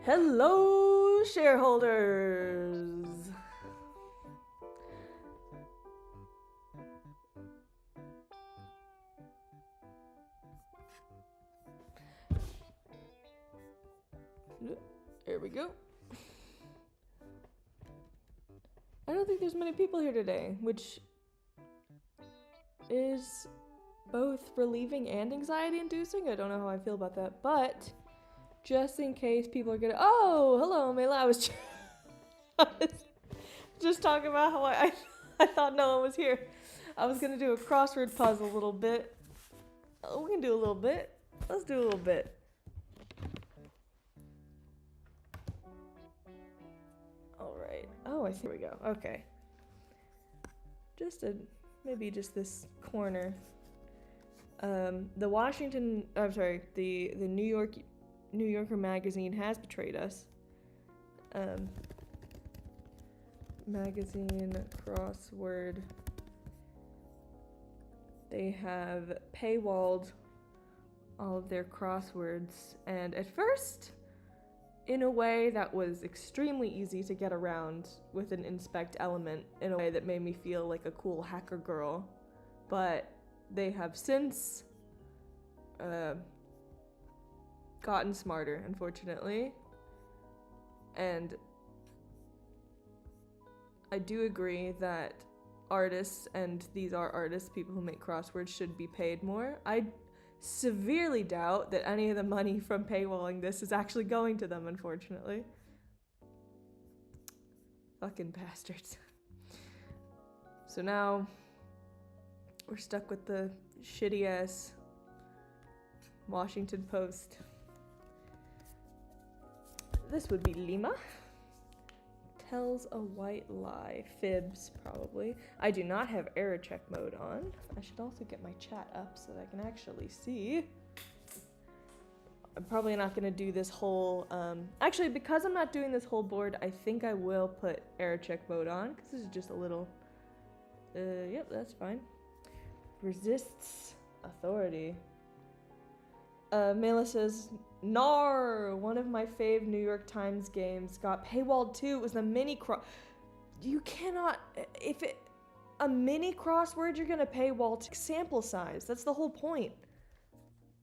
Hello, shareholders! There we go. I don't think there's many people here today, which is both relieving and anxiety inducing. I don't know how I feel about that, but just in case people are gonna. Oh, hello, Mela. I was just talking about how I thought no one was here. I was gonna do a crossword puzzle a little bit. Oh, we can do a little bit. Let's do a little bit. Alright. Oh, I see. Here we go. Okay. Maybe just this corner. The New Yorker magazine has betrayed us. Magazine crossword. They have paywalled all of their crosswords, and at first, in a way that was extremely easy to get around with an inspect element, in a way that made me feel like a cool hacker girl. But they have since gotten smarter, unfortunately. And I do agree that artists, and these are artists, people who make crosswords, should be paid more. I severely doubt that any of the money from paywalling this is actually going to them, unfortunately. Fucking bastards. So now we're stuck with the shitty ass Washington Post. This would be Lima. Tells a white lie. Fibs, probably. I do not have error check mode on. I should also get my chat up so that I can actually see. I'm probably not going to do this whole... Actually, because I'm not doing this whole board, I think I will put error check mode on, because this is just a little... Yep, that's fine. Resists authority. Mela says, Nar! One of my fave New York Times games got paywalled too. It was the mini You cannot... A mini crossword, you're gonna paywall to sample size. That's the whole point.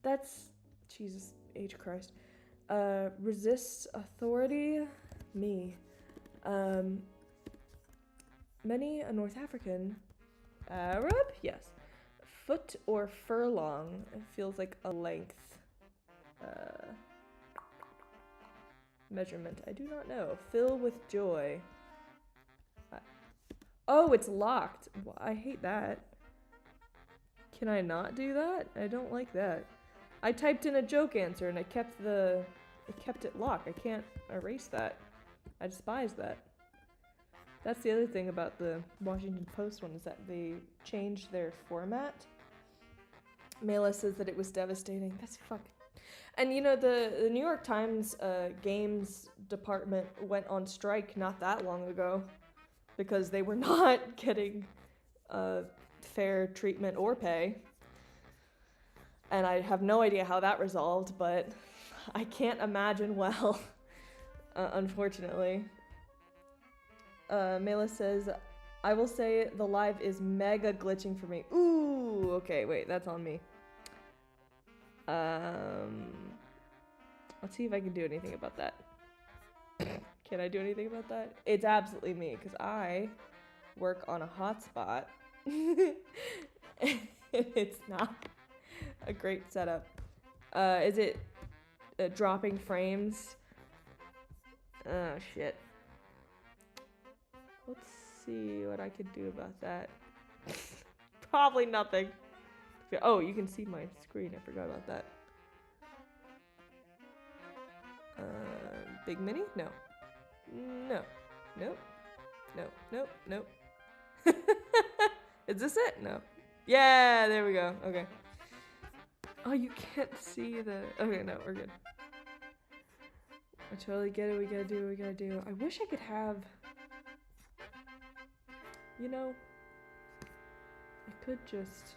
That's... Jesus H. Christ. Resists authority? Me. Many a North African. Arab? Yes. Foot or furlong. It feels like a length. Measurement. I do not know. Fill with joy. Oh, it's locked. Well, I hate that. Can I not do that? I don't like that. I typed in a joke answer and I kept it locked. I can't erase that. I despise that. That's the other thing about the Washington Post one, is that they changed their format. Mela says that it was devastating. That's fucking... And you know, the New York Times games department went on strike not that long ago because they were not getting fair treatment or pay. And I have no idea how that resolved, but I can't imagine well, unfortunately. Mela says, I will say the live is mega glitching for me. Ooh, okay, wait, that's on me. Let's see if I can do anything about that. Can I do anything about that? It's absolutely me, because I work on a hotspot. It's not a great setup. Is it dropping frames? Oh, shit. Let's see what I could do about that. Probably nothing. Oh, you can see my screen. I forgot about that. Big mini? No. No. Nope. Nope. Nope. Nope. Is this it? No. Yeah, there we go. Okay. Oh, you can't see the... Okay, no, we're good. I totally get it. We gotta do what we gotta do. I wish I could have... You know... I could just...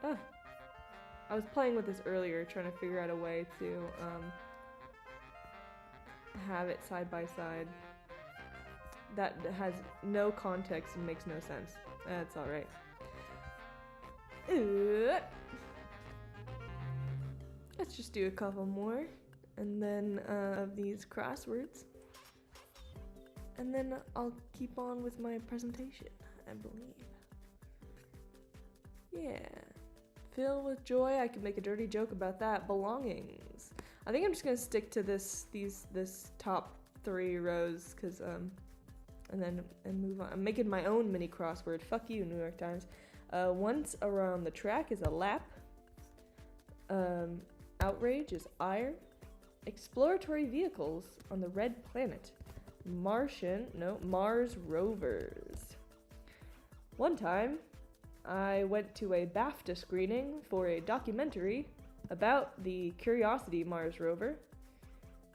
Ah. I was playing with this earlier, trying to figure out a way to, have it side by side. That has no context and makes no sense. That's alright. Let's just do a couple more. And then, of these crosswords. And then I'll keep on with my presentation, I believe. Yeah. Filled with joy, I could make a dirty joke about that. Belongings. I think I'm just gonna stick to this top 3 rows, cause and move on. I'm making my own mini crossword. Fuck you, New York Times. Once around the track is a lap. Outrage is ire. Exploratory vehicles on the red planet. Mars rovers. One time, I went to a BAFTA screening for a documentary about the Curiosity Mars rover,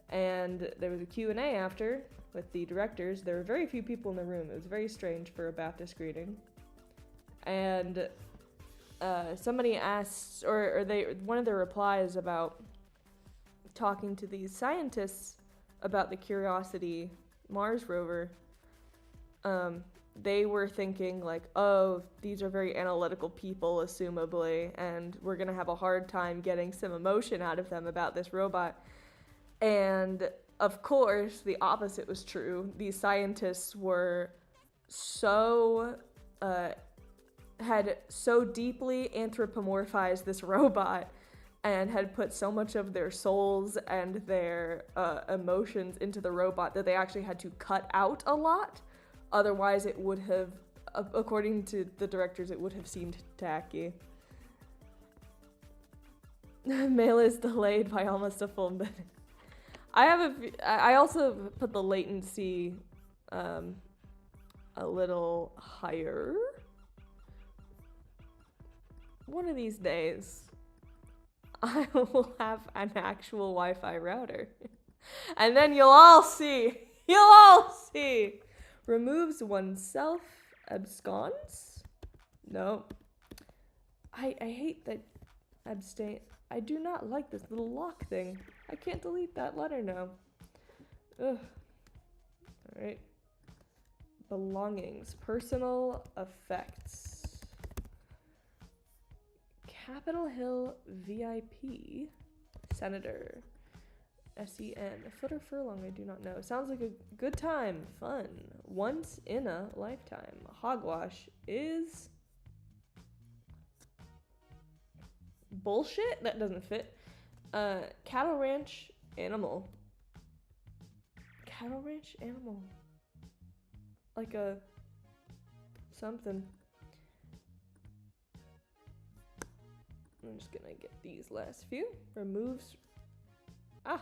and there was a Q&A after with the directors. There were very few people in the room. It was very strange for a BAFTA screening, and somebody asked, one of their replies about talking to these scientists about the Curiosity Mars rover, they were thinking like, oh, these are very analytical people, assumably, and we're gonna have a hard time getting some emotion out of them about this robot. And of course, the opposite was true. These scientists were had so deeply anthropomorphized this robot and had put so much of their souls and their emotions into the robot that they actually had to cut out a lot. Otherwise, it would have, according to the directors, it would have seemed tacky. Mail is delayed by almost a full minute. I also put the latency a little higher. One of these days, I will have an actual Wi-Fi router. And then you'll all see. Removes oneself, absconds? No. I hate that abstain. I do not like this little lock thing. I can't delete that letter now. Ugh. Alright. Belongings. Personal effects. Capitol Hill VIP. Senator. SEN. Foot or furlong, I do not know. Sounds like a good time. Fun. Once in a lifetime. Hogwash is... bullshit? That doesn't fit. Cattle ranch animal. Cattle ranch animal. Like a... something. I'm just gonna get these last few. Removes... Ah!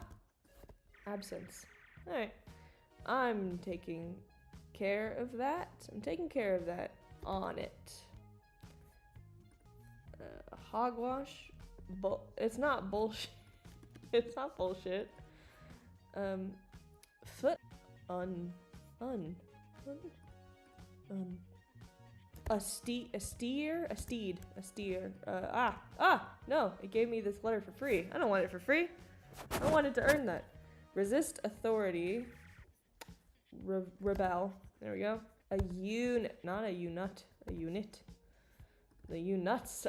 Absence. Alright. I'm taking care of that. On it. Hogwash. It's not bullshit. It's not bullshit. Foot. A steer. No, it gave me this letter for free. I don't want it for free. I wanted to earn that. Resist authority. Rebel. There we go. A unit, not a unit. A unit. The unuts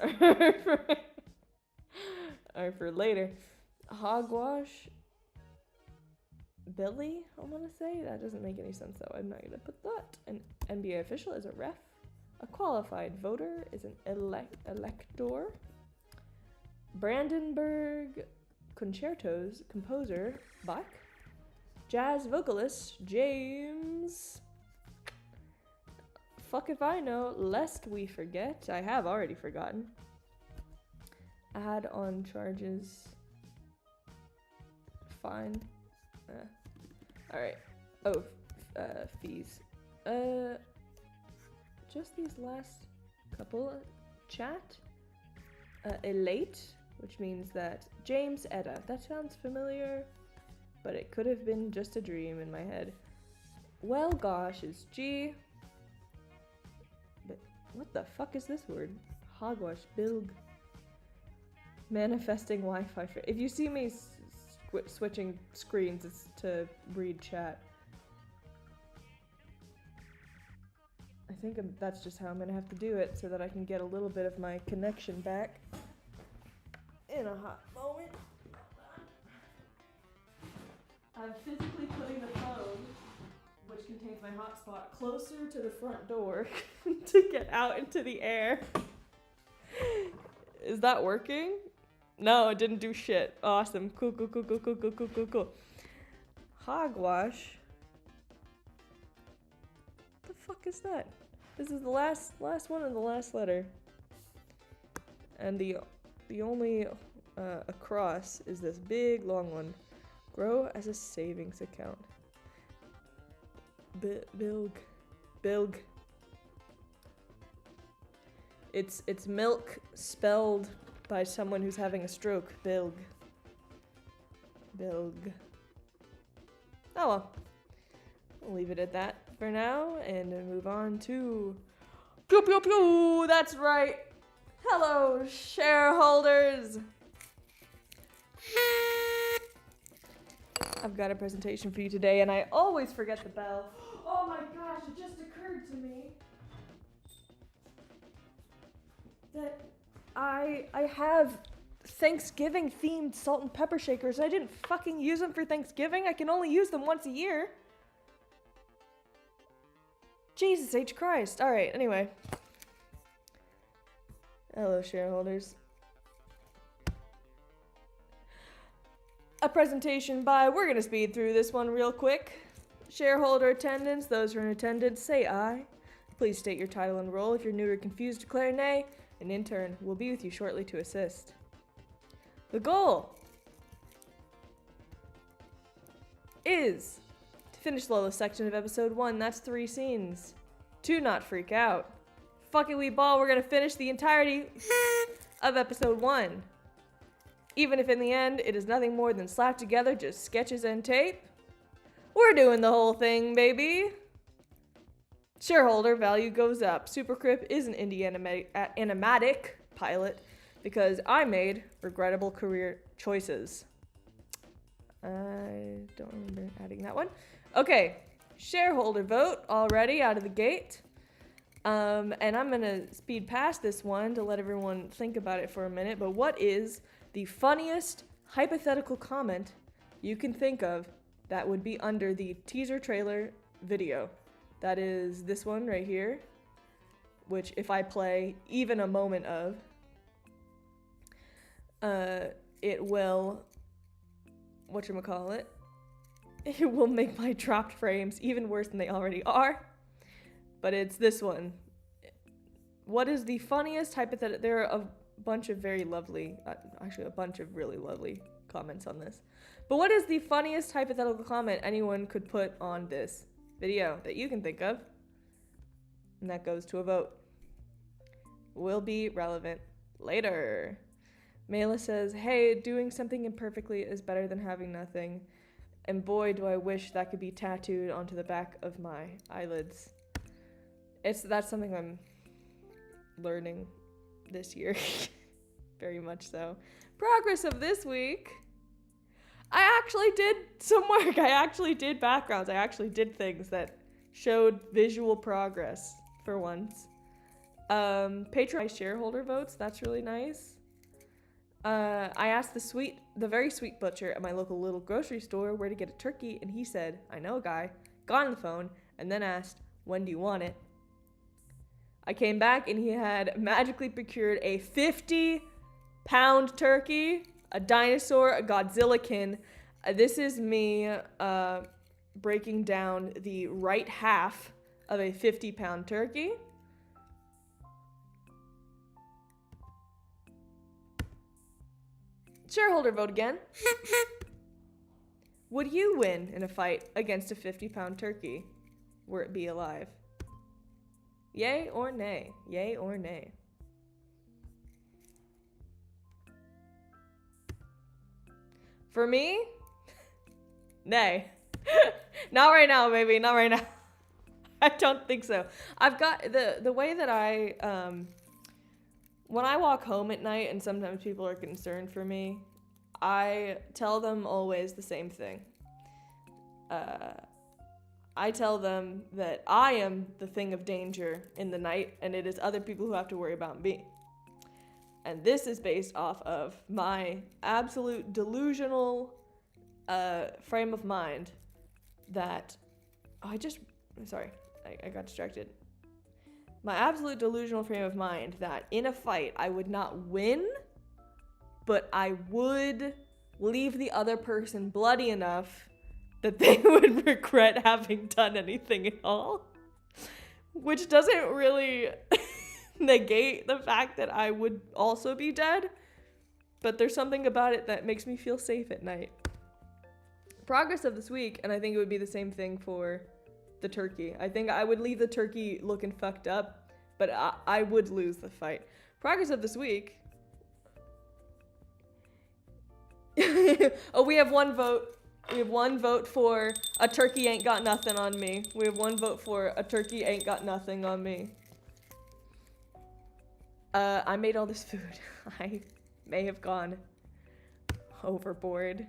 are for later. Hogwash. Billy, I want to say. That doesn't make any sense, though. I'm not going to put that. An NBA official is a ref. A qualified voter is an elector. Brandenburg Concertos composer, Bach. Jazz vocalist, James. Fuck if I know, lest we forget. I have already forgotten. Add on charges. Fine. Alright. Oh, fees. Just these last couple. Chat. Elate, which means that James Etta. That sounds familiar, but it could have been just a dream in my head. Well, gosh, is G. But what the fuck is this word? Hogwash. Bilg. Manifesting Wi-Fi. If you see me switching screens, it's to read chat. I think that's just how I'm gonna have to do it so that I can get a little bit of my connection back in a hot moment. I'm physically putting the phone, which contains my hotspot, closer to the front door to get out into the air. Is that working? No, it didn't do shit. Awesome. Cool. Hogwash. What the fuck is that? This is the last one and the last letter. And the only across is this big long one. Grow as a savings account. Bilg. It's milk spelled by someone who's having a stroke. Bilg. Oh well. We'll leave it at that for now and move on to pew pew pew. That's right. Hello, shareholders. I've got a presentation for you today, and I always forget the bell. Oh my gosh, it just occurred to me that I have Thanksgiving themed salt and pepper shakers. I didn't fucking use them for Thanksgiving. I can only use them once a year. Jesus H. Christ. Alright, anyway. Hello, shareholders. A presentation by, we're gonna speed through this one real quick. Shareholder attendance, those who are in attendance, say aye. Please state your title and role. If you're new or confused, declare nay. An intern will be with you shortly to assist. The goal is to finish the lowest section of episode 1. That's 3 scenes. 2, not freak out. Fuck it, we ball. We're gonna finish the entirety of episode 1. Even if in the end it is nothing more than slapped together just sketches and tape. We're doing the whole thing, baby. Shareholder value goes up. Supercrip is an indie animatic pilot because I made regrettable career choices. I don't remember adding that one. Okay, shareholder vote already out of the gate. And I'm gonna speed past this one to let everyone think about it for a minute. But what is the funniest hypothetical comment you can think of that would be under the teaser trailer video? That is this one right here, which if I play even a moment of, it will, whatchamacallit, it will make my dropped frames even worse than they already are. But it's this one. What is the funniest hypothetical? There are a bunch of very lovely, actually a bunch of really lovely comments on this. But what is the funniest hypothetical comment anyone could put on this video that you can think of? And that goes to a vote. Will be relevant later. Mela says, hey, doing something imperfectly is better than having nothing. And boy, do I wish that could be tattooed onto the back of my eyelids. That's something I'm learning this year. Very much so. Progress of this week. I actually did some work. I actually did backgrounds. I actually did things that showed visual progress for once. Patreon shareholder votes. That's really nice. I asked the very sweet butcher at my local little grocery store where to get a turkey, and he said, I know a guy, got on the phone, and then asked, when do you want it? I came back and he had magically procured a 50-pound turkey, a dinosaur, a Godzillakin. This is me breaking down the right half of a 50-pound turkey. Shareholder vote again. Would you win in a fight against a 50-pound turkey, were it be alive? Yay or nay? Yay or nay? For me? Nay. Not right now, baby. Not right now. I don't think so. I've got the way that I when I walk home at night and sometimes people are concerned for me, I tell them always the same thing. I tell them that I am the thing of danger in the night and it is other people who have to worry about me. And this is based off of my absolute delusional frame of mind that I got distracted. My absolute delusional frame of mind that in a fight I would not win, but I would leave the other person bloody enough that they would regret having done anything at all. Which doesn't really negate the fact that I would also be dead, but there's something about it that makes me feel safe at night. Progress of this week, and I think it would be the same thing for the turkey. I think I would leave the turkey looking fucked up, but I would lose the fight. Progress of this week. Oh, we have one vote. We have one vote for a turkey ain't got nothing on me. We have one vote for a turkey ain't got nothing on me. I made all this food. I may have gone overboard.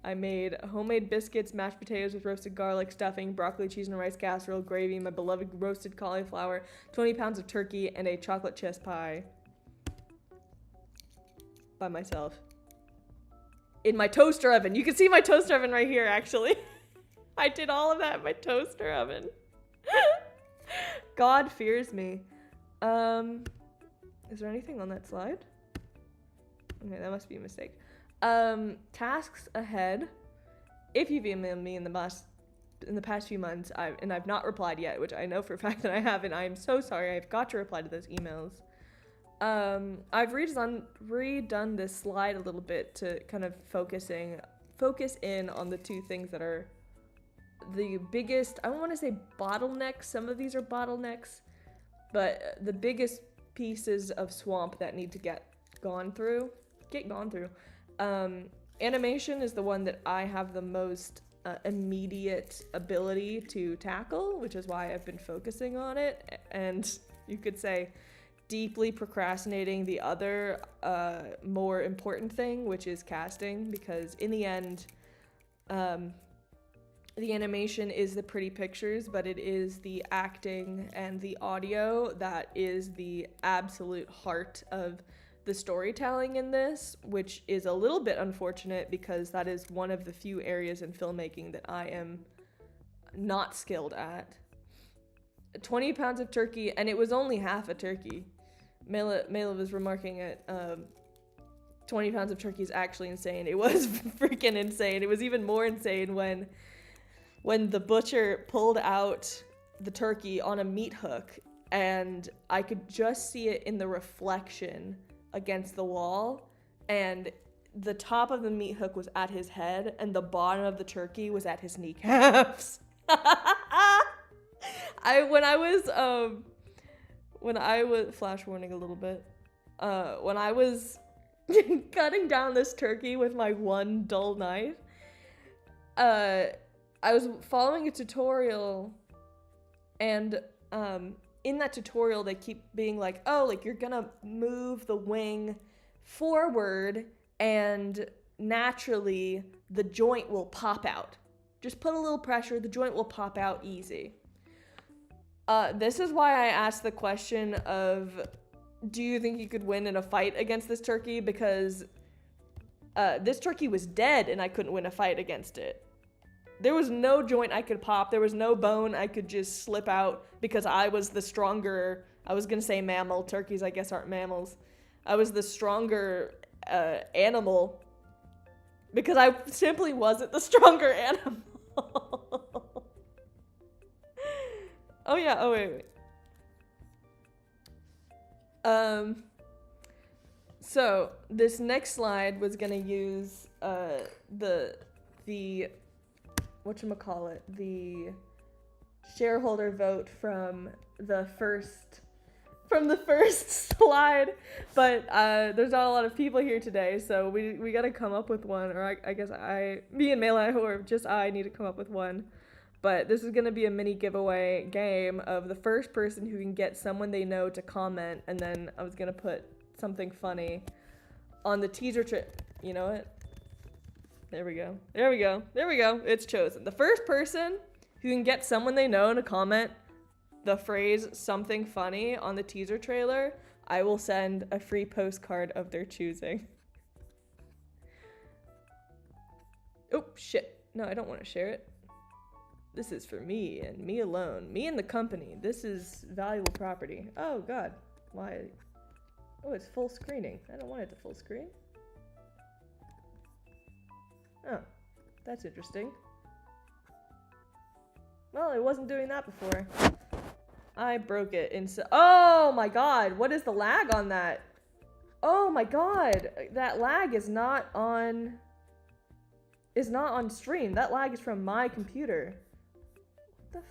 I made homemade biscuits, mashed potatoes with roasted garlic, stuffing, broccoli, cheese, and rice casserole, gravy, my beloved roasted cauliflower, 20 pounds of turkey, and a chocolate chess pie. By myself. In my toaster oven. You can see my toaster oven right here, actually. I did all of that in my toaster oven. God fears me. Is there anything on that slide? Okay, that must be a mistake. Tasks ahead. If you've emailed me in the past few months, I've not replied yet, which I know for a fact that I haven't. I am so sorry. I've got to reply to those emails. I've redone this slide a little bit to kind of focus in on the two things that are the biggest, I don't want to say bottlenecks, some of these are bottlenecks, but the biggest pieces of swamp that need to get gone through. Animation is the one that I have the most immediate ability to tackle, which is why I've been focusing on it, and you could say deeply procrastinating the other more important thing, which is casting, because in the end, the animation is the pretty pictures, but it is the acting and the audio that is the absolute heart of the storytelling in this, which is a little bit unfortunate because that is one of the few areas in filmmaking that I am not skilled at. 20 pounds of turkey, and it was only half a turkey. Mela was remarking at 20 pounds of turkey is actually insane. It was freaking insane. It was even more insane when the butcher pulled out the turkey on a meat hook, and I could just see it in the reflection against the wall, and the top of the meat hook was at his head and the bottom of the turkey was at his kneecaps. When I was flash warning a little bit, when I was cutting down this turkey with my one dull knife, I was following a tutorial, and in that tutorial, they keep being like, oh, like you're gonna move the wing forward and naturally the joint will pop out. Just put a little pressure, the joint will pop out easy. This is why I asked the question of, do you think you could win in a fight against this turkey? Because this turkey was dead and I couldn't win a fight against it. There was no joint I could pop. There was no bone I could just slip out because I was the stronger, I was going to say mammal. Turkeys, I guess, aren't mammals. I was the stronger animal because I simply wasn't the stronger animal. Oh, yeah. Oh, wait. So this next slide was going to use the whatchamacallit, the shareholder vote from the first slide, but there's not a lot of people here today, so we gotta come up with one, or I guess me and Mela, or just I need to come up with one. But this is gonna be a mini giveaway game of the first person who can get someone they know to comment, and then I was gonna put something funny on the teaser trip. You know what? There we go. There we go. There we go. It's chosen. The first person who can get someone they know to comment the phrase something funny on the teaser trailer, I will send a free postcard of their choosing. Oh, shit. No, I don't want to share it. This is for me and me alone. Me and the company. This is valuable property. Oh, God. Why? Oh, it's full screening. I don't want it to full screen. Oh, that's interesting. Well, it wasn't doing that before. I broke it oh my god, what is the lag on that? Oh my god, that lag is not on stream. That lag is from my computer. What the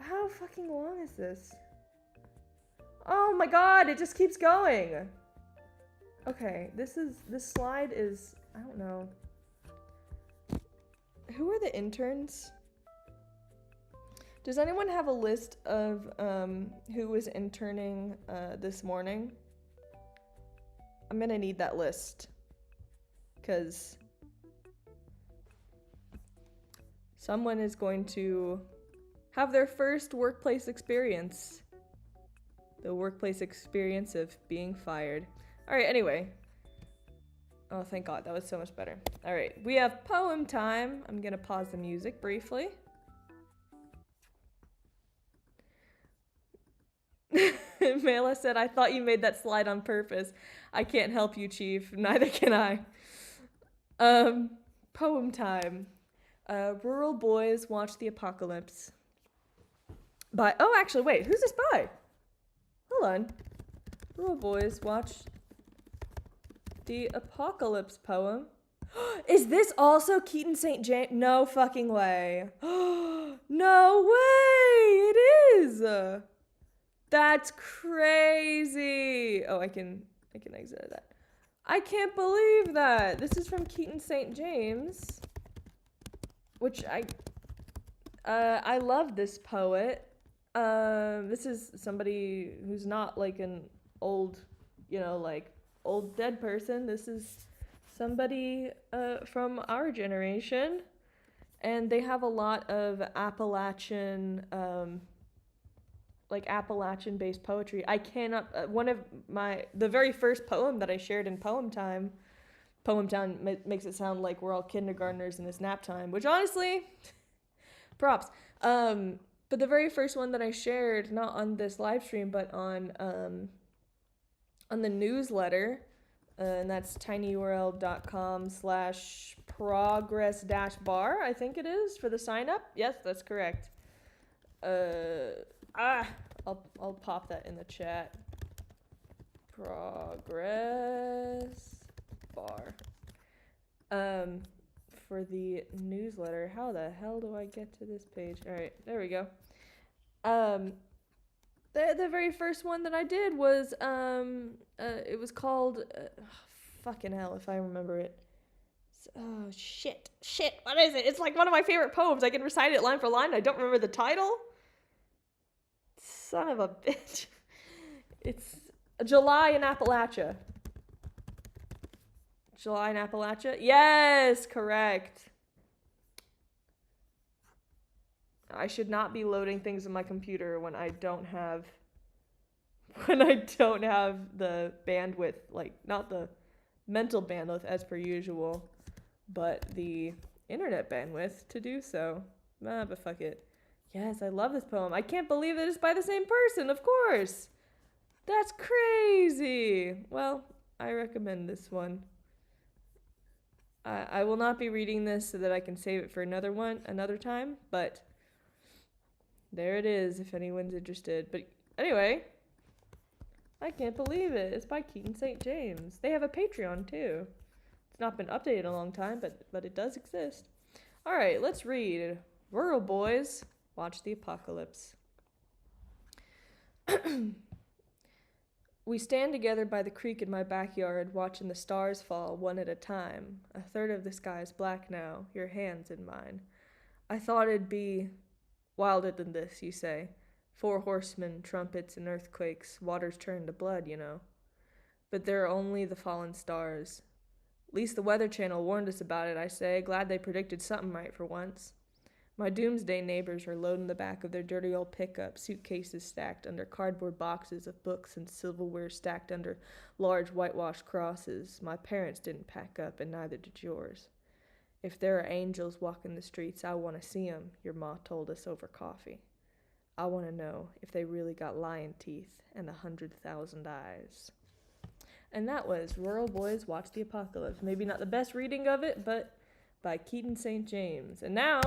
how fucking long is this? Oh my god, it just keeps going. Okay, this slide is, I don't know. Who are the interns? Does anyone have a list of who was interning this morning? I'm gonna need that list, because someone is going to have their first workplace experience. The workplace experience of being fired. Alright, anyway. Oh, thank God, that was so much better. Alright, we have poem time. I'm gonna pause the music briefly. Mela said, I thought you made that slide on purpose. I can't help you, Chief. Neither can I. Poem time. Rural boys watch the apocalypse. By, oh, actually, wait, who's this by? Hold on. Rural boys watch the apocalypse poem. Is this also Keaton St. James? No fucking way. No way! It is! That's crazy! Oh, I can exit that. I can't believe that! This is from Keaton St. James. Which I love this poet. This is somebody who's not like an old, like old dead person. This is somebody from our generation, and they have a lot of Appalachian Appalachian-based poetry. I cannot. One of the very first poem that I shared in Poem Time makes it sound like we're all kindergartners and it's nap time, which honestly, props. But the very first one that I shared, not on this live stream, but on the newsletter, and that's tinyurl.com/progress-bar, I think it is, for the sign up. Yes, that's correct. I'll pop that in the chat. Progress bar. For the newsletter. How the hell do I get to this page? All right, there we go. The very first one that I did was it was called fucking hell if I remember it. Oh shit, what is it? It's like one of my favorite poems. I can recite it line for line. I don't remember the title. Son of a bitch. It's July in Appalachia. July in Appalachia? Yes, correct. I should not be loading things in my computer when I don't have the bandwidth, like not the mental bandwidth as per usual, but the internet bandwidth to do so. But fuck it. Yes, I love this poem. I can't believe that it's by the same person, of course. That's crazy. Well, I recommend this one. I will not be reading this so that I can save it for another time, but there it is if anyone's interested. But anyway, I can't believe it. It's by Keaton St. James. They have a Patreon too. It's not been updated in a long time, but it does exist. All right, let's read. Rural Boys Watch the Apocalypse. We stand together by the creek in my backyard, watching the stars fall one at a time. A third of the sky's black now, your hand's in mine. I thought it'd be wilder than this, you say. 4 horsemen, trumpets, and earthquakes, waters turn to blood, you know. But there are only the fallen stars. At least the Weather Channel warned us about it, I say, glad they predicted something right for once. My doomsday neighbors are loading the back of their dirty old pickup, suitcases stacked under cardboard boxes of books and silverware stacked under large whitewashed crosses. My parents didn't pack up, and neither did yours. If there are angels walking the streets, I want to see 'em, your ma told us over coffee. I want to know if they really got lion teeth and 100,000 eyes. And that was Rural Boys Watch the Apocalypse. Maybe not the best reading of it, but by Keaton St. James. And now...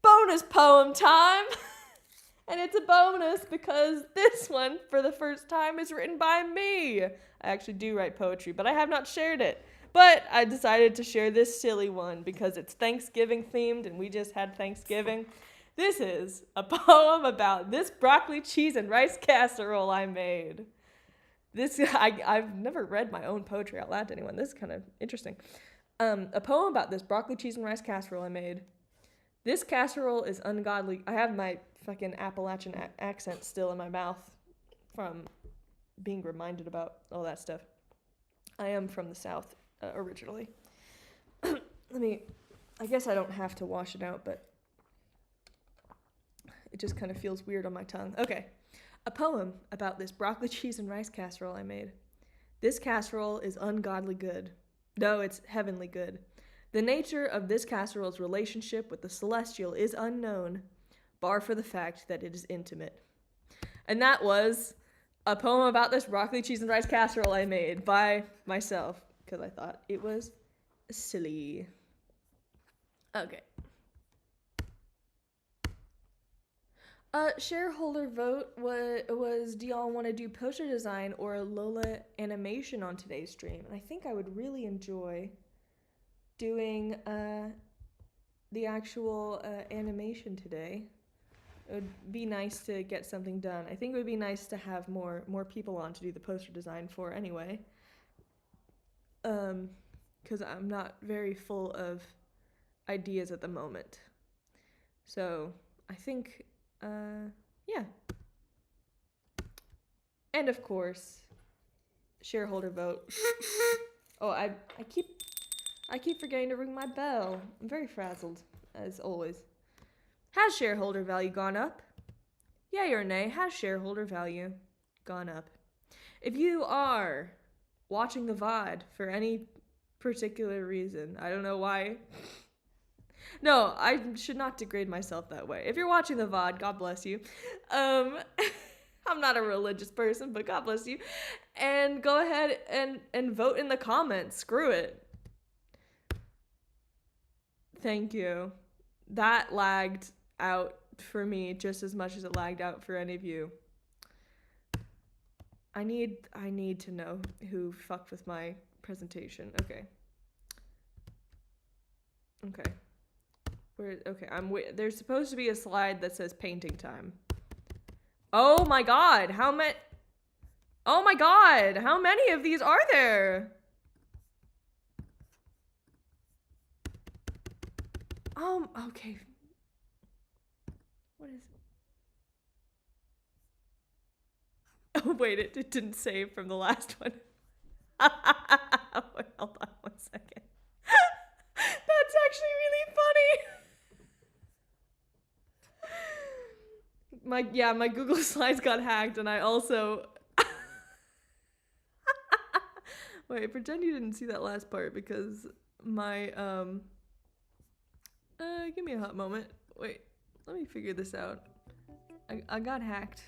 bonus poem time! And it's a bonus because this one, for the first time, is written by me. I actually do write poetry, but I have not shared it. But I decided to share this silly one because it's Thanksgiving themed and we just had Thanksgiving. This is a poem about this broccoli, cheese, and rice casserole I made. I've never read my own poetry out loud to anyone. This is kind of interesting. A poem about this broccoli, cheese, and rice casserole I made. This casserole is ungodly. I have my fucking Appalachian accent still in my mouth from being reminded about all that stuff. I am from the South originally. I guess I don't have to wash it out, but it just kind of feels weird on my tongue. Okay. A poem about this broccoli, cheese, and rice casserole I made. This casserole is ungodly good. No, it's heavenly good. The nature of this casserole's relationship with the celestial is unknown, bar for the fact that it is intimate. And that was a poem about this broccoli, cheese, and rice casserole I made by myself, because I thought it was silly. Okay. Shareholder vote was do y'all want to do poster design or Lola animation on today's stream? And I think I would really enjoy doing the actual animation today. It would be nice to get something done. I think it would be nice to have more people on to do the poster design for anyway. Because I'm not very full of ideas at the moment. So I think yeah. And of course, shareholder vote. Oh, I keep forgetting to ring my bell. I'm very frazzled, as always. Has shareholder value gone up? Yay or nay, has shareholder value gone up? If you are watching the VOD for any particular reason, I don't know why. No, I should not degrade myself that way. If you're watching the VOD, God bless you. I'm not a religious person, but God bless you. And go ahead and vote in the comments. Screw it. Thank you. That lagged out for me just as much as it lagged out for any of you. I need to know who fucked with my presentation. Okay. There's supposed to be a slide that says painting time. Oh my god, how many of these are there? Okay. What is it? Oh wait, it didn't save from the last one. Wait, hold on 1 second. That's actually really funny. My Google Slides got hacked, and I also Wait, pretend you didn't see that last part because my, give me a hot moment. Wait, let me figure this out. I got hacked.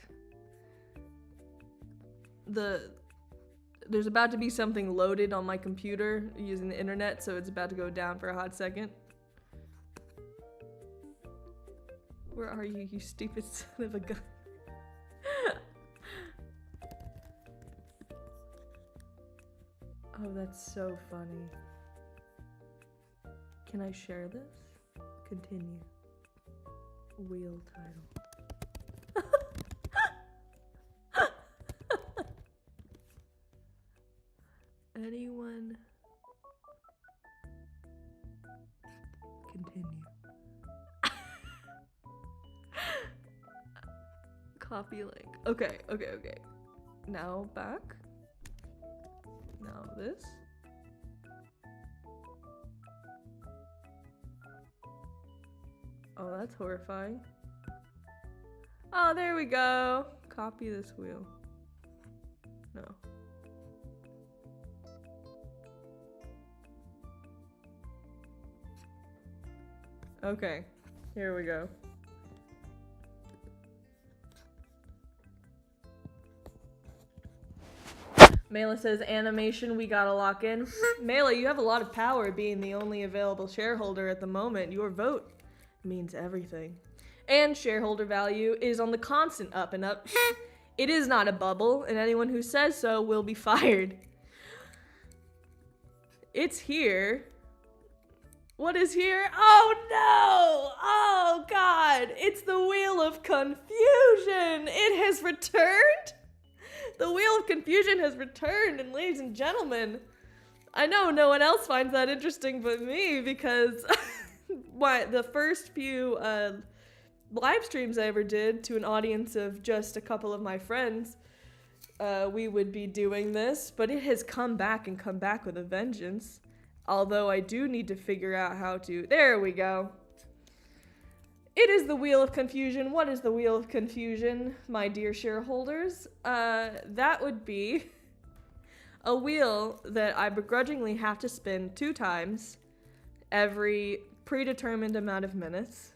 There's about to be something loaded on my computer using the internet, so it's about to go down for a hot second. Where are you, you stupid son of a gun? Oh, that's so funny. Can I share this? Continue. Wheel title. Anyone? Continue. Copy link. Okay. Now back. Now this. Oh, that's horrifying. Oh, there we go. Copy this wheel. No. Okay, here we go. Mela says, animation, we gotta lock in. Mela, you have a lot of power being the only available shareholder at the moment. Your vote means everything. And shareholder value is on the constant up and up. It is not a bubble, and anyone who says so will be fired. It's here. What is here? Oh no! Oh god! It's the Wheel of Confusion! It has returned! The Wheel of Confusion has returned, and ladies and gentlemen, I know no one else finds that interesting but me, because the first few live streams I ever did to an audience of just a couple of my friends, we would be doing this, but it has come back and come back with a vengeance. Although I do need to figure out how to... There we go. It is the Wheel of Confusion. What is the Wheel of Confusion, my dear shareholders? That would be a wheel that I begrudgingly have to spin 2 times every predetermined amount of minutes.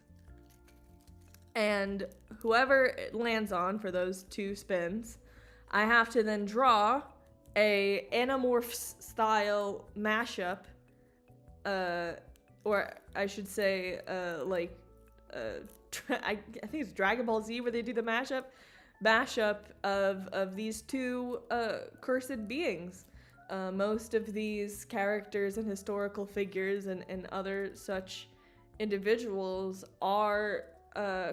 And whoever it lands on for those 2 spins, I have to then draw a Animorphs style mashup, or I should say, I think it's Dragon Ball Z where they do the mashup of these 2 cursed beings. Most of these characters and historical figures and other such individuals are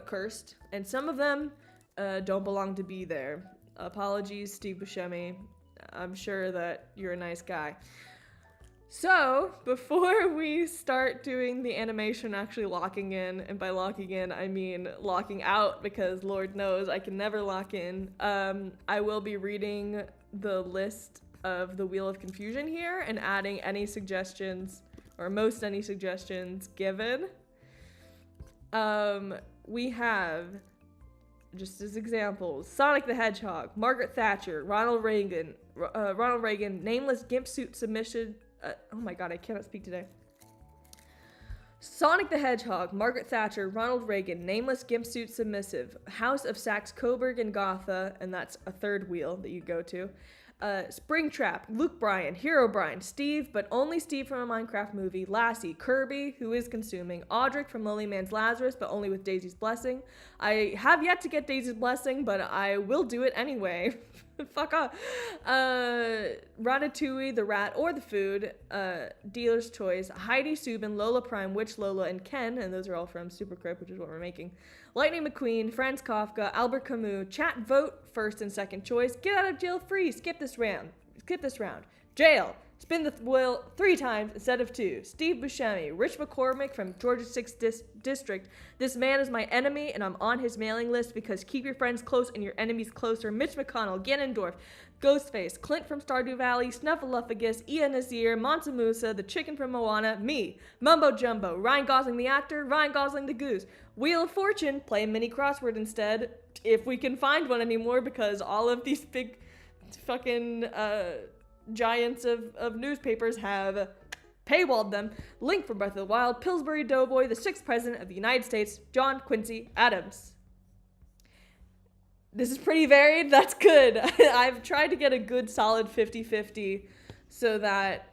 cursed, and some of them don't belong to be there. Apologies, Steve Buscemi. I'm sure that you're a nice guy. So, before we start doing the animation actually locking in, and by locking in, I mean locking out, because Lord knows I can never lock in, I will be reading the list of the Wheel of Confusion here and adding any suggestions, or most any suggestions given. We have, just as examples, Sonic the Hedgehog, Margaret Thatcher, Ronald Reagan, nameless gimp suit submission. Oh my god, I cannot speak today. Sonic the Hedgehog, Margaret Thatcher, Ronald Reagan, nameless gimp suit submissive, House of Saxe-Coburg and Gotha, and that's a 3rd wheel that you go to. Springtrap, Luke Bryan, Hero Brian, Steve, but only Steve from a Minecraft movie, Lassie, Kirby, who is consuming, Audric from Lonely Man's Lazarus, but only with Daisy's Blessing. I have yet to get Daisy's Blessing, but I will do it anyway. Fuck off. Ratatouille, the rat or the food, Dealer's Choice, Heidi Subin, Lola Prime, Witch Lola, and Ken, and those are all from Super Crypt, which is what we're making. Lightning McQueen, Franz Kafka, Albert Camus, chat vote, 1st and 2nd choice, get out of jail free, skip this round, jail, spin the wheel 3 times instead of 2, Steve Buscemi, Rich McCormick from Georgia 6th District, this man is my enemy and I'm on his mailing list because keep your friends close and your enemies closer, Mitch McConnell, Ganondorf, Ghostface, Clint from Stardew Valley, Snuffleupagus, Ian Nazir, Mansa Musa, the chicken from Moana, me, Mumbo Jumbo, Ryan Gosling the actor, Ryan Gosling the goose, Wheel of Fortune, play mini crossword instead, if we can find one anymore, because all of these big fucking giants of newspapers have paywalled them. Link from Breath of the Wild, Pillsbury Doughboy, the 6th President of the United States, John Quincy Adams. This is pretty varied. That's good. I've tried to get a good solid 50-50 so that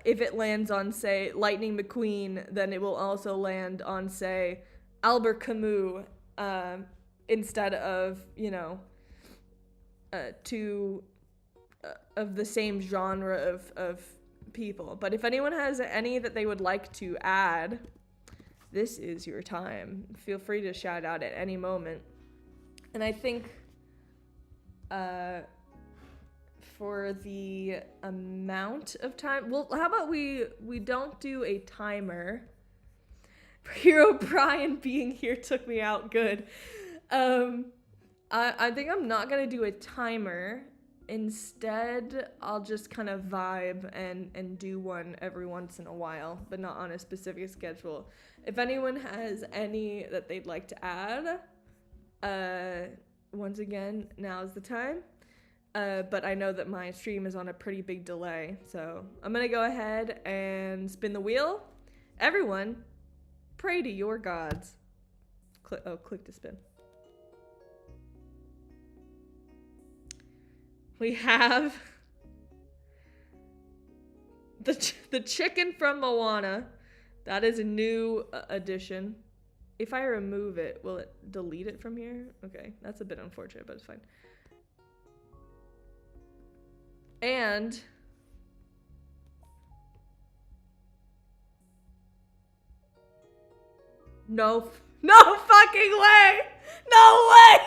if it lands on, say, Lightning McQueen, then it will also land on, say, Albert Camus instead of, you know, two of the same genre of people. But if anyone has any that they would like to add, this is your time. Feel free to shout out at any moment. And I think for the amount of time, well, how about we don't do a timer? Hero Brian being here took me out good. I think I'm not gonna do a timer. Instead, I'll just kind of vibe and do one every once in a while, but not on a specific schedule. If anyone has any that they'd like to add, once again, now's the time. But I know that my stream is on a pretty big delay, so I'm gonna go ahead and spin the wheel. Everyone, pray to your gods. Click to spin. We have the chicken from Moana. That is a new addition. If I remove it, will it delete it from here? Okay, that's a bit unfortunate, but it's fine. And no fucking way! No way!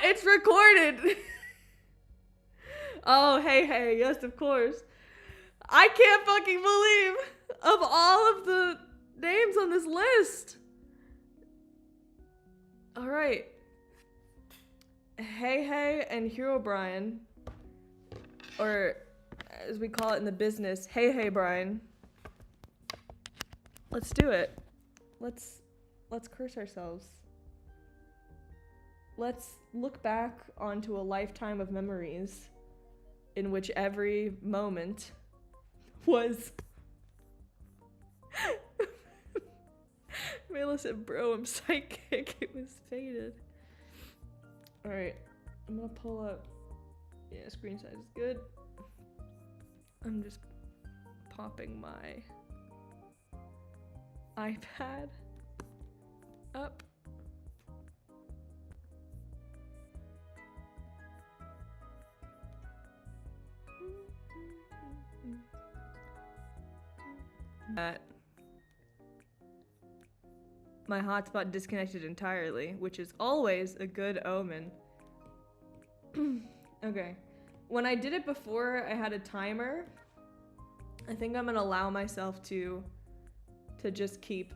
It's recorded. Oh, hey, yes, of course. I can't fucking believe of all of the names on this list. All right. Hey and Hero Brian, or as we call it in the business, Hey Brian. Let's do it. Let's curse ourselves. Let's look back onto a lifetime of memories in which every moment was... Mela said, bro, I'm psychic. It was faded. Alright, I'm gonna pull up... Yeah, screen size is good. I'm just popping my iPad up. My hotspot disconnected entirely, which is always a good omen. Okay. When I did it before, I had a timer. I think I'm gonna allow myself to just keep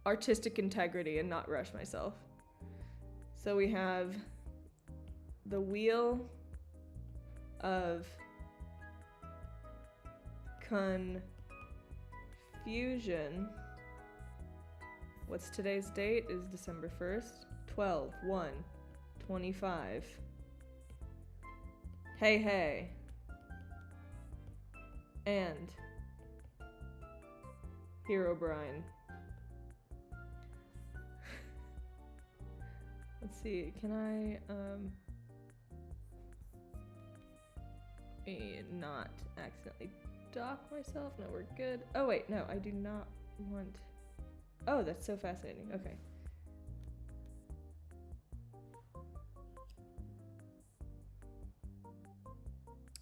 artistic integrity and not rush myself. So we have the wheel of confusion. What's today's date? Is December 1st. 12/1/25. Hey. And Hero Brian. Let's see, can I not accidentally dock myself? No, we're good. Oh wait, no, I do not want... Oh, that's so fascinating. Okay.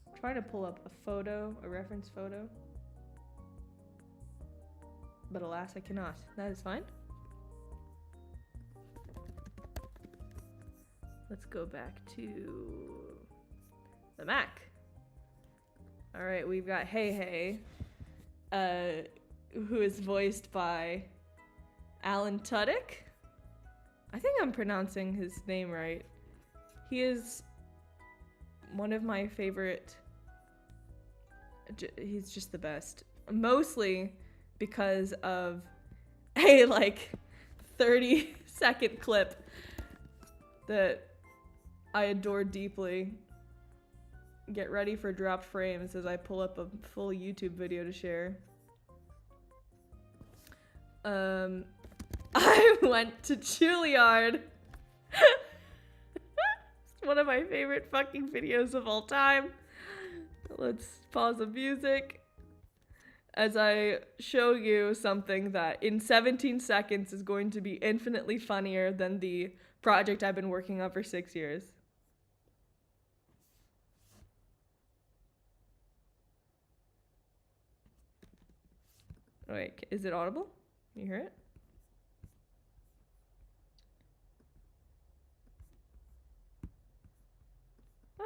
I'm trying to pull up a photo, a reference photo. But alas, I cannot. That is fine. Let's go back to the Mac. All right, we've got Hey, who is voiced by Alan Tudyk. I think I'm pronouncing his name right. He is one of my favorite. He's just the best. Mostly because of a like 30 second clip that I adore deeply. Get ready for dropped frames as I pull up a full YouTube video to share. I went to Juilliard. It's one of my favorite fucking videos of all time. Let's pause the music as I show you something that in 17 seconds is going to be infinitely funnier than the project I've been working on for 6 years. Wait, is it audible? Can you hear it?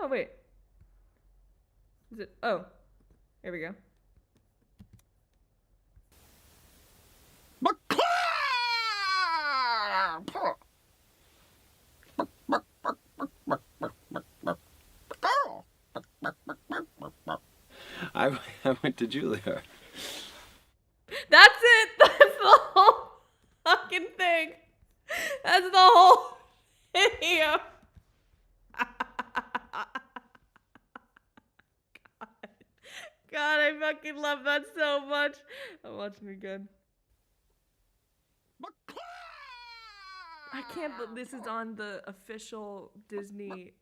Oh, wait. Is it? Oh, here we go. I went to Juilliard. That's it! That's the whole fucking thing! That's the whole video! God, I fucking love that so much. I'm watching it again. I can't believe this is on the official Disney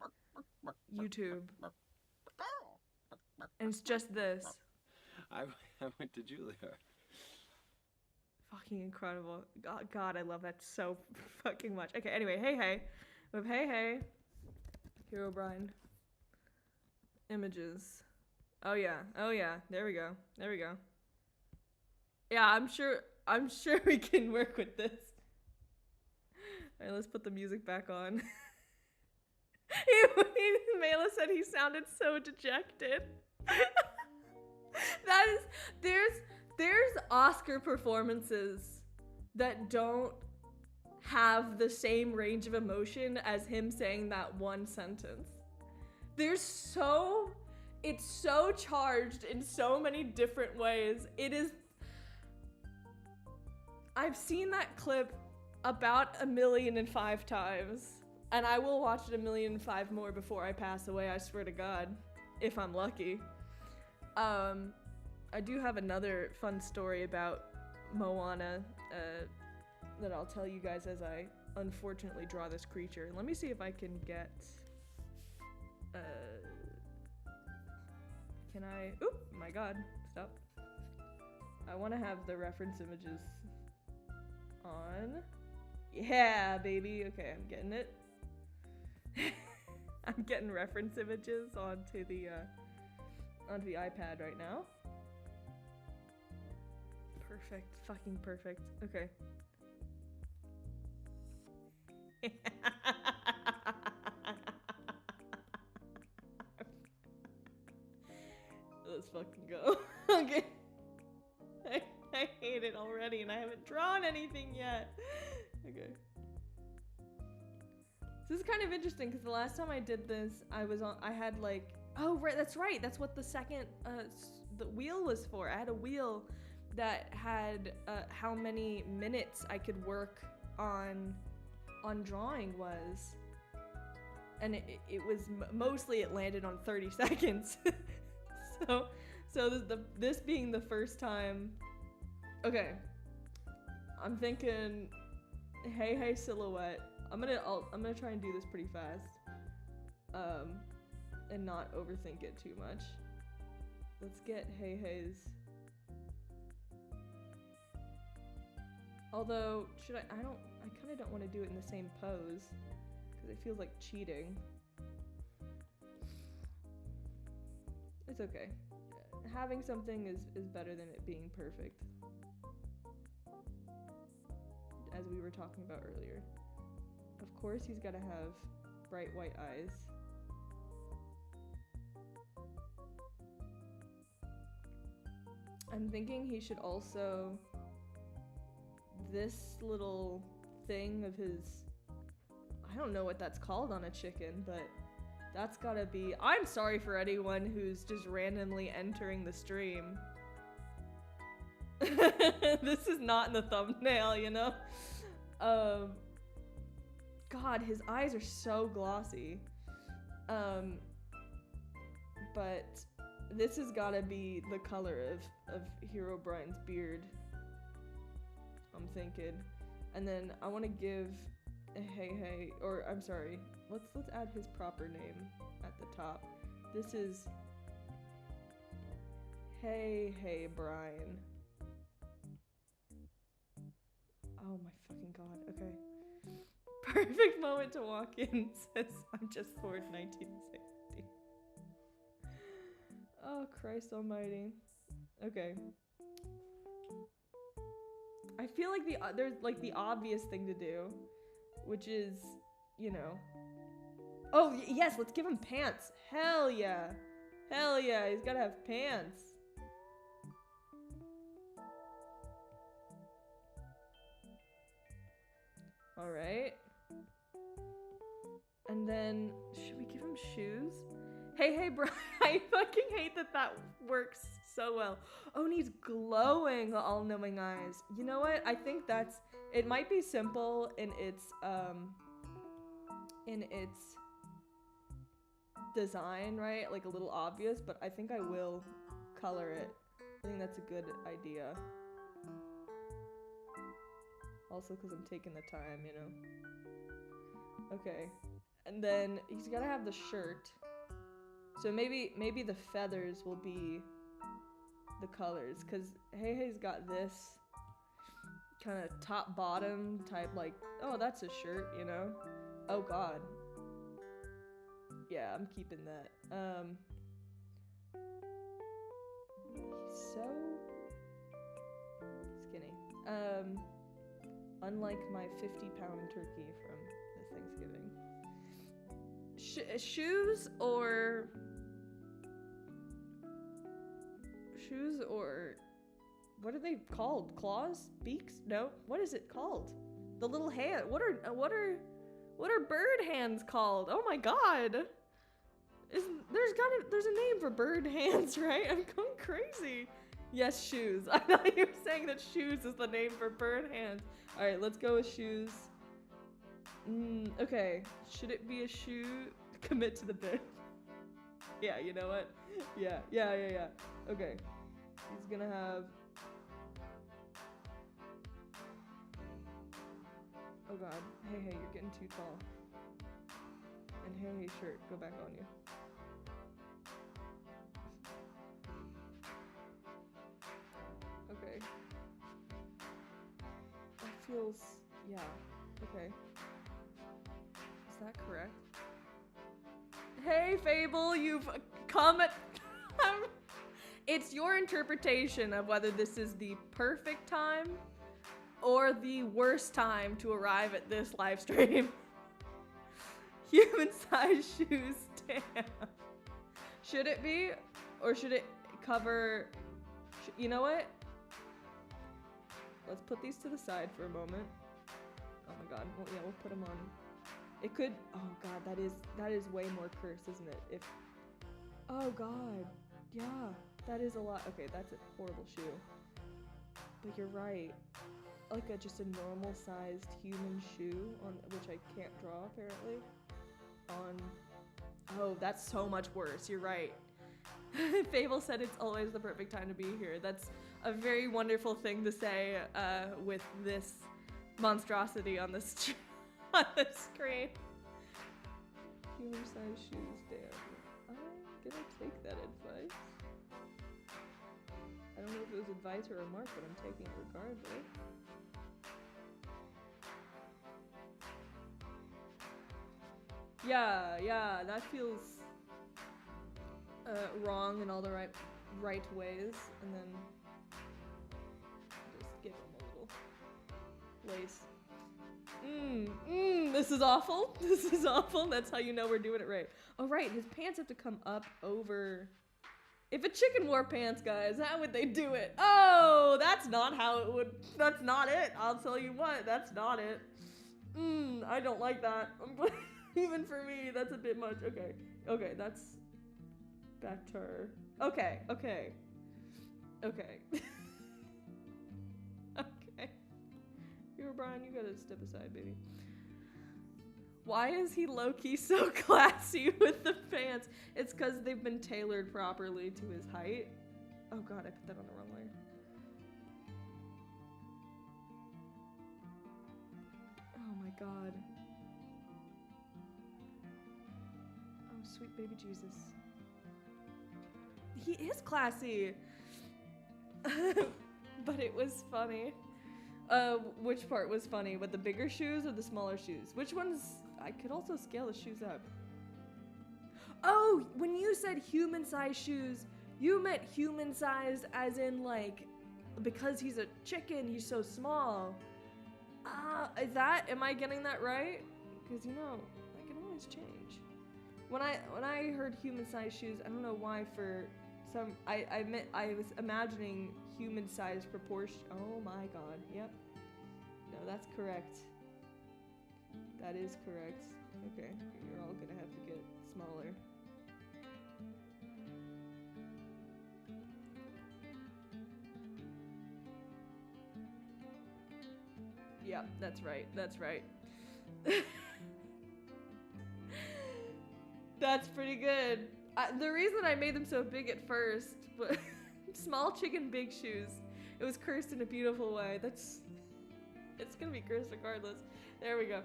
YouTube. And it's just this. I went to Juilliard. Fucking incredible. God, I love that so fucking much. Okay, anyway, Hey Hey. We have Hey Hey. Herobrine. Images. Oh yeah. There we go. Yeah, I'm sure we can work with this. Alright, let's put the music back on. Mela said he sounded so dejected. There's Oscar performances that don't have the same range of emotion as him saying that one sentence. It's so charged in so many different ways. I've seen that clip about 1,000,005 times, and I will watch it 1,000,005 more before I pass away, I swear to God, if I'm lucky. I do have another fun story about Moana that I'll tell you guys as I unfortunately draw this creature. Let me see if I can get... Can I... Oop! My God. Stop. I want to have the reference images on. Yeah, baby. Okay, I'm getting it. I'm getting reference images onto the iPad right now. Perfect. Fucking perfect. Okay. Let's fucking go. Okay. I hate it already and I haven't drawn anything yet. Okay. This is kind of interesting because the last time I did this, I had like, oh right, that's right. That's what the second, the wheel was for. I had a wheel that had how many minutes I could work on drawing was. And it was mostly it landed on 30 seconds. So this being the first time. Okay. I'm thinking Hey Hey silhouette. I'm gonna try and do this pretty fast. And not overthink it too much. Let's get Hey Hey's. Although, I kind of don't want to do it in the same pose because it feels like cheating. It's okay. Having something is better than it being perfect. As we were talking about earlier. Of course he's gotta have bright white eyes. I'm thinking he should also... This little thing of his... I don't know what that's called on a chicken, but that's gotta be... I'm sorry for anyone who's just randomly entering the stream. This is not in the thumbnail, you know? God, his eyes are so glossy. But this has gotta be the color of Herobrine's beard. I'm thinking. And then I want to give Hey, or I'm sorry, let's add his proper name at the top. This is Hey Brian. Oh my fucking god, okay. Perfect moment to walk in, says I'm just bored 1960. Oh Christ almighty. Okay. I feel like there's like the obvious thing to do, which is, you know. Oh yes, let's give him pants. Hell yeah. Hell yeah, he's gotta have pants. Alright. And then, should we give him shoes? Hey, bro, I fucking hate that works so well. Oh, and he's glowing all-knowing eyes. You know what? I think it might be simple in its design, right? Like a little obvious, but I think I will color it. I think that's a good idea. Also because I'm taking the time, you know. Okay. And then he's gotta have the shirt. So maybe the feathers will be the colors, because Hey's got this kind of top bottom type, like, oh, that's a shirt, you know? Oh god. Yeah, I'm keeping that. He's so skinny. Unlike my 50-pound turkey from the Thanksgiving. Shoes or what are they called? Claws? Beaks? No. What is it called? The little hand. What are bird hands called? Oh my god. There's a name for bird hands, right? I'm going crazy. Yes, shoes. I thought you were saying that shoes is the name for bird hands. All right, let's go with shoes. Okay. Should it be a shoe? Commit to the bit. Yeah, you know what? Yeah. Okay. He's gonna have... Oh god. Hey, you're getting too tall. And hey, shirt, go back on you. Okay. That feels... yeah. Okay. Is that correct? Hey, Fable, you've come at... It's your interpretation of whether this is the perfect time or the worst time to arrive at this live stream. Human-sized shoes, damn. Should it be? Or should it cover... you know what? Let's put these to the side for a moment. Oh my god. Well, yeah, we'll put them on. It could... oh god, that is way more curse, isn't it? If... oh god. Yeah, that is a lot. Okay, that's a horrible shoe. But you're right. Like just a normal-sized human shoe, on which I can't draw, apparently. On... oh, that's so much worse. You're right. Fable said it's always the perfect time to be here. That's a very wonderful thing to say with this monstrosity on the screen. Human-sized shoes, damn. I'm gonna take that advice. I don't know if it was advice or a remark, but I'm taking it regardless. Yeah, that feels wrong in all the right ways, and then just give him a little lace. This is awful. This is awful. That's how you know we're doing it right. Oh, right, his pants have to come up over... if a chicken wore pants, guys, how would they do it? Oh, that's not how it would... that's not it. I'll tell you what, that's not it. I don't like that. Even for me, that's a bit much. Okay, that's... better. Okay. Okay. Here, Brian, you gotta step aside, baby. Why is he low-key so classy with the pants? It's because they've been tailored properly to his height. Oh god, I put that on the wrong layer. Oh my god. Oh, sweet baby Jesus. He is classy! But it was funny. Which part was funny? With the bigger shoes or the smaller shoes? Which ones? I could also scale the shoes up. Oh, when you said human-sized shoes, you meant human-sized as in like, because he's a chicken, he's so small. Am I getting that right? Because you know, that can always change. When I heard human-sized shoes, I don't know why for some, I was imagining human-sized proportion. Oh my god, yep. No, that's correct. That is correct. Okay, you're all gonna have to get smaller. Yeah, that's right, that's right. That's pretty good. The reason I made them so big at first, but small chicken, big shoes. It was cursed in a beautiful way. It's gonna be cursed regardless. There we go.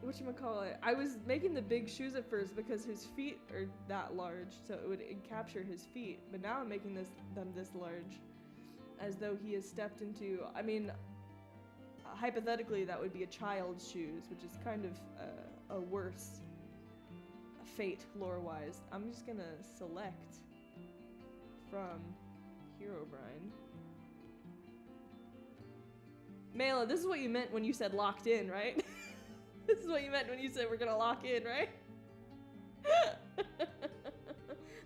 Whatchamacallit? I was making the big shoes at first because his feet are that large, so it would capture his feet. But now I'm making them this large, as though he has stepped into. I mean, hypothetically, that would be a child's shoes, which is kind of a worse fate lore-wise. I'm just gonna select from Herobrine. Mela, this is what you meant when you said locked in, right? This is what you meant when you said we're gonna lock in, right?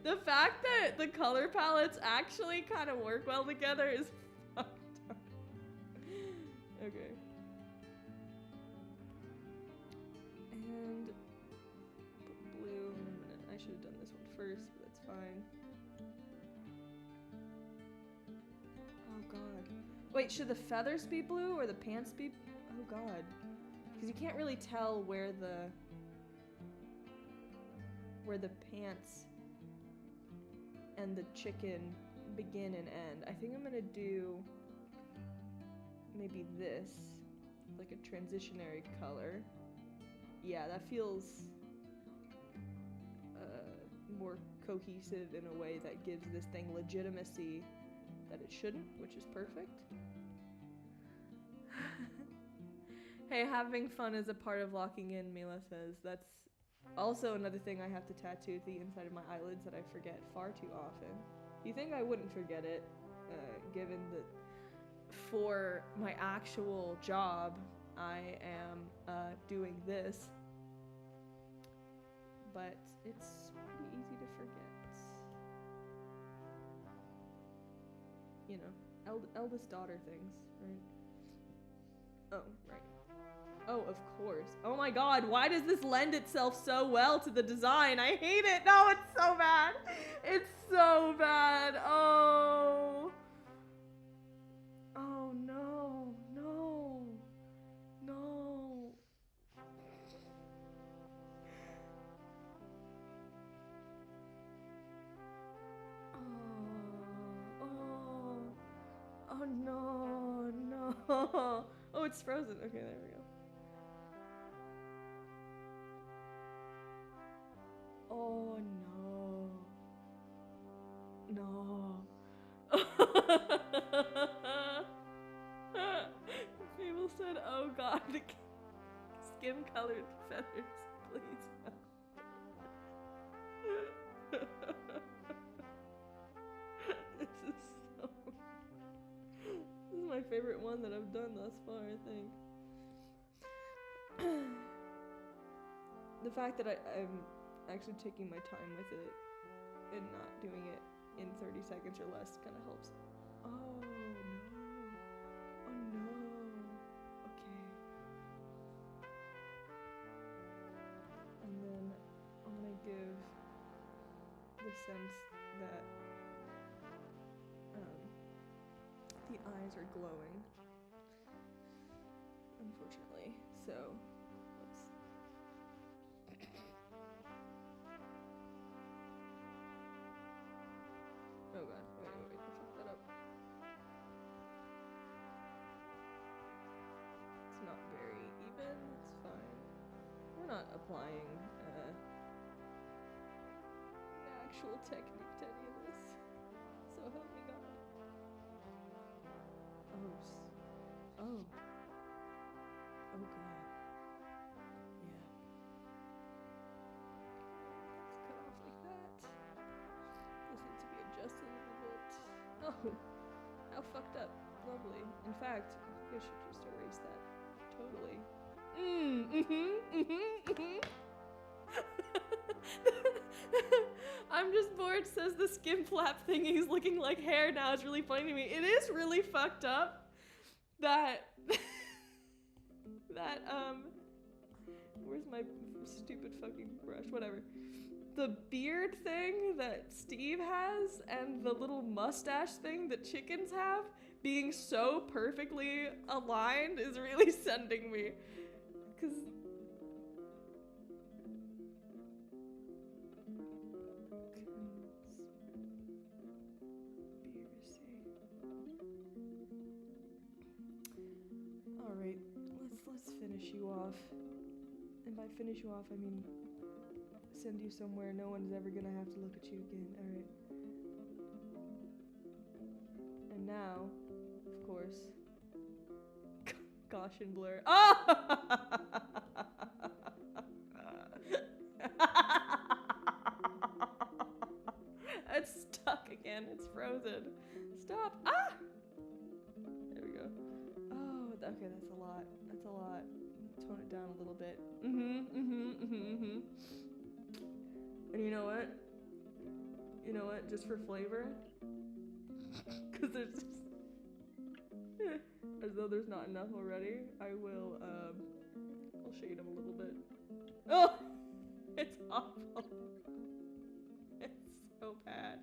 The fact that the color palettes actually kind of work well together is fucked up. Okay. And put blue in a minute. I should have done this one first, but that's fine. Oh god. Wait, should the feathers be blue or the pants be? Oh god. Because you can't really tell where the pants and the chicken begin and end. I think I'm gonna do maybe this, like a transitionary color. Yeah, that feels more cohesive in a way that gives this thing legitimacy that it shouldn't, which is perfect. Hey, having fun is a part of locking in, Mila says. That's also another thing I have to tattoo at the inside of my eyelids that I forget far too often. You think I wouldn't forget it, given that for my actual job, I am doing this. But it's pretty easy to forget. You know, eldest daughter things, right? Oh, right. Oh, of course. Oh my god, why does this lend itself so well to the design? I hate it. No, it's so bad. It's so bad. Oh. Oh no. No. No. Oh. Oh. Oh no. No. Oh, it's frozen. Okay, there we go. Oh no. No. People said, oh god, skin colored feathers, please. This is my favorite one that I've done thus far, I think. The fact that I'm actually taking my time with it and not doing it in 30 seconds or less kind of helps. Oh no. Oh no. Okay. And then I'm gonna give the sense that the eyes are glowing, unfortunately. So not very even. It's fine. We're not applying an actual technique to any of this. So help me God. Oh. Oh God. Yeah. Let's cut off like that. This needs to be adjusted a little bit. Oh. How fucked up. Lovely. In fact, I think I should just erase that. Totally. I'm just bored, says the skin flap thingy's looking like hair now. It's really funny to me. It is really fucked up that where's my stupid fucking brush? Whatever. The beard thing that Steve has and the little mustache thing that chickens have being so perfectly aligned is really sending me. Cause Alright, let's finish you off. And by finish you off, I mean send you somewhere no one's ever gonna have to look at you again. Alright. And now, of course, Gaussian blur. Oh! It's stuck again. It's frozen. Stop. Ah! There we go. Oh, okay, that's a lot. That's a lot. Tone it down a little bit. And you know what? You know what? Just for flavor, because there's just as though there's not enough already. I will I'll shade them a little bit. Oh, it's awful. It's so bad.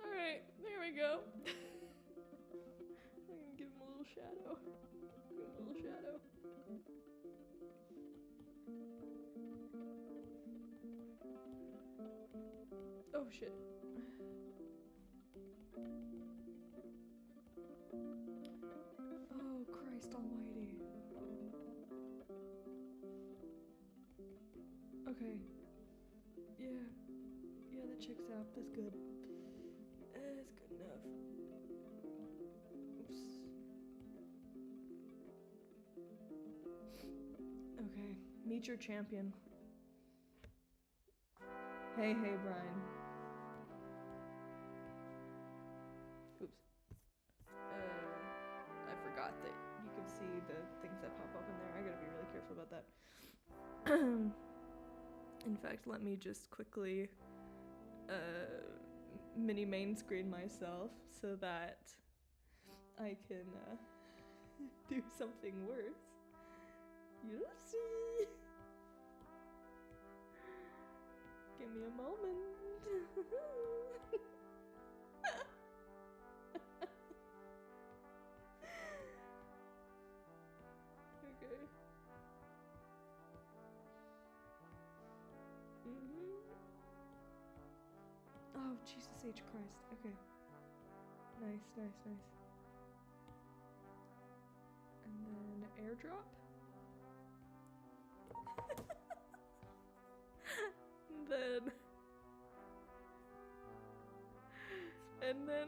All right, there we go. I'm gonna give him a little shadow. Give him a little shadow. Oh shit. Oh Christ almighty. Okay. Yeah. Yeah, that checks out. That's good. That's good enough. Oops. Okay. Meet your champion. Hey, Brian. Oops. I forgot that you can see the things that pop up in there. I gotta be really careful about that. In fact, let me just quickly mini main screen myself so that I can do something worse. You'll see. Give me a moment. Okay. Oh, Jesus H. Christ. Okay. Nice. And then airdrop. And then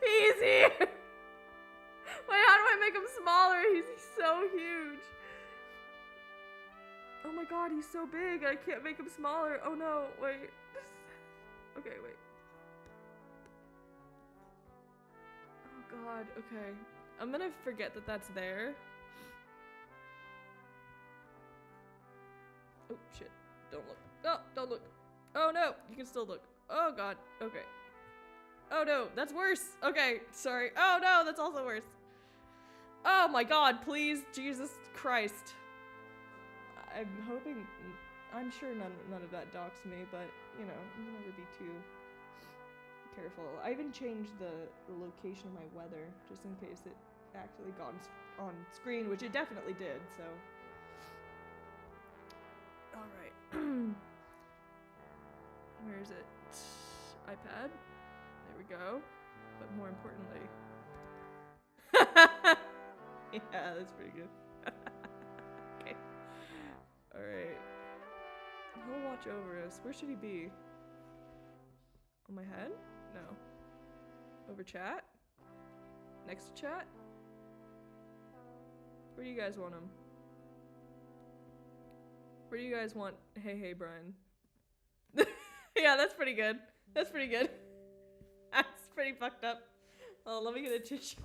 he's here. Wait, how do I make him smaller? He's so huge. Oh my God, he's so big. I can't make him smaller. Oh no, wait. Okay, wait. Oh God, okay. I'm gonna forget that that's there. Oh shit, don't look. Oh, don't look. Oh no, you can still look. Oh God, okay. Oh no, that's worse. Okay, sorry. Oh no, that's also worse. Oh my God, please, Jesus Christ. I'm hoping, I'm sure none of that docks me, but you know, never be too careful. I even changed the location of my weather just in case it actually got on screen, which it definitely did, so. Alright. Where is it? iPad. There we go. But more importantly. Yeah, that's pretty good. Okay. Alright. He'll watch over us. Where should he be? On my head? No. Over chat? Next to chat? Where do you guys want him? Where do you guys want Hey Brian? Yeah, that's pretty good. That's pretty good. That's pretty fucked up. Oh, let me get a tissue.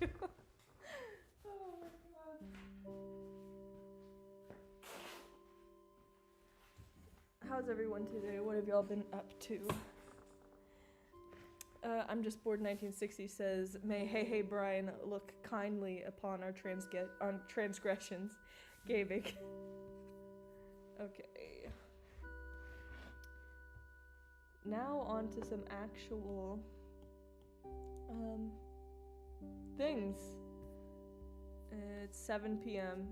Oh my god. How's everyone today? What have y'all been up to? I'm just bored. 1960 says, "May Hey Brian look kindly upon our transgressions." Gaming. Okay. Now on to some actual things. It's 7 p.m.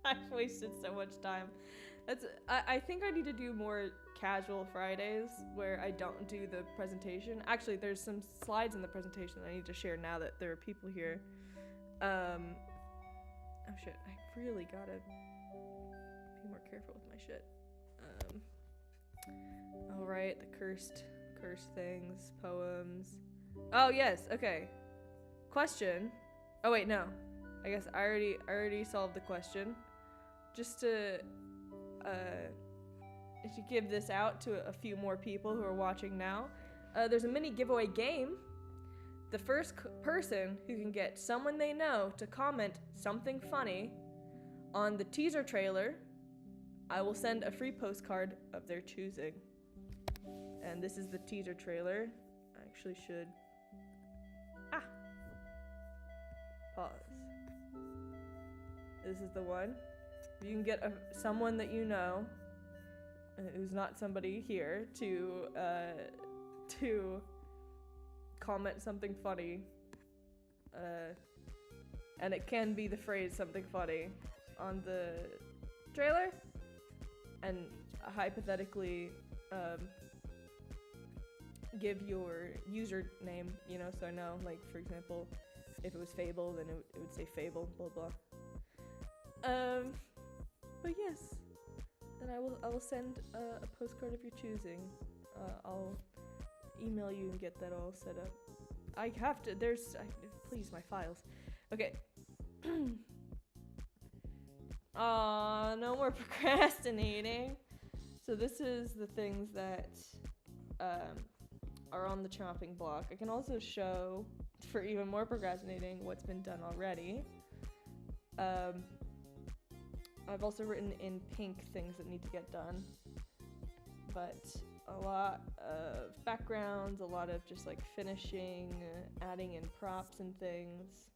I've wasted so much time. I think I need to do more casual Fridays where I don't do the presentation. Actually, there's some slides in the presentation that I need to share now that there are people here. Oh shit, I really gotta be more careful with my shit. Alright, the cursed things, poems. Oh yes, okay. Question. Oh wait, no. I guess I already solved the question. Just to give this out to a few more people who are watching now, there's a mini giveaway game. The first person who can get someone they know to comment something funny on the teaser trailer, I will send a free postcard of their choosing. And this is the teaser trailer. I actually should... Pause. This is the one. You can get someone that you know, who's not somebody here, to comment something funny. And it can be the phrase something funny on the trailer. And hypothetically, give your username, you know, so I know, like, for example, if it was Fable, then it would say Fable, blah blah. But yes, then I will send a postcard of your choosing. I'll email you and get that all set up. I have to, please, my files. Okay. Aw, no more procrastinating. So this is the things that are on the chopping block. I can also show, for even more procrastinating, what's been done already. I've also written in pink things that need to get done, but a lot of backgrounds, a lot of just like finishing, adding in props and things.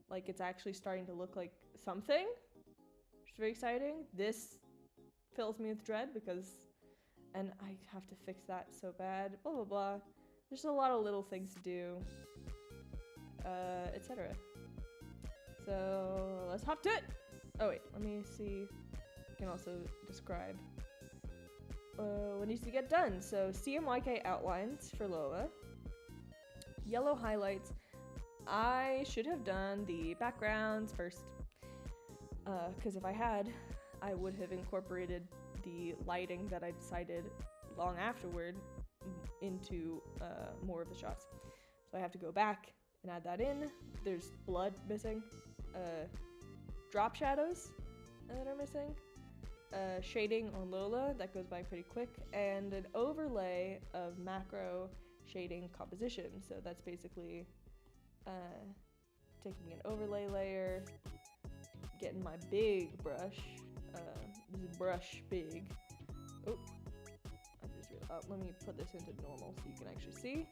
Like it's actually starting to look like something, which is very exciting. This fills me with dread and I have to fix that so bad, blah blah blah. There's a lot of little things to do, etc. So let's hop to it. Oh wait, let me see. I can also describe what needs to get done. So CMYK outlines for Lola. Yellow highlights. I should have done the backgrounds first, because if I had, I would have incorporated the lighting that I decided long afterward into more of the shots. So I have to go back and add that in. There's blood missing. Drop shadows that are missing. Shading on Lola, that goes by pretty quick. And an overlay of macro shading composition. So that's basically taking an overlay layer, getting my big brush. This is brush big. Oh, let me put this into normal so you can actually see.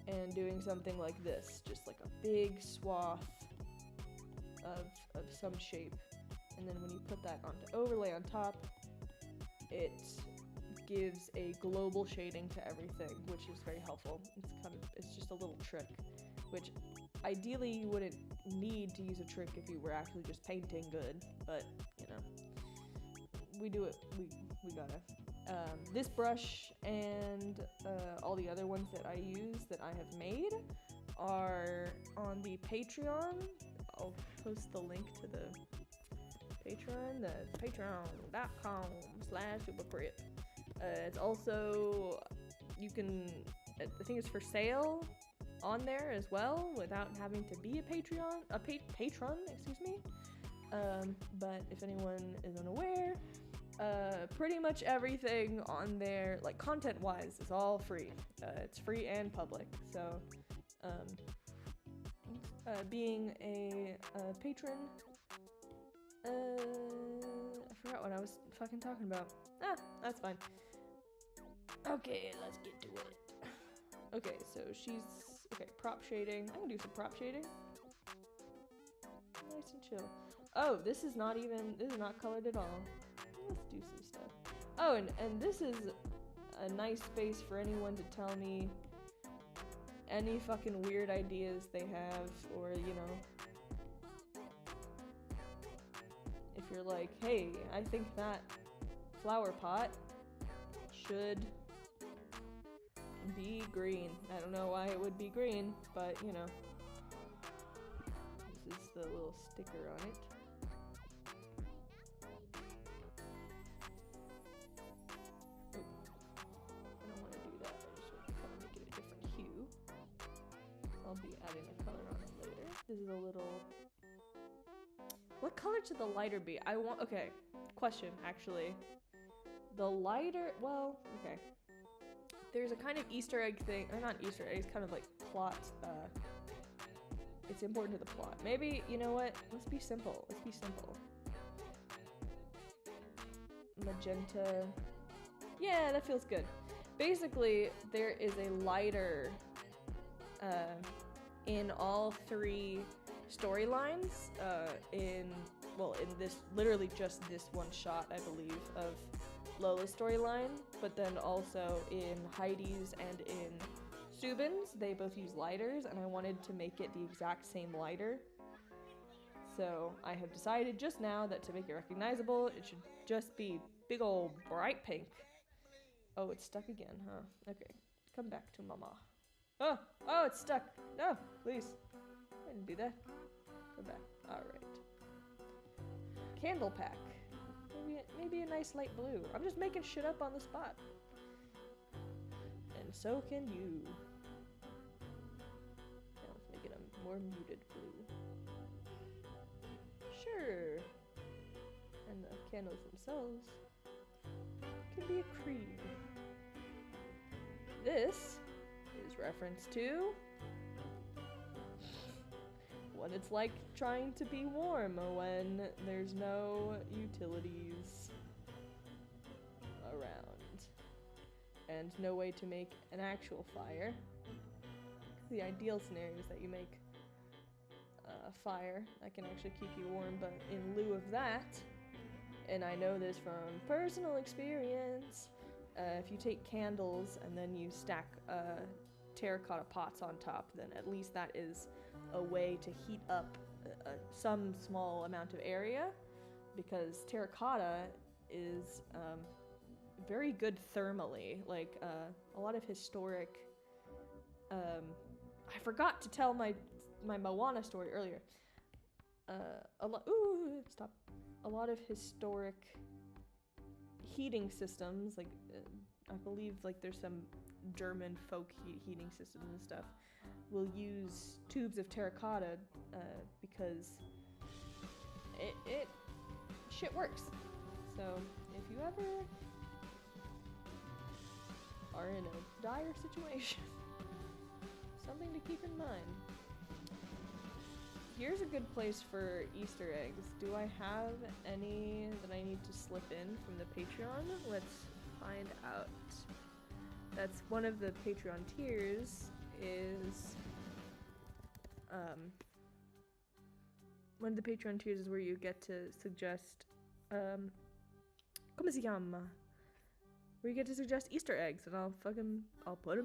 And doing something like this, just like a big swath of some shape. And then when you put that onto overlay on top, it gives a global shading to everything, which is very helpful. It's just a little trick, which ideally you wouldn't need to use a trick if you were actually just painting good, but you know, we do it. We gotta. This brush and all the other ones that I use that I have made are on the Patreon. I'll post the link to the Patreon. That's patreon.com/supercrit. It's also, you can, I think it's for sale on there as well without having to be a patron, excuse me. But if anyone is unaware, pretty much everything on there, like content-wise, is all free. It's free and public. So, being a patron, I forgot what I was fucking talking about. That's fine. Okay, let's get to it. Okay, so she's, okay, prop shading. I can do some prop shading. Nice and chill. Oh, this is not colored at all. Let's do some stuff. Oh, and this is a nice space for anyone to tell me any fucking weird ideas they have, or, you know, if you're like, hey, I think that flower pot should be green. I don't know why it would be green, but, you know. This is the little sticker on it. Oh, I don't want to do that. I just want to kind of make it a different hue. I'll be adding a color on it later. This is a little... What color should the lighter be? Okay, question, actually. The lighter, well, okay. There's a kind of Easter egg thing, or not Easter egg, it's kind of like plot, it's important to the plot. Maybe, you know what, let's be simple. Magenta, yeah, that feels good. Basically, there is a lighter, in all three storylines, in this, literally just this one shot, I believe, of Lola's storyline, but then also in Heidi's and in Subin's, they both use lighters, and I wanted to make it the exact same lighter. So I have decided just now that to make it recognizable, it should just be big old bright pink. Oh, it's stuck again, huh? Okay, come back to mama. Oh, it's stuck. No, please. I didn't do that. Go back. All right. Candle pack. Maybe a nice light blue. I'm just making shit up on the spot. And so can you. Now let's make it a more muted blue. Sure. And the candles themselves can be a cream. This is reference to what it's like trying to be warm when there's no utilities around and no way to make an actual fire. The ideal scenario is that you make a fire that can actually keep you warm, but in lieu of that, and I know this from personal experience, if you take candles and then you stack terracotta pots on top, then at least that is a way to heat up some small amount of area, because terracotta is very good thermally. Like a lot of historic, I forgot to tell my Moana story earlier. A lot of historic heating systems, like I believe like there's some German folk heating systems and stuff, will use tubes of terracotta because it shit works. So if you ever are in a dire situation, something to keep in mind. Here's a good place for Easter eggs. Do I have any that I need to slip in from the Patreon? Let's find out. That's one of the Patreon tiers is one of the Patreon tiers is where you get to suggest ¿cómo se llama? Where you get to suggest Easter eggs, and I'll put them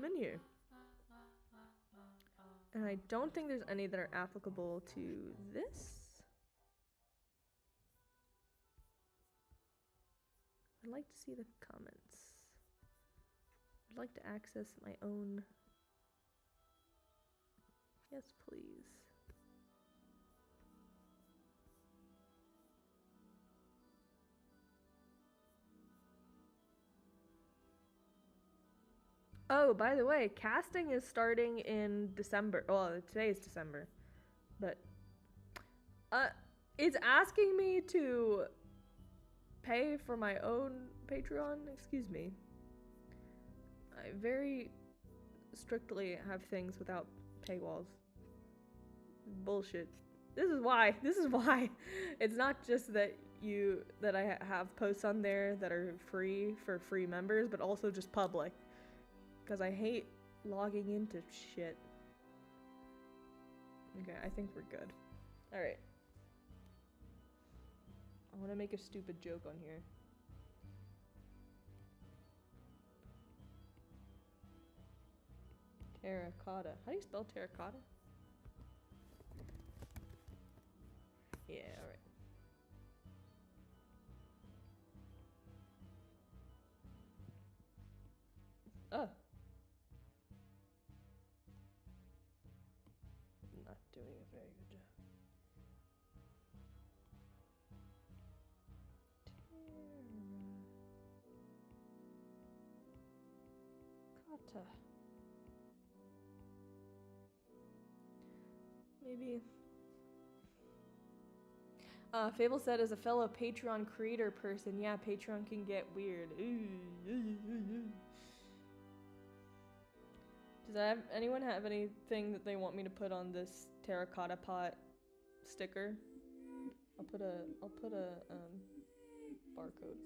in here. And I don't think there's any that are applicable to this. I'd like to see the comments. I'd like to access my own. Yes, please. Oh, by the way, casting is starting in December. Well, today is December, but it's asking me to pay for my own Patreon. Excuse me. I very strictly have things without paywalls. Bullshit. This is why. This is why. It's not just that I have posts on there that are free for free members, but also just public. Because I hate logging into shit. Okay, I think we're good. Alright. I want to make a stupid joke on here. Terracotta. How do you spell terracotta? Yeah, alright. Oh. Not doing a very good job. Terracotta. Maybe. Fable said, as a fellow Patreon creator person, yeah, Patreon can get weird. Does anyone have anything that they want me to put on this terracotta pot sticker? I'll put a barcode.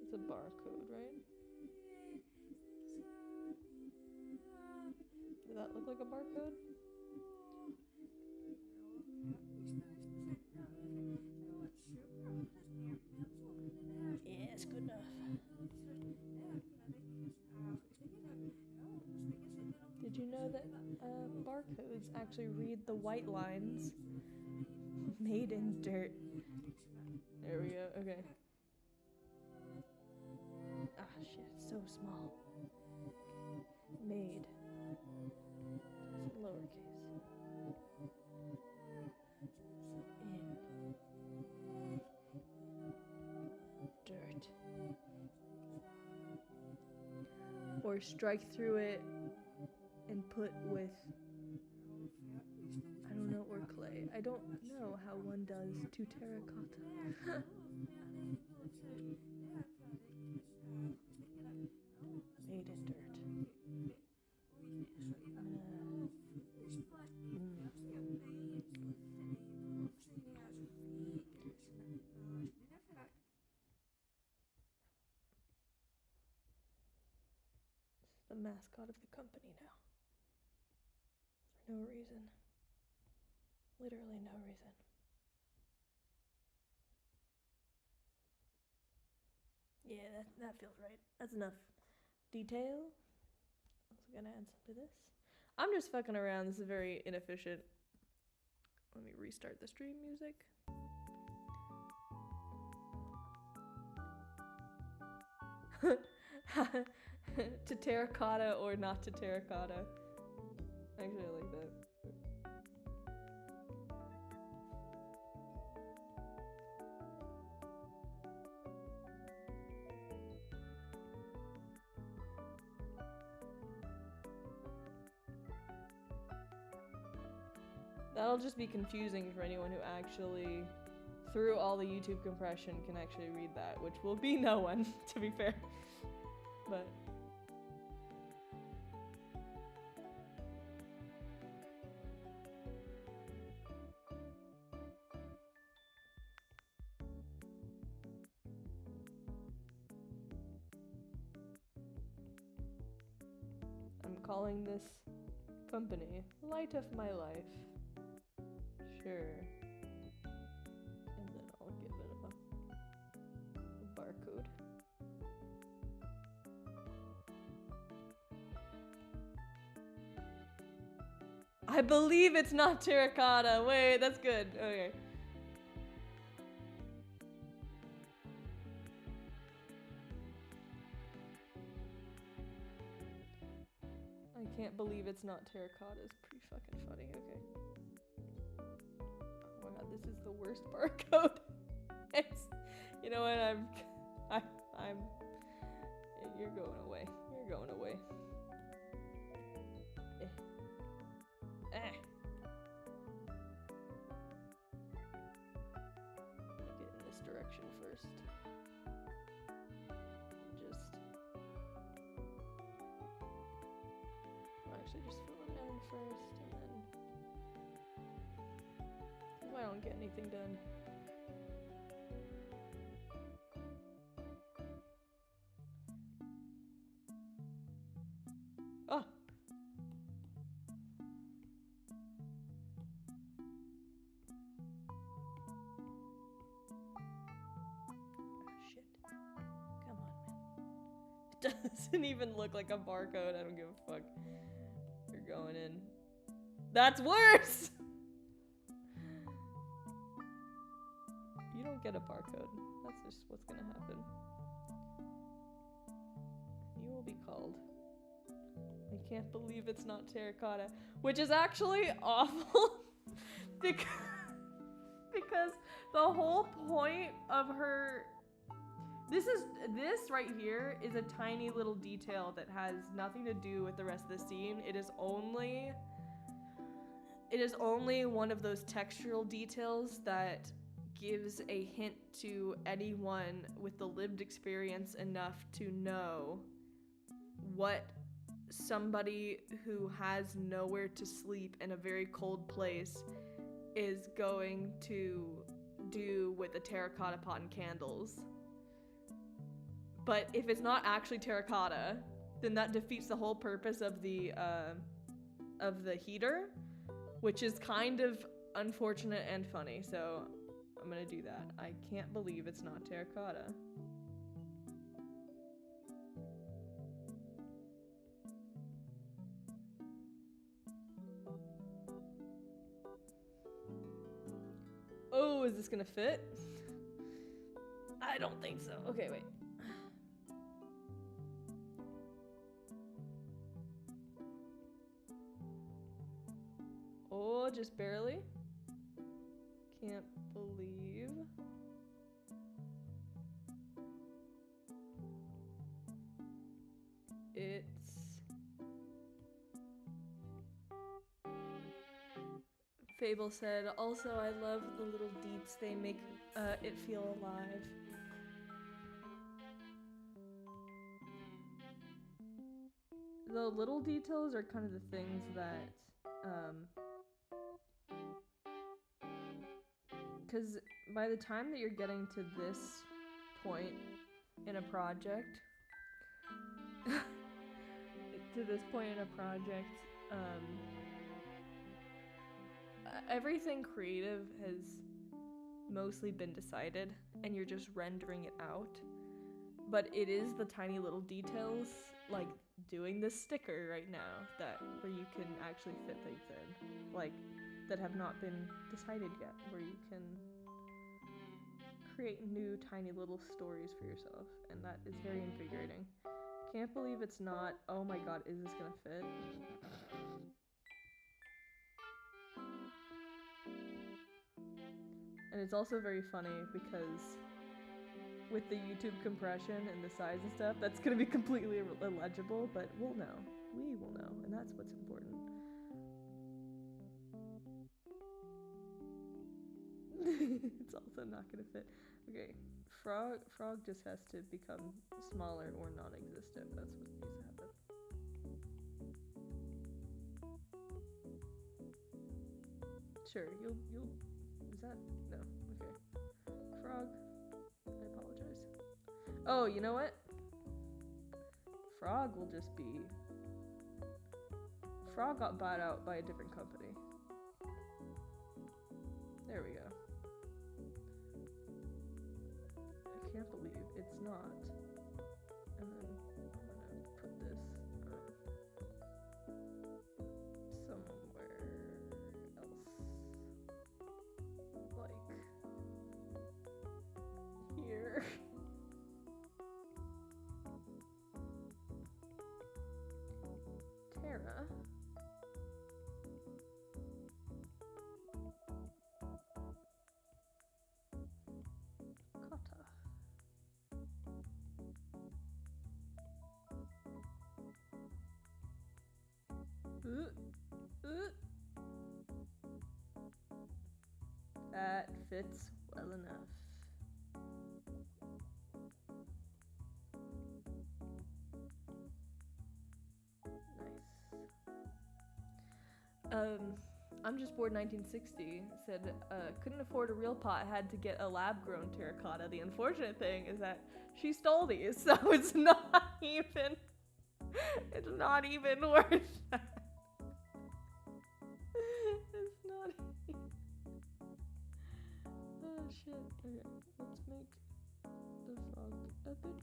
It's a barcode, right? Does that look like a barcode? Yeah, it's good enough. Did you know that barcodes actually read the white lines made in dirt? There we go, okay. Ah, shit, it's so small. Made. It's lowercase. In dirt. Or strike through it and put with, I don't know, or clay. I don't know how one does to terracotta. Made in dirt. The mascot of the company now. For no reason. Literally no reason. Yeah, that feels right. That's enough detail. Also gonna add some to this. I'm just fucking around. This is very inefficient. Let me restart the stream music. To terracotta or not to terracotta. Actually, I like that. That'll just be confusing for anyone who actually, through all the YouTube compression, can actually read that, which will be no one, to be fair. But I'm calling this company Light of My Life. Sure. And then I'll give it a barcode. I believe it's not terracotta. Wait, that's good. Okay. I can't believe it's not terracotta. It's pretty fucking funny. Okay. Oh my god, this is the worst barcode. It's, you know what? I'm. You're going away. You're going away. Get in this direction first. Actually, just fill it in first, and then if I don't get anything done. Ah. Shit. Come on, man. It doesn't even look like a barcode. I don't give a fuck. You're going in. That's worse! You don't get a barcode. That's just what's gonna happen. You will be called. I can't believe it's not terracotta. Which is actually awful. because the whole point of her... This right here is a tiny little detail that has nothing to do with the rest of the scene. It is only one of those textural details that gives a hint to anyone with the lived experience enough to know what somebody who has nowhere to sleep in a very cold place is going to do with a terracotta pot and candles. But if it's not actually terracotta, then that defeats the whole purpose of the heater, which is kind of unfortunate and funny. So I'm gonna do that. I can't believe it's not terracotta. Oh, is this gonna fit? I don't think so. Okay, wait. Oh, just barely. Can't believe. It's... Fable said, also I love the little deets, they make it feel alive. The little details are kind of the things that, because by the time that you're getting to this point in a project, everything creative has mostly been decided and you're just rendering it out. But it is the tiny little details, like doing this sticker right now, where you can actually fit things in, like that have not been decided yet, where you can create new tiny little stories for yourself, and that is very invigorating. Can't believe it's not. Oh my god, is this gonna fit? And it's also very funny because with the YouTube compression and the size and stuff, that's gonna be completely illegible, but we'll know. We will know, and that's what's important. It's also not gonna fit. Okay, frog just has to become smaller or non-existent. That's what needs to happen. Sure, you'll is that no, okay. Frog, I apologize. Oh, you know what? Frog will just be... Frog got bought out by a different company. There we go. I can't believe it's not. And then I'm gonna put this somewhere. That fits well enough. Nice. I'm just bored 1960 said, couldn't afford a real pot, had to get a lab-grown terracotta. The unfortunate thing is that she stole these, so it's not even worth that. It's not even. Oh shit. Okay, let's make the frog a bit green.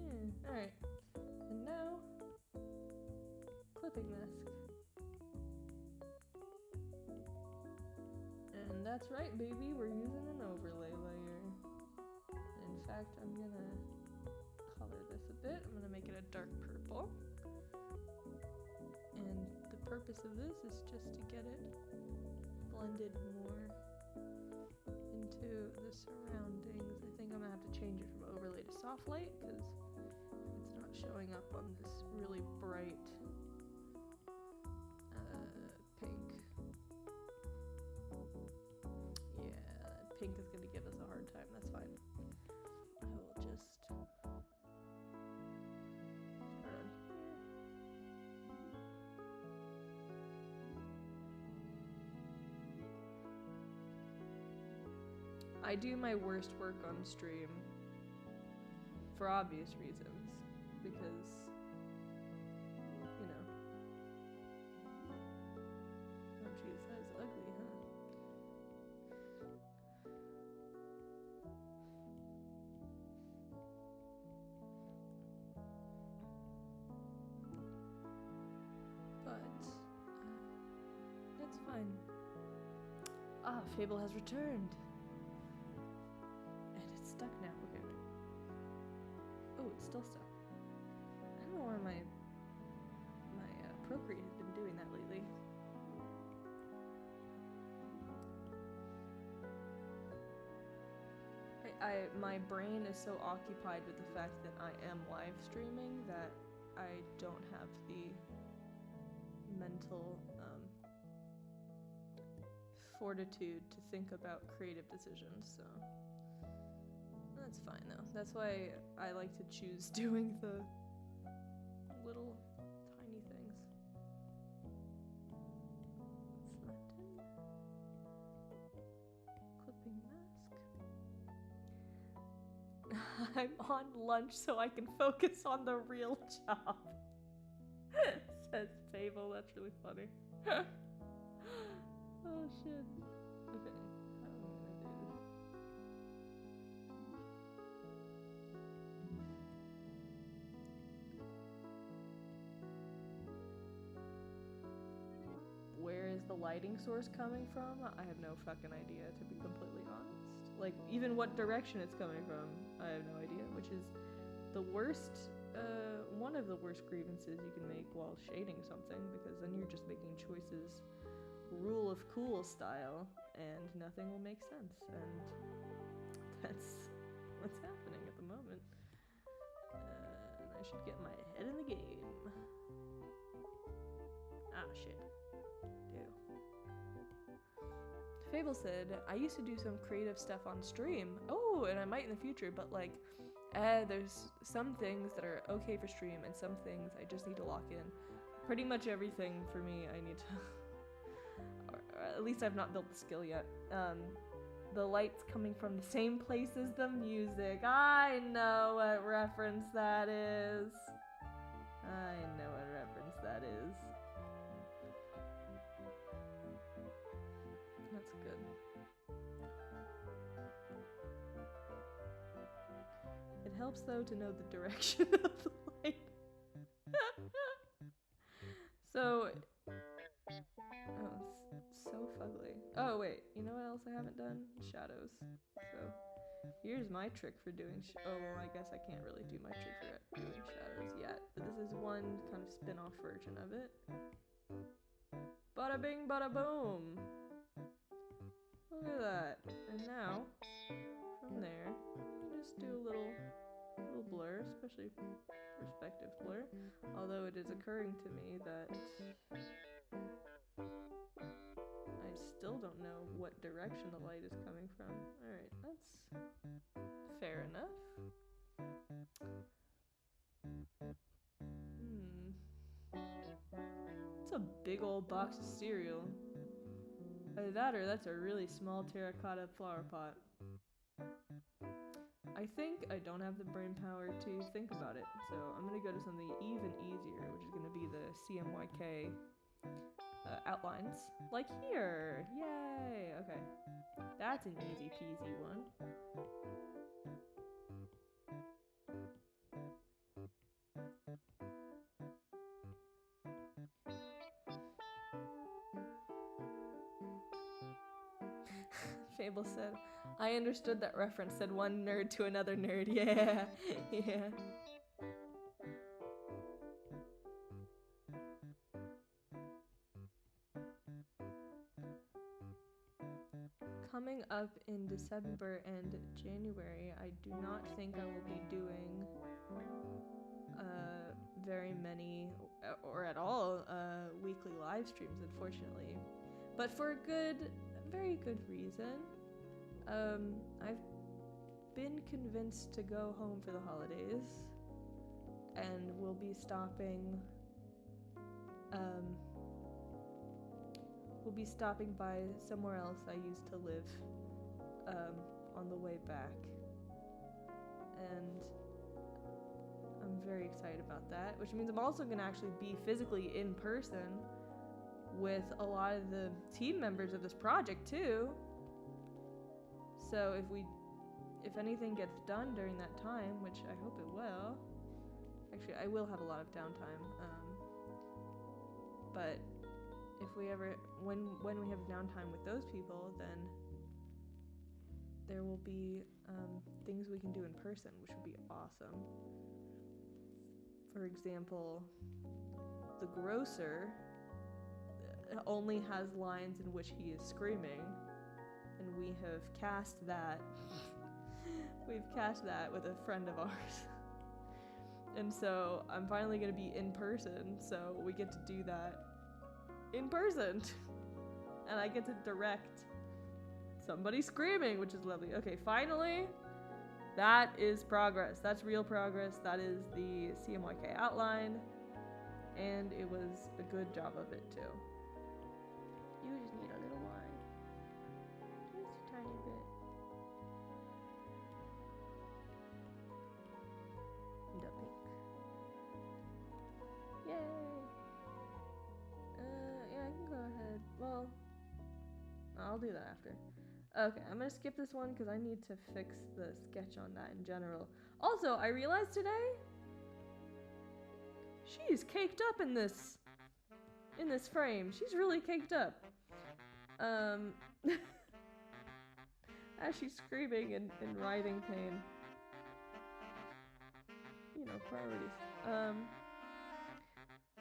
Nice. Alright. And now, clipping mask. And that's right, baby, we're using an overlay layer. In fact, I'm gonna color this a bit. I'm gonna make it a dark purple. And the purpose of this is just to get it blended more into the surroundings. I think I'm gonna have to change it from overlay to soft light because it's not showing up on this really bright pink. Yeah, pink is gonna give us a hard time. That's fine. I will just start on here. I do my worst work on stream for obvious reasons, because, you know. Oh jeez, that is ugly, huh? But, that's fine. Ah, Fable has returned. And it's stuck now, okay. Oh, it's still stuck. I don't know where my Procreate has been doing that lately. My brain is so occupied with the fact that I am live streaming that I don't have the mental fortitude to think about creative decisions, so that's fine though. That's why I like to choose doing the little tiny things. Flatten. Clipping mask. I'm on lunch so I can focus on the real job. Says Fable, that's really funny. Oh shit. Okay, how am I gonna do this? Where is the lighting source coming from? I have no fucking idea, to be completely honest. Like, even what direction it's coming from, I have no idea, which is the worst, one of the worst grievances you can make while shading something, because then you're just making choices rule of cool style, and nothing will make sense, and that's what's happening at the moment. And I should get my head in the game. Ah, shit. Fable said, I used to do some creative stuff on stream. Oh, and I might in the future, but like, there's some things that are okay for stream and some things I just need to lock in. Pretty much everything for me I need to, or at least I've not built the skill yet. The light's coming from the same place as the music. I know what reference that is. I know what reference that is. That's good. It helps though to know the direction of the light. So Oh, wait. You know what else I haven't done? Shadows. So, here's my trick for doing oh, well, I guess I can't really do my trick for doing shadows yet. But this is one kind of spin-off version of it. Bada bing, bada boom! Look at that. And now, from there, you just do a little blur, especially perspective blur. Although it is occurring to me that I still don't know what direction the light is coming from. Alright, that's fair enough. It's a big old box of cereal. Either that or that's a really small terracotta flower pot. I think I don't have the brain power to think about it, so I'm gonna go to something even easier, which is gonna be the CMYK outlines. Like here! Yay! Okay. That's an easy peasy one. Fable said, I understood that reference, said one nerd to another nerd. Yeah, yeah. Coming up in December and January, I do not think I will be doing very many, or at all, weekly live streams, unfortunately. But for a very good reason. I've been convinced to go home for the holidays, and we'll be stopping by somewhere else I used to live on the way back, and I'm very excited about that, which means I'm also going to actually be physically in person with a lot of the team members of this project too. So if anything gets done during that time, which I hope it will, actually I will have a lot of downtime, but if we ever, when we have downtime with those people, then there will be things we can do in person, which would be awesome. For example, the grocer only has lines in which he is screaming, and we have cast that. We've cast that with a friend of ours. And so I'm finally going to be in person, so we get to do that in person. And I get to direct somebody screaming, which is lovely. Okay, finally, that is progress. That's real progress. That is the CMYK outline, and it was a good job of it too. You just need a little wine. Just a tiny bit. The pink. Yay! Yeah, I can go ahead. Well, I'll do that after. Okay, I'm gonna skip this one because I need to fix the sketch on that in general. Also, I realized today, she's caked up in this frame. She's really caked up. As she's screaming in writhing pain. You know, priorities.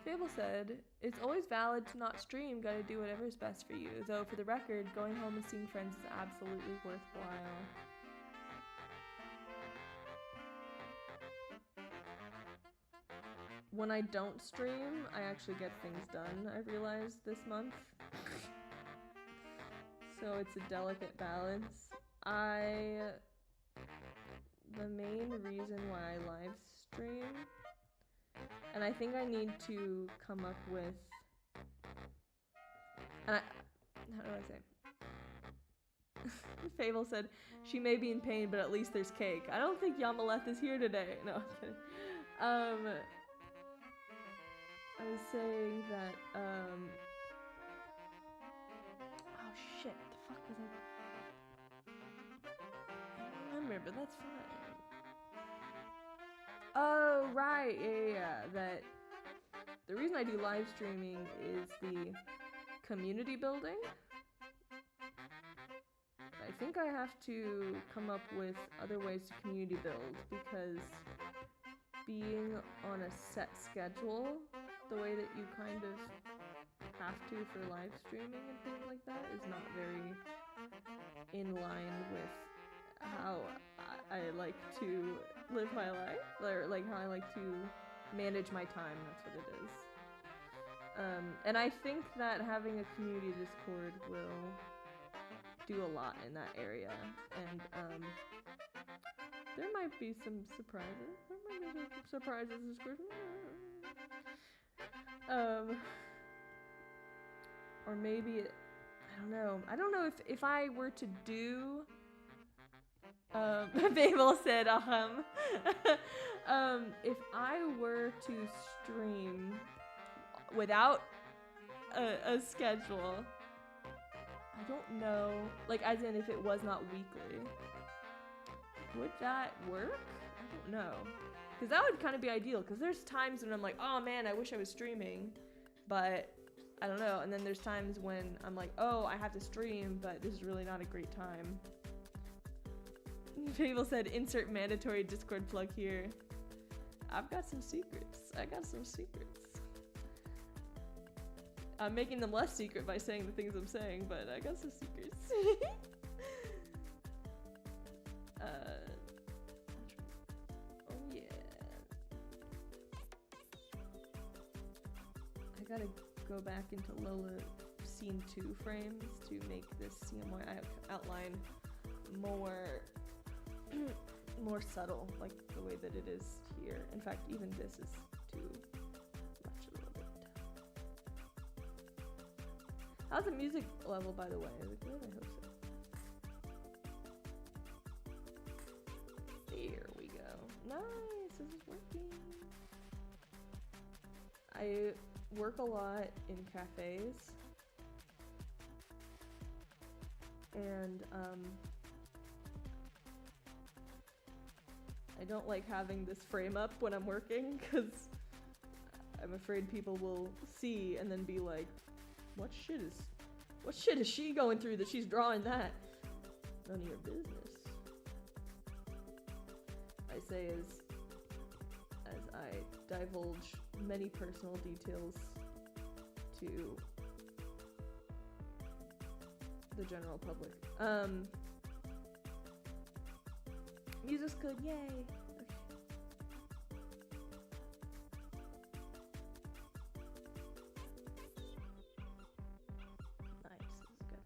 Fable said, it's always valid to not stream, gotta do whatever is best for you. Though, for the record, going home and seeing friends is absolutely worthwhile. When I don't stream, I actually get things done, I've realized this month. So it's a delicate balance. The main reason why I live stream, and I think I need to come up with, how do I say? Fable said, she may be in pain, but at least there's cake. I don't think Yamaleth is here today. No, I'm kidding. I was saying that, oh shit, what the fuck was I remember, but that's fine. Oh, right, yeah, that the reason I do live streaming is the community building. think I have to come up with other ways to community build, because being on a set schedule, the way that you kind of have to for live streaming and things like that, is not very in line with how I like to live my life, or like how I like to manage my time. That's what it is. And I think that having a community Discord will do a lot in that area, and there might be some surprises. There might be some surprises this Christmas. Or maybe I don't know. I don't know if I were to do. Babel said, if I were to stream without a schedule, I don't know, like as in if it was not weekly, would that work? I don't know, because that would kind of be ideal, because there's times when I'm like, oh man, I wish I was streaming, but I don't know, and then there's times when I'm like, oh, I have to stream, but this is really not a great time. People said, insert mandatory Discord plug here. I've got some secrets. I got some secrets. I'm making them less secret by saying the things I'm saying, but I got some secrets. Oh yeah. I gotta go back into Lola Scene 2 frames to make this CMY outline more more subtle, like the way that it is here. In fact, even this is too much a little bit. How's the music level, by the way? Is it good? I hope so. There we go. Nice, this is working. I work a lot in cafes, and I don't like having this frame up when I'm working, because I'm afraid people will see and then be like, what shit is she going through that she's drawing that? None of your business. I say as I divulge many personal details to the general public. Music's good, yay! Okay. Nice, this is good.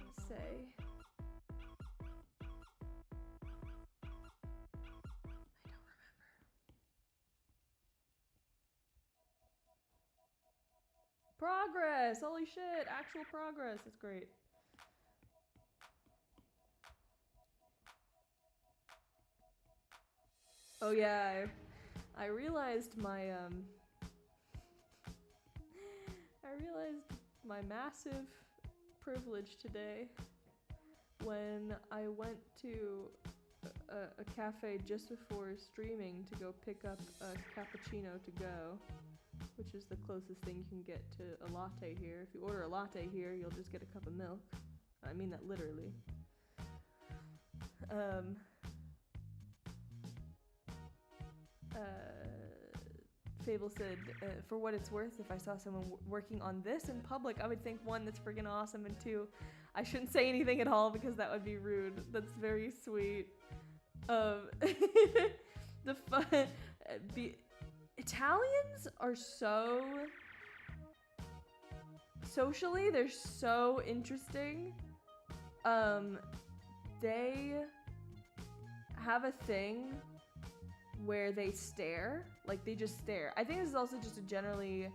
Let's say. I don't remember. Progress! Holy shit! Actual progress! That's great. Oh yeah, I realized my massive privilege today when I went to a cafe just before streaming to go pick up a cappuccino to go, which is the closest thing you can get to a latte here. If you order a latte here, you'll just get a cup of milk. I mean that literally. Fable said, for what it's worth, if I saw someone working on this in public, I would think, one, that's freaking awesome, and two, I shouldn't say anything at all because that would be rude. That's very sweet. Italians are so... Socially, they're so interesting. They have a thing where they stare, like they just stare. I think this is also just a generally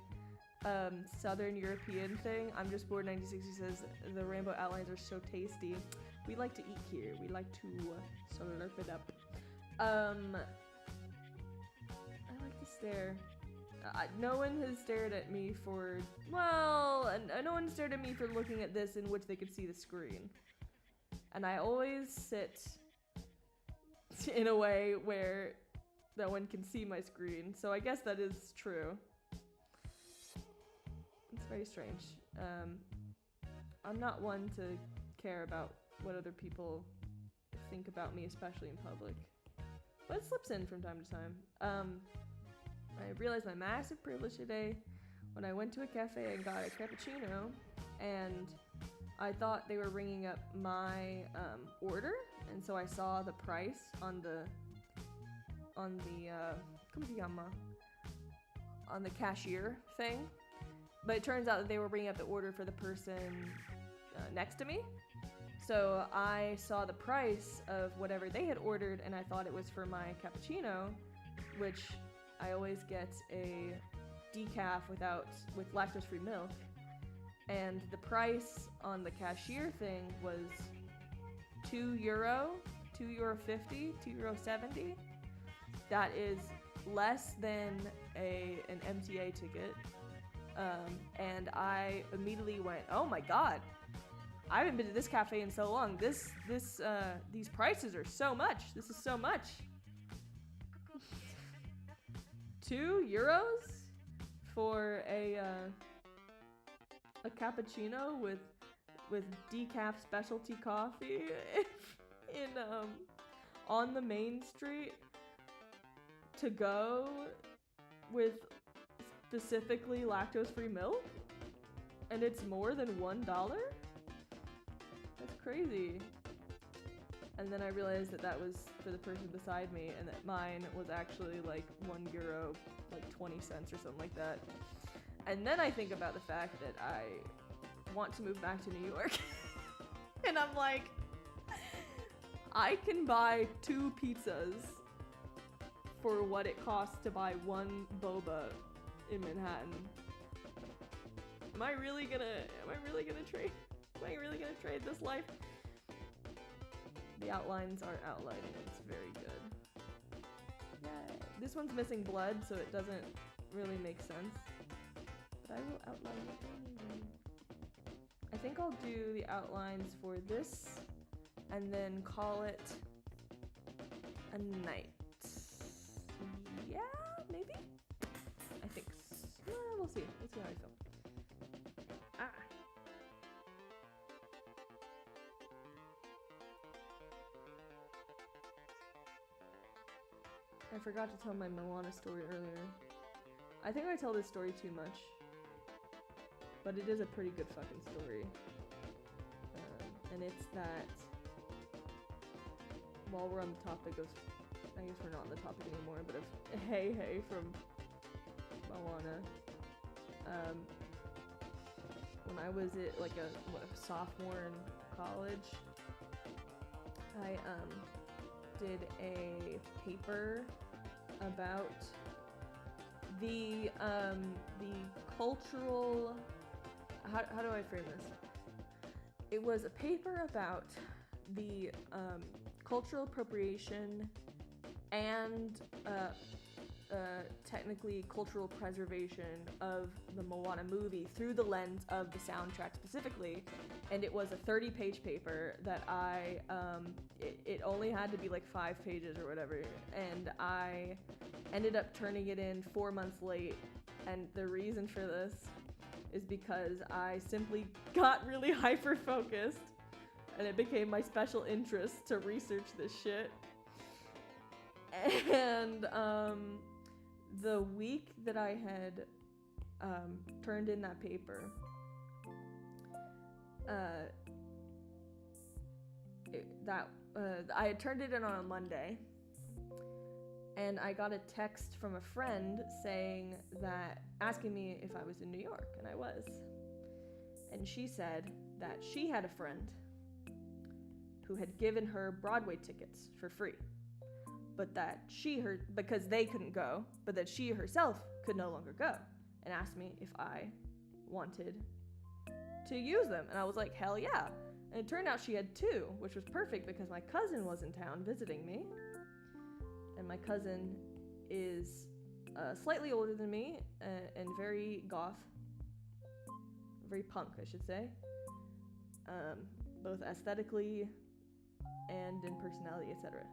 Southern European thing. I'm just bored 96. He says the rainbow outlines are so tasty. We like to eat here. We like to slurp it up. I like to stare. No one has stared at me for, well, no one stared at me for looking at this in which they could see the screen. And I always sit in a way where no one can see my screen, so I guess that is true. It's very strange. I'm not one to care about what other people think about me, especially in public. But it slips in from time to time. I realized my massive privilege today when I went to a cafe and got a cappuccino, and I thought they were ringing up my order, and so I saw the price on the como se llama? On the cashier thing, but it turns out that they were bringing up the order for the person next to me. So I saw the price of whatever they had ordered, and I thought it was for my cappuccino, which I always get a decaf with lactose-free milk. And the price on the cashier thing was €2, €2.50, €2.70. That is less than an MTA ticket. And I immediately went, oh my god, I haven't been to this cafe in so long. These prices are so much. This is so much. €2 for a cappuccino with decaf specialty coffee in on the main street to go with specifically lactose-free milk, and it's more than $1? That's crazy. And then I realized that was for the person beside me, and that mine was actually like €1, like 20 cents or something like that. And then I think about the fact that I want to move back to New York. And I'm like, I can buy 2 pizzas for what it costs to buy 1 boba in Manhattan. Am I really gonna trade this life? The outlines aren't outlining, it's very good. Yay. This one's missing blood, so it doesn't really make sense. But I will outline it anyway. I think I'll do the outlines for this and then call it a night. Yeah, maybe? I think so. Well, we'll see. Let's see how I feel. Ah. I forgot to tell my Moana story earlier. I think I tell this story too much. But it is a pretty good fucking story. And it's that while we're on the topic of, I guess we're not on the topic anymore, but of Hey from Moana. When I was at like a sophomore in college, I did a paper about the cultural, how do I frame this? It was a paper about the cultural appropriation and technically cultural preservation of the Moana movie through the lens of the soundtrack specifically. And it was a 30-page paper that it only had to be like 5 pages or whatever, and I ended up turning it in 4 months late. And the reason for this is because I simply got really hyper-focused, and it became my special interest to research this shit. And the week that I had turned in that paper, I had turned it in on a Monday, and I got a text from a friend asking me if I was in New York, and I was. And she said that she had a friend who had given her Broadway tickets for free, but that because they couldn't go, but that she herself could no longer go, and asked me if I wanted to use them. And I was like, hell yeah. And it turned out she had 2, which was perfect because my cousin was in town visiting me. And my cousin is slightly older than me and very goth. Very punk, I should say. Both aesthetically and in personality, etc.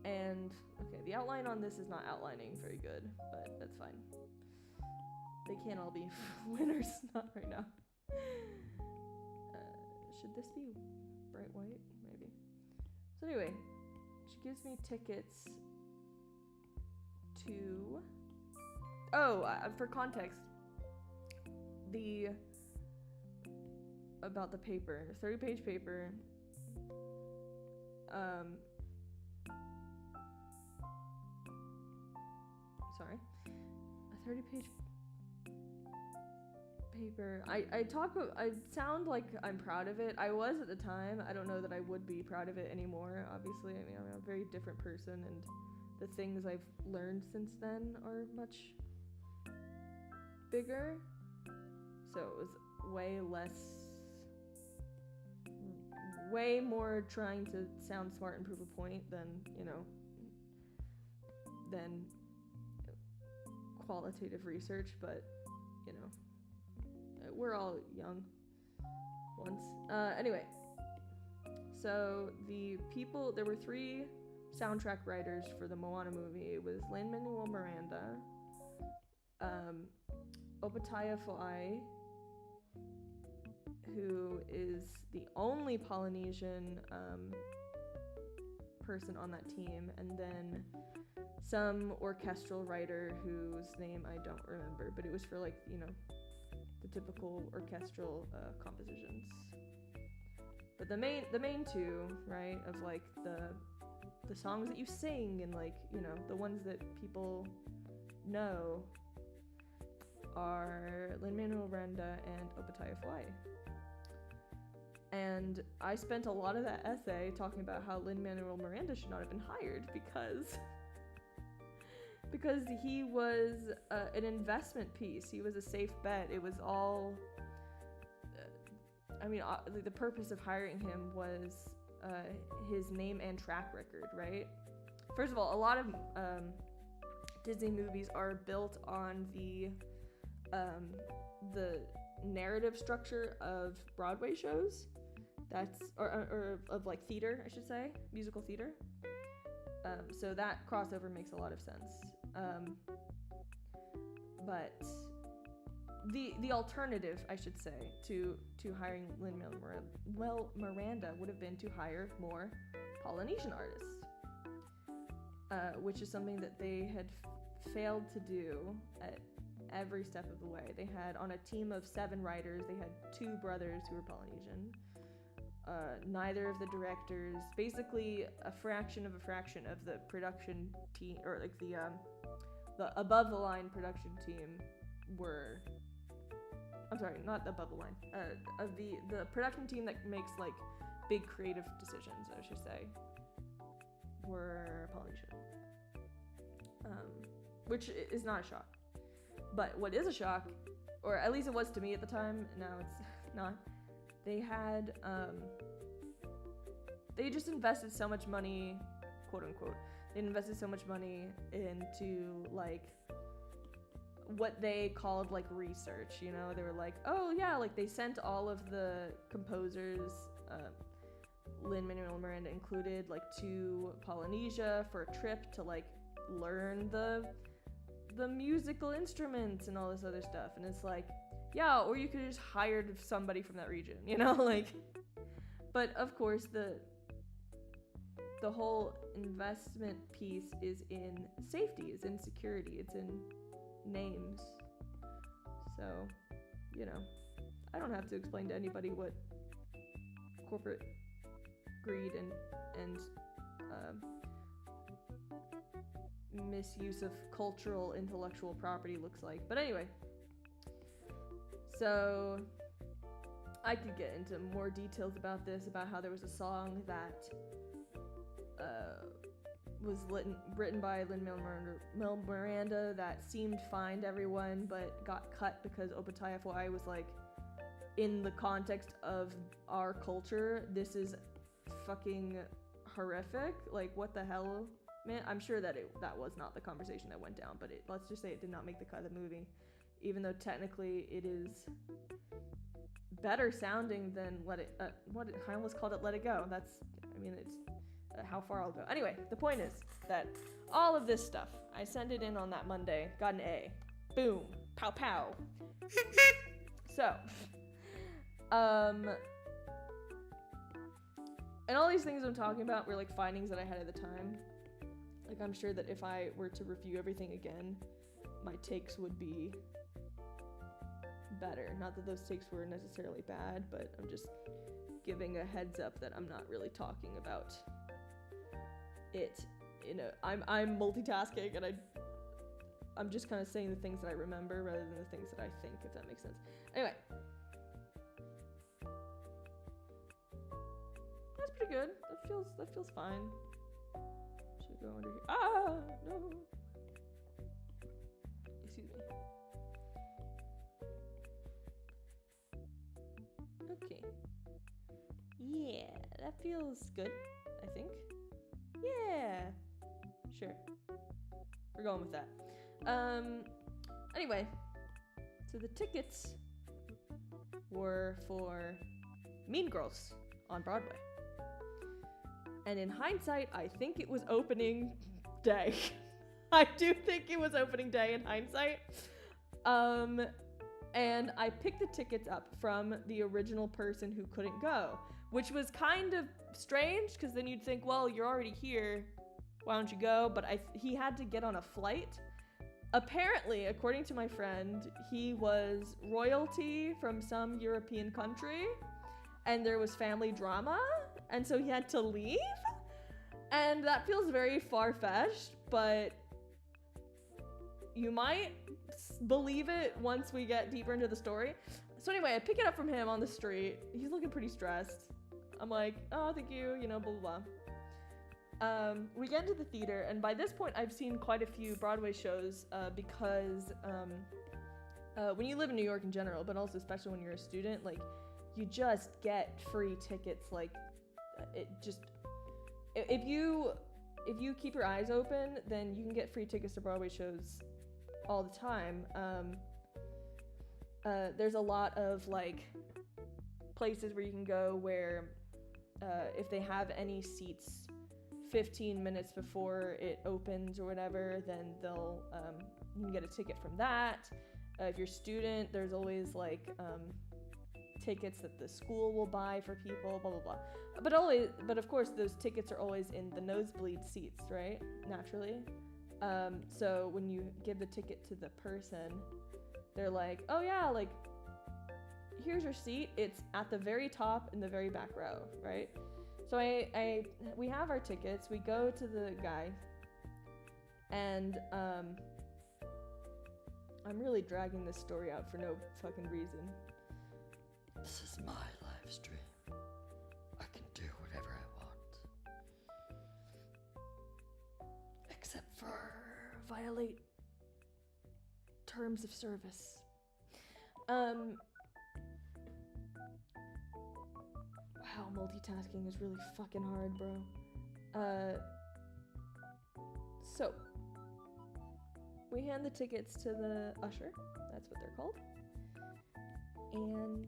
And, okay, the outline on this is not outlining very good, but that's fine. They can't all be winners, not right now. should this be bright white? Maybe. So anyway, she gives me tickets to... for context, about the paper, 30-page paper, sorry, a 30-page paper. I sound like I'm proud of it. I was at the time. I don't know that I would be proud of it anymore, obviously. I mean, I'm a very different person, and the things I've learned since then are much bigger. So it was way more trying to sound smart and prove a point than qualitative research, but we're all young once. Anyway, so there were 3 soundtrack writers for the Moana movie. It was Lin-Manuel Miranda, Opataya Fo'ai, who is the only Polynesian person on that team, and then some orchestral writer whose name I don't remember, but it was for the typical orchestral compositions. But the main 2, right, of the songs that you sing and the ones that people know are Lin-Manuel Miranda and Opataya Fo'ai. And I spent a lot of that essay talking about how Lin-Manuel Miranda should not have been hired because he was an investment piece. He was a safe bet. It was all... the purpose of hiring him was his name and track record, right? First of all, a lot of Disney movies are built on the narrative structure of Broadway shows. Or of theater, I should say, musical theater. So that crossover makes a lot of sense. But the alternative, I should say, to hiring Lin-Manuel Miranda would have been to hire more Polynesian artists, which is something that they had failed to do at every step of the way. They had, on a team of 7 writers, they had 2 brothers who were Polynesian. Neither of the directors, basically a fraction of the production team, or the above the line production team were, I'm sorry, not above the line, of the production team that makes big creative decisions, I should say, were Polynesian. Which is not a shock. But what is a shock, or at least it was to me at the time, now it's not, they had, they just invested so much money, quote unquote, they invested so much money into, what they called, research, They were oh, yeah, they sent all of the composers, Lin-Manuel Miranda included, to Polynesia for a trip to, learn the musical instruments and all this other stuff, and it's yeah, or you could have just hired somebody from that region, but of course the whole investment piece is in safety, is in security, it's in names. So, I don't have to explain to anybody what corporate greed and misuse of cultural intellectual property looks like. But anyway, so I could get into more details about this, about how there was a song that was written by Lin-Manuel Miranda that seemed fine to everyone, but got cut because Opataya Fo'ai was in the context of our culture, this is fucking horrific. What the hell, man? I'm sure that that was not the conversation that went down, but let's just say it did not make the cut of the movie, even though technically it is better sounding than I almost called it Let It Go. It's how far I'll go. Anyway, the point is that all of this stuff, I sent it in on that Monday, got an A. Boom. Pow pow. So, And all these things I'm talking about were like findings that I had at the time. Like, I'm sure that if I were to review everything again, my takes would be better. Not that those takes were necessarily bad, but I'm just giving a heads up that I'm not really talking about it. You know, I'm multitasking, and I'm just kind of saying the things that I remember rather than the things that I think, if that makes sense. Anyway. That's pretty good. That feels fine. Should go under here. Ah, no. Excuse me. Okay. Yeah, that feels good, I think. Yeah. Sure. We're going with that. Anyway. So the tickets were for Mean Girls on Broadway. And in hindsight, I think it was opening day. I do think it was opening day in hindsight. And I picked the tickets up from the original person who couldn't go, which was kind of strange, because then you'd think, well, you're already here, why don't you go? But he had to get on a flight. Apparently, according to my friend, he was royalty from some European country, and there was family drama, and so he had to leave? And that feels very far-fetched, but you might believe it once we get deeper into the story. So anyway, I pick it up from him on the street. He's looking pretty stressed. I'm like, oh, thank you, you know, blah, blah, blah. We get into the theater, and by this point, I've seen quite a few Broadway shows because when you live in New York in general, but also especially when you're a student, like, you just get free tickets. Like, it just, if you keep your eyes open, then you can get free tickets to Broadway shows all the time. There's a lot of like places where you can go where if they have any seats 15 minutes before it opens or whatever, then they'll you can get a ticket from that. If you're a student, there's always like tickets that the school will buy for people, blah blah blah. But of course those tickets are always in the nosebleed seats, right? Naturally. So when you give the ticket to the person, they're like, oh yeah, like, here's your seat. It's at the very top in the very back row, right? So we have our tickets. We go to the guy, and I'm really dragging this story out for no fucking reason. This is my live stream. I can do whatever I want. Except for violate terms of service. Wow, multitasking is really fucking hard, bro. So we hand the tickets to the usher. That's what they're called. And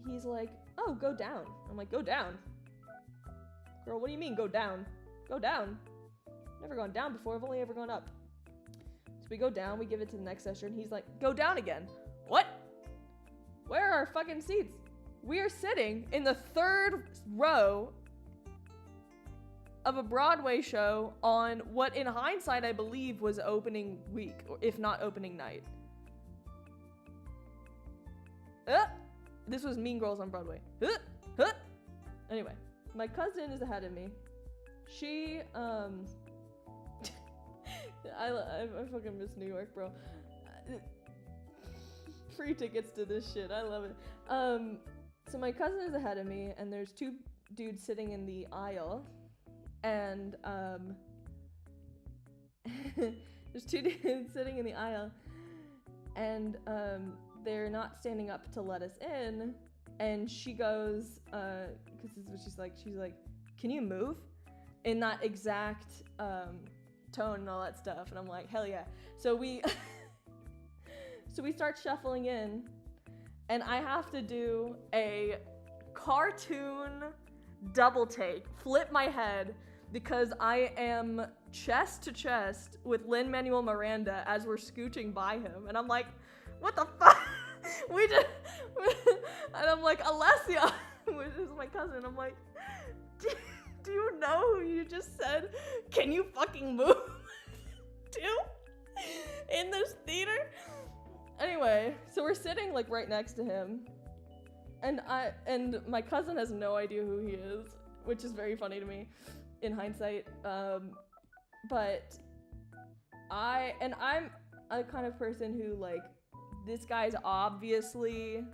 he's like, oh, go down. I'm like, go down? Girl, what do you mean, go down? Go down? Never gone down before. I've only ever gone up. So we go down, we give it to the next usher, and he's like, go down again. What? Where are our fucking seats? We are sitting in the third row of a Broadway show on what, in hindsight, I believe was opening week, or if not opening night. This was Mean Girls on Broadway. Anyway, my cousin is ahead of me. She, I fucking miss New York, bro. Free tickets to this shit. I love it. So my cousin is ahead of me, and there's two dudes sitting in the aisle, and there's two dudes sitting in the aisle, and they're not standing up to let us in, and she goes, because this is what she's like, can you move? In that exact tone and all that stuff, and I'm like, hell yeah. So we start shuffling in, and I have to do a cartoon double take, flip my head, because I am chest to chest with Lin-Manuel Miranda as we're scooching by him, and I'm like, what the fuck? And I'm like, Alessia, which is my cousin, I'm like, Do you know who you just said, "Can you fucking move?" to? In this theater? Anyway, so we're sitting like right next to him. And my cousin has no idea who he is, which is very funny to me in hindsight. But I'm a kind of person who, like, this guy's obviously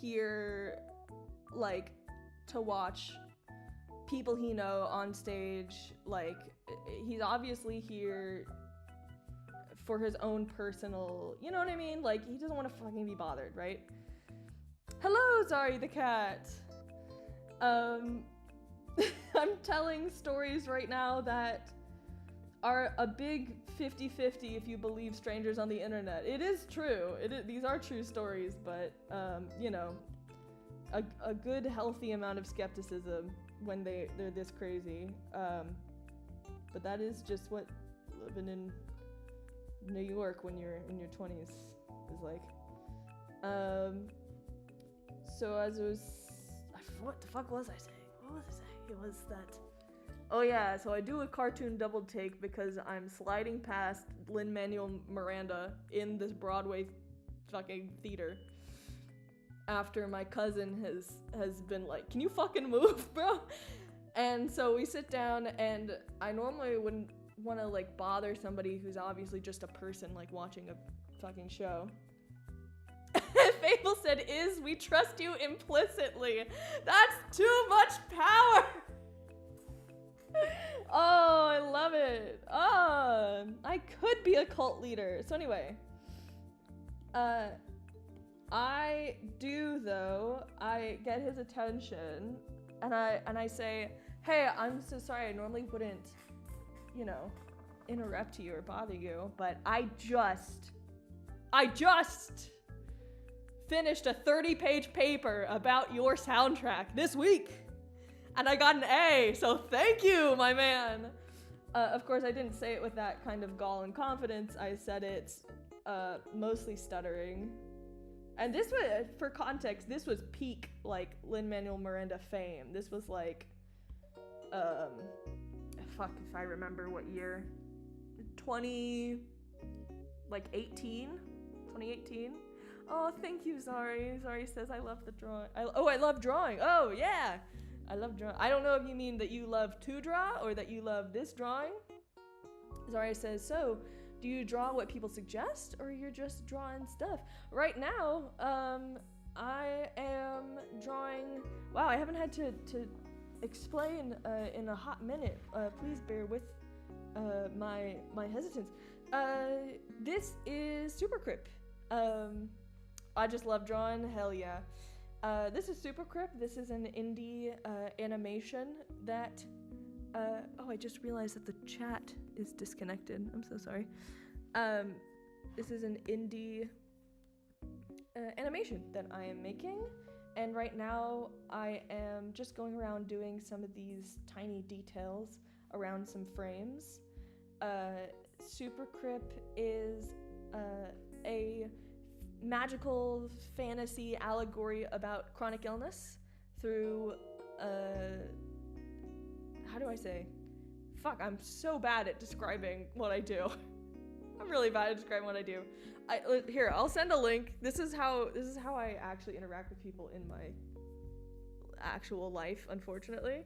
here, like, to watch people he know on stage. Like, he's obviously here for his own personal, you know what I mean? Like, he doesn't want to fucking be bothered, right? Hello, Zari the cat. I'm telling stories right now that are a big 50-50 if you believe strangers on the internet. It is true. These are true stories, but, you know, a good, healthy amount of skepticism when they're this crazy. But that is just what living in New York when you're in your 20s is like. So as it was, what the fuck was I saying? What was I saying? It was that, oh yeah, so I do a cartoon double take because I'm sliding past Lin-Manuel Miranda in this Broadway fucking theater after my cousin has been like, "Can you fucking move, bro?" And so we sit down, and I normally wouldn't want to, like, bother somebody who's obviously just a person, like, watching a fucking show. Fable said, we trust you implicitly. That's too much power. Oh, I love it. Oh, I could be a cult leader. So anyway, I do, though. I get his attention, and I say, "Hey, I'm so sorry. I normally wouldn't, you know, interrupt you or bother you, but I just finished a 30-page paper about your soundtrack this week, and I got an A, so thank you, my man." Of course, I didn't say it with that kind of gall and confidence. I said it mostly stuttering. And this was, for context, this was peak, like, Lin-Manuel Miranda fame. This was like, fuck if I remember what year. 2018? Oh, thank you, Zari. Zari says, "I love the drawing." I love drawing. Oh, yeah. I love drawing. I don't know if you mean that you love to draw or that you love this drawing. Zari says, "So, do you draw what people suggest or you're just drawing stuff?" Right now, I am drawing... Wow, I haven't had to explain in a hot minute. Please bear with my hesitance. This is Super Crip. I just love drawing, hell yeah. This is Super Crip. This is an indie animation that... oh, I just realized that the chat is disconnected. I'm so sorry. This is an indie animation that I am making, and right now I am just going around doing some of these tiny details around some frames. Super Crip is a magical fantasy allegory about chronic illness through how do I say? Fuck, I'm so bad at describing what I do. I'm really bad at describing what I do. Here, I'll send a link. This is how I actually interact with people in my actual life, unfortunately.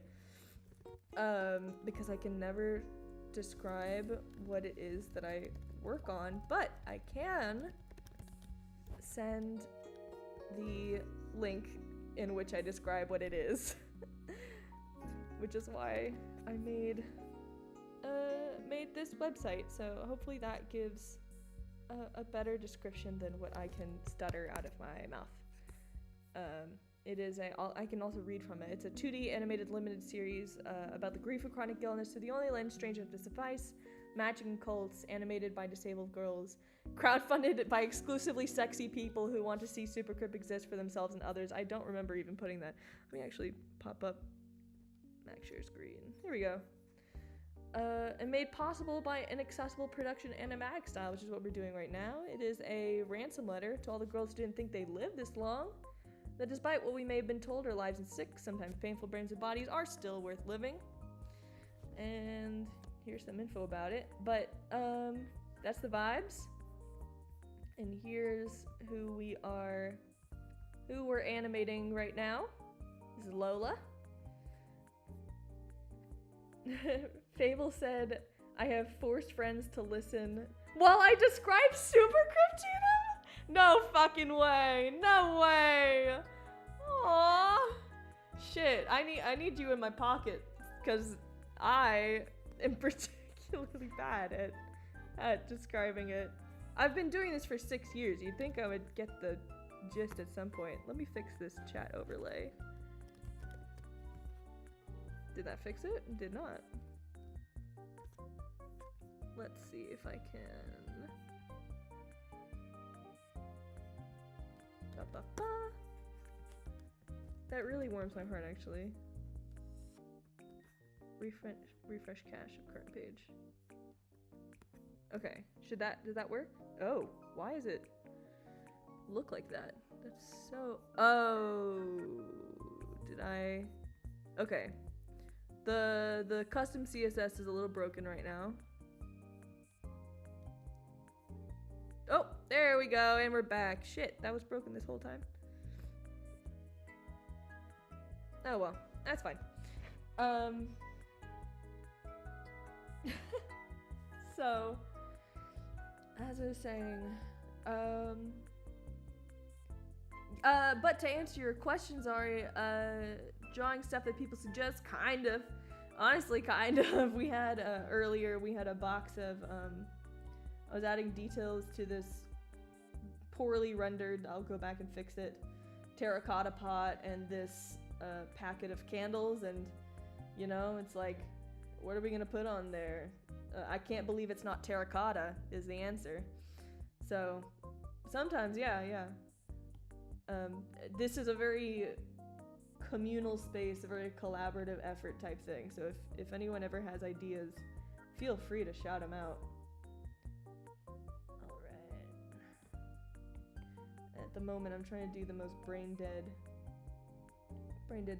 Because I can never describe what it is that I work on, but I can send the link in which I describe what it is. Which is why I made this website, so hopefully that gives a better description than what I can stutter out of my mouth. It is I can also read from it. It's a 2D animated limited series about the grief of chronic illness through the only lens strange enough to suffice, magic and cults, animated by disabled girls, crowdfunded by exclusively sexy people who want to see Super Crip exist for themselves and others. I don't remember even putting that. Let me actually pop up Max share screen. Here we go. And made possible by an accessible production animatic style, which is what we're doing right now. It is a ransom letter to all the girls who didn't think they lived this long. that despite what we may have been told, our lives and sick, sometimes painful brains and bodies are still worth living. And here's some info about it. But that's the vibes. And here's who we're animating right now. This is Lola. Fable said, I have forced friends to listen while I describe Supercrypt to them? No fucking way. No way. Aww. Shit, I need you in my pocket, because I am particularly bad at describing it. I've been doing this for 6 years. You'd think I would get the gist at some point. Let me fix this chat overlay. Did that fix it? It did not. Let's see if I can. Ba, ba, ba. That really warms my heart, actually. Refresh cache of current page. Okay, does that work? Oh, why is it look like that? That's so, oh, did I? Okay. The custom CSS is a little broken right now. Oh, there we go, and we're back. Shit, that was broken this whole time. Oh well, that's fine. So, as I was saying, but to answer your questions, Ari, drawing stuff that people suggest, kind of. Honestly, kind of. We had, earlier, we had a box of, I was adding details to this poorly rendered, I'll go back and fix it, terracotta pot and this packet of candles, and, you know, it's like, what are we gonna put on there? I can't believe it's not terracotta, is the answer. So, sometimes, yeah. This is a very communal space, a very collaborative effort type thing. So if anyone ever has ideas, feel free to shout them out. Alright. At the moment, I'm trying to do the most brain dead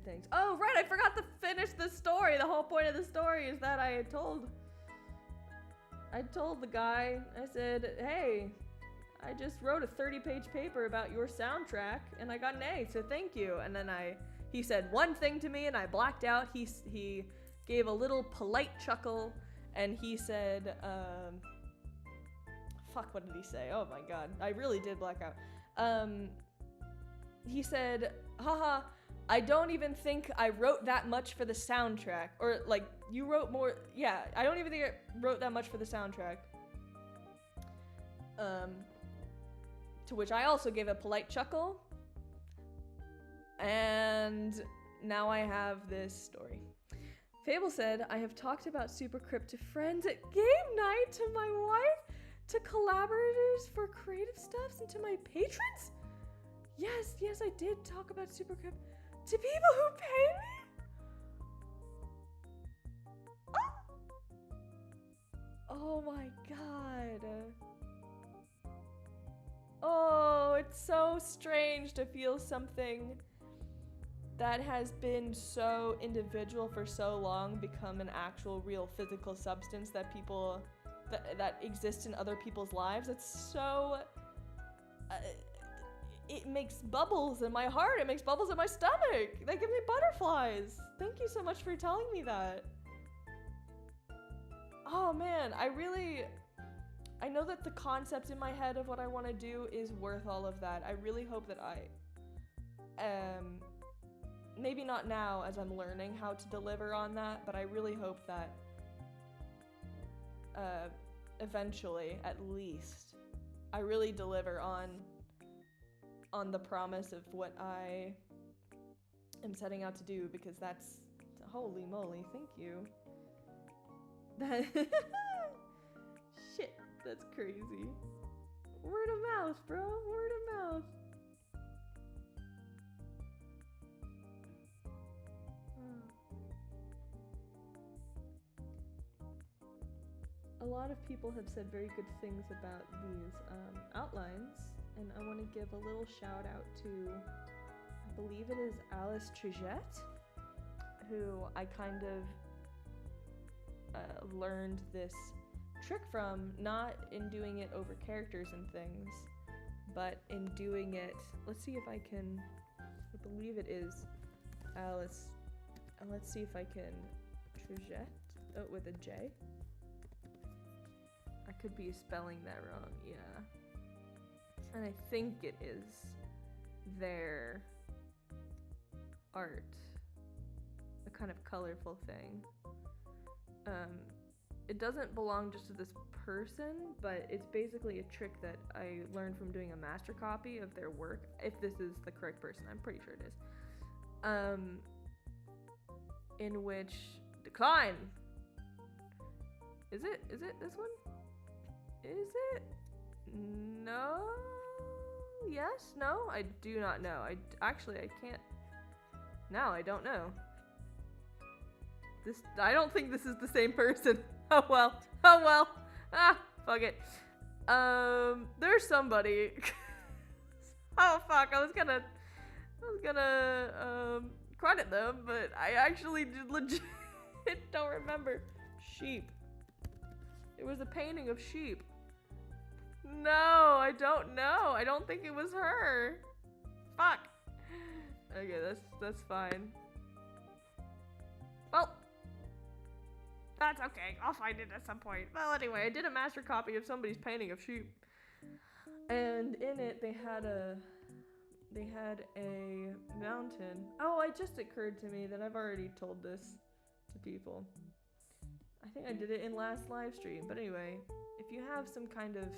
things. Oh, right, I forgot to finish the story. The whole point of the story is that I told the guy, I said, hey, I just wrote a 30-page paper about your soundtrack, and I got an A, so thank you. And then he said one thing to me, and I blacked out. He gave a little polite chuckle, and he said, fuck, what did he say? Oh my god, I really did black out. He said, haha, I don't even think I wrote that much for the soundtrack. Or, like, you wrote more, yeah, I don't even think I wrote that much for the soundtrack. To which I also gave a polite chuckle. And now I have this story. Fable said, I have talked about Supercrypt to friends at game night, to my wife, to collaborators for creative stuffs, and to my patrons? Yes, I did talk about Supercrypt to people who pay me? Oh my god. Oh, it's so strange to feel something that has been so individual for so long become an actual real physical substance that people that exists in other people's lives. It's so it makes bubbles in my heart. It makes bubbles in my stomach. They give me butterflies. Thank you so much for telling me that. Oh man, I know that the concept in my head of what I want to do is worth all of that. I really hope that maybe not now as I'm learning how to deliver on that, but I really hope that eventually, at least, I really deliver on the promise of what I am setting out to do, because that's, holy moly, thank you. That shit, that's crazy. Word of mouth, bro, word of mouth. A lot of people have said very good things about these outlines, and I want to give a little shout out to believe it is Alice Trigette, who I kind of learned this trick from, not in doing it over characters and things, but in doing it. Let's see if I can. I believe it is Alice. Let's see if I can. Trigette? Oh, with a J? I could be spelling that wrong, yeah. And I think it is their art. A kind of colorful thing. It doesn't belong just to this person, but it's basically a trick that I learned from doing a master copy of their work. If this is the correct person, I'm pretty sure it is. In which decline. Is it this one? Is it? No. Yes? No? I do not know. I can't. No, I don't know. I don't think this is the same person. Oh well. Oh well. Ah, fuck it. There's somebody. Oh fuck, I was gonna credit them, but I actually just legit don't remember. Sheep. It was a painting of sheep. No, I don't know. I don't think it was her. Fuck. Okay, that's fine. Well, that's okay. I'll find it at some point. Well, anyway, I did a master copy of somebody's painting of sheep, and in it they had a mountain. Oh, it just occurred to me that I've already told this to people. I think I did it in last live stream. But anyway, if you have some kind of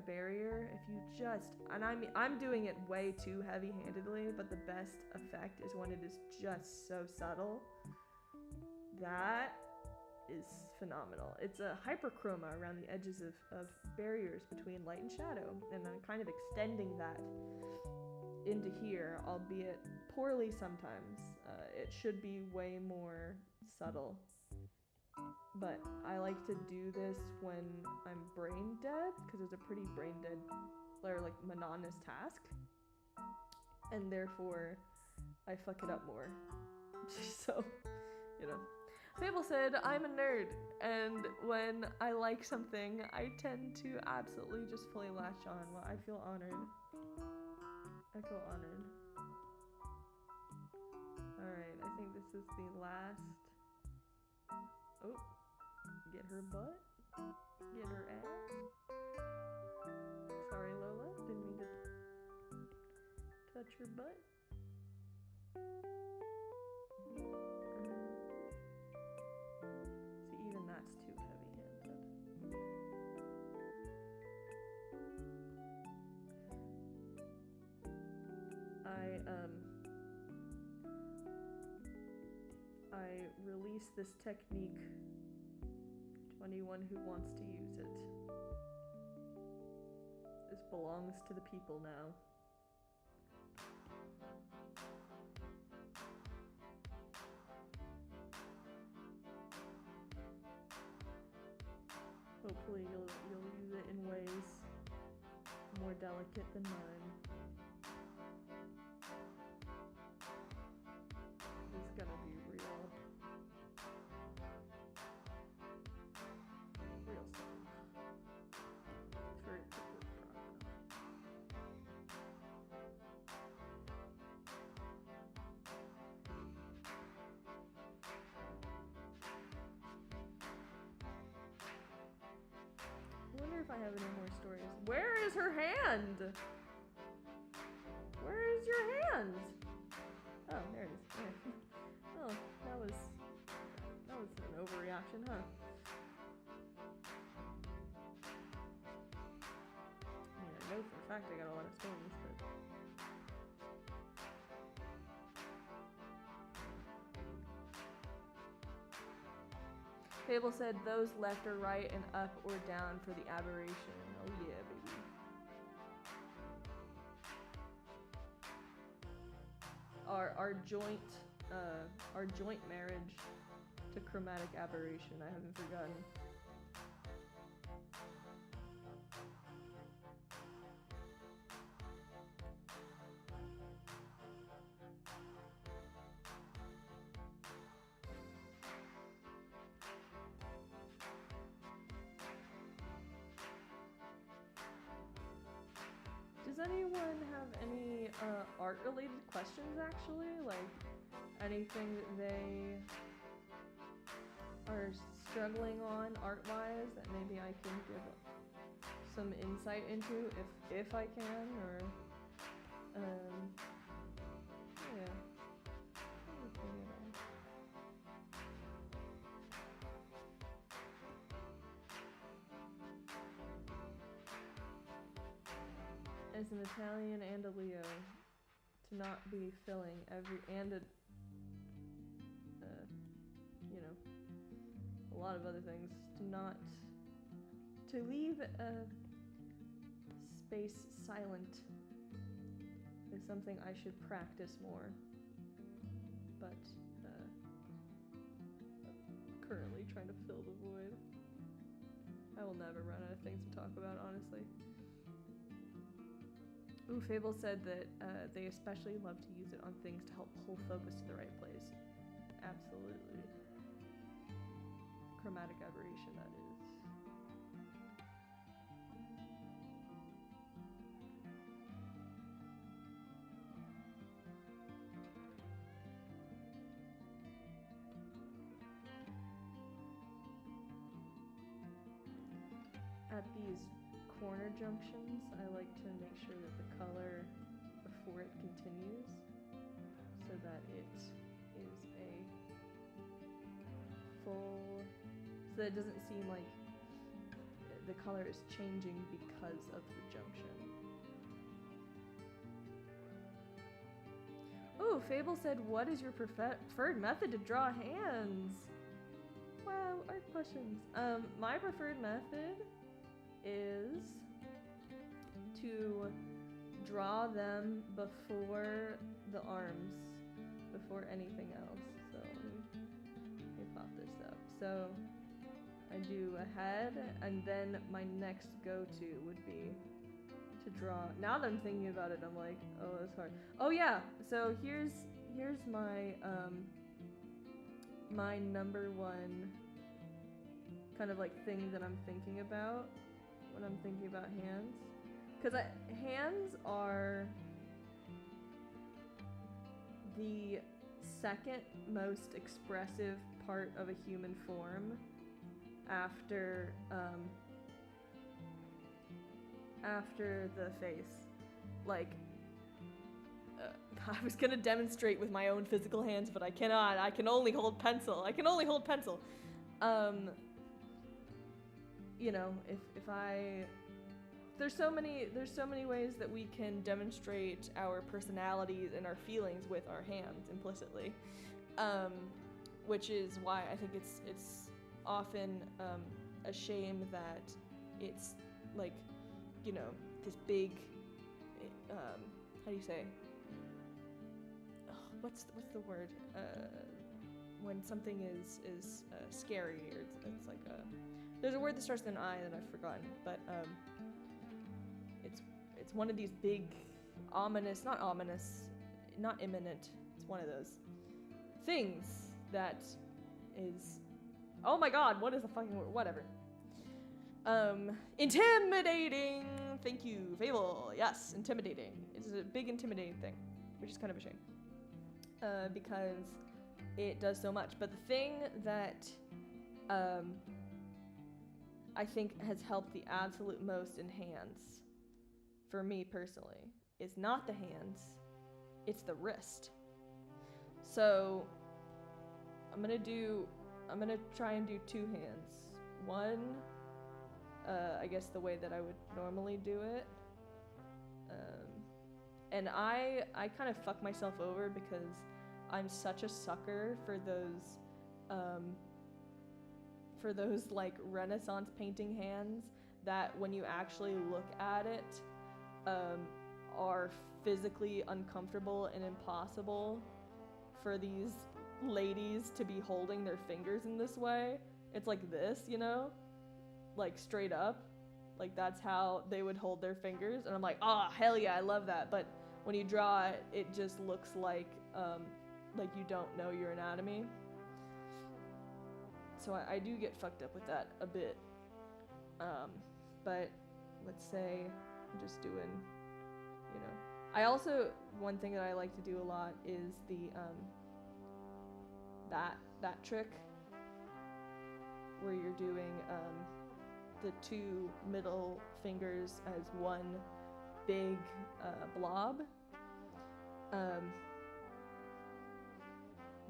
barrier, if you just, and I'm doing it way too heavy-handedly, but the best effect is when it is just so subtle. That is phenomenal. It's a hyperchroma around the edges of barriers between light and shadow, and I'm kind of extending that into here, albeit poorly sometimes. It should be way more subtle. But I like to do this when I'm brain dead, because it's a pretty brain dead, or like monotonous task, and therefore I fuck it up more. So, you know. Fable said, I'm a nerd, and when I like something, I tend to absolutely just fully latch on. Well, I feel honored. I feel honored. Alright, I think this is the last. Oh, get her butt. Get her ass. Sorry, Lola. Didn't mean to touch your butt. See, even that's too heavy-handed. I release this technique to anyone who wants to use it. This belongs to the people now. Hopefully you'll use it in ways more delicate than mine. It's gonna be real stuff. For it to work properly. I wonder if I have any more stories. Where is her hand? Where is your hand? Oh, there it is. Yeah. Oh, that was an overreaction, huh? I mean, I know for a fact I got a lot of stories, but Fable said those left or right and up or down for the aberration. Oh yeah, baby. Our joint marriage to chromatic aberration. I haven't forgotten. anyone have any art-related questions, actually? Like, anything that they are struggling on art-wise that maybe I can give some insight into, if I can, or, yeah. Anything at all. As an Italian and a Leo, to not be filling you know, a lot of other things, to leave a space silent is something I should practice more, but currently trying to fill the void. I will never run out of things to talk about, honestly. Ooh, Fable said that they especially love to use it on things to help pull focus to the right place. Absolutely. Chromatic aberration, that is. At these corner junctions, I like to make sure that the color before it continues, so that it is a full, so that it doesn't seem like the color is changing because of the junction. Ooh, Fable said, what is your preferred method to draw hands? Wow, art questions. My preferred method is to draw them before the arms, before anything else. So let me pop this up. So I do a head, and then my next go-to would be to draw. Now that I'm thinking about it, I'm like, oh, that's hard. Oh yeah, so here's my my number one kind of like thing that I'm thinking about when I'm thinking about hands, because hands are the second most expressive part of a human form after the face. Like, I was gonna demonstrate with my own physical hands, but I cannot. I can only hold pencil. You know, if I, there's so many ways that we can demonstrate our personalities and our feelings with our hands implicitly, which is why I think it's often a shame that it's like, you know, this big, how do you say? Oh, what's the word? When something is scary, or it's like a. There's a word that starts with an I that I've forgotten, but it's one of these big, not imminent. It's one of those things that is. Oh my God! What is the fucking word? Whatever. Intimidating. Thank you, Fable. Yes, intimidating. It's a big intimidating thing, which is kind of a shame, because it does so much. But the thing that I think has helped the absolute most in hands, for me personally, is not the hands, it's the wrist. So I'm gonna try and do two hands. One, I guess the way that I would normally do it. And I kind of fuck myself over because I'm such a sucker for those like Renaissance painting hands that when you actually look at it, are physically uncomfortable and impossible for these ladies to be holding their fingers in this way. It's like this, you know? Like straight up. Like that's how they would hold their fingers. And I'm like, oh, hell yeah, I love that. But when you draw it, it just looks like you don't know your anatomy. So I do get fucked up with that a bit. But let's say I'm just doing you know. I also, one thing that I like to do a lot is the that trick where you're doing the two middle fingers as one big blob.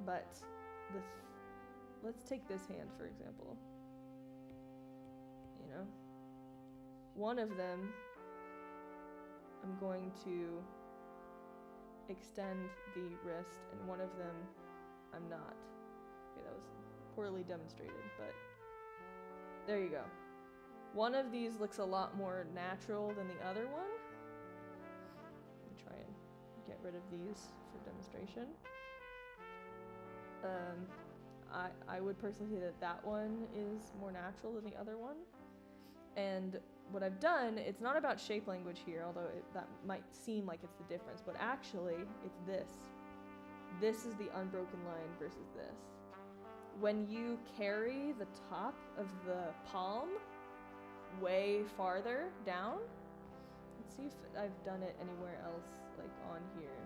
But let's take this hand for example. You know, one of them I'm going to extend the wrist, and one of them I'm not. Okay, that was poorly demonstrated, but there you go. One of these looks a lot more natural than the other one. Let me try and get rid of these for demonstration. I would personally say that that one is more natural than the other one. And what I've done, it's not about shape language here, although that might seem like it's the difference, but actually it's this. This is the unbroken line versus this. When you carry the top of the palm way farther down, let's see if I've done it anywhere else, like on here.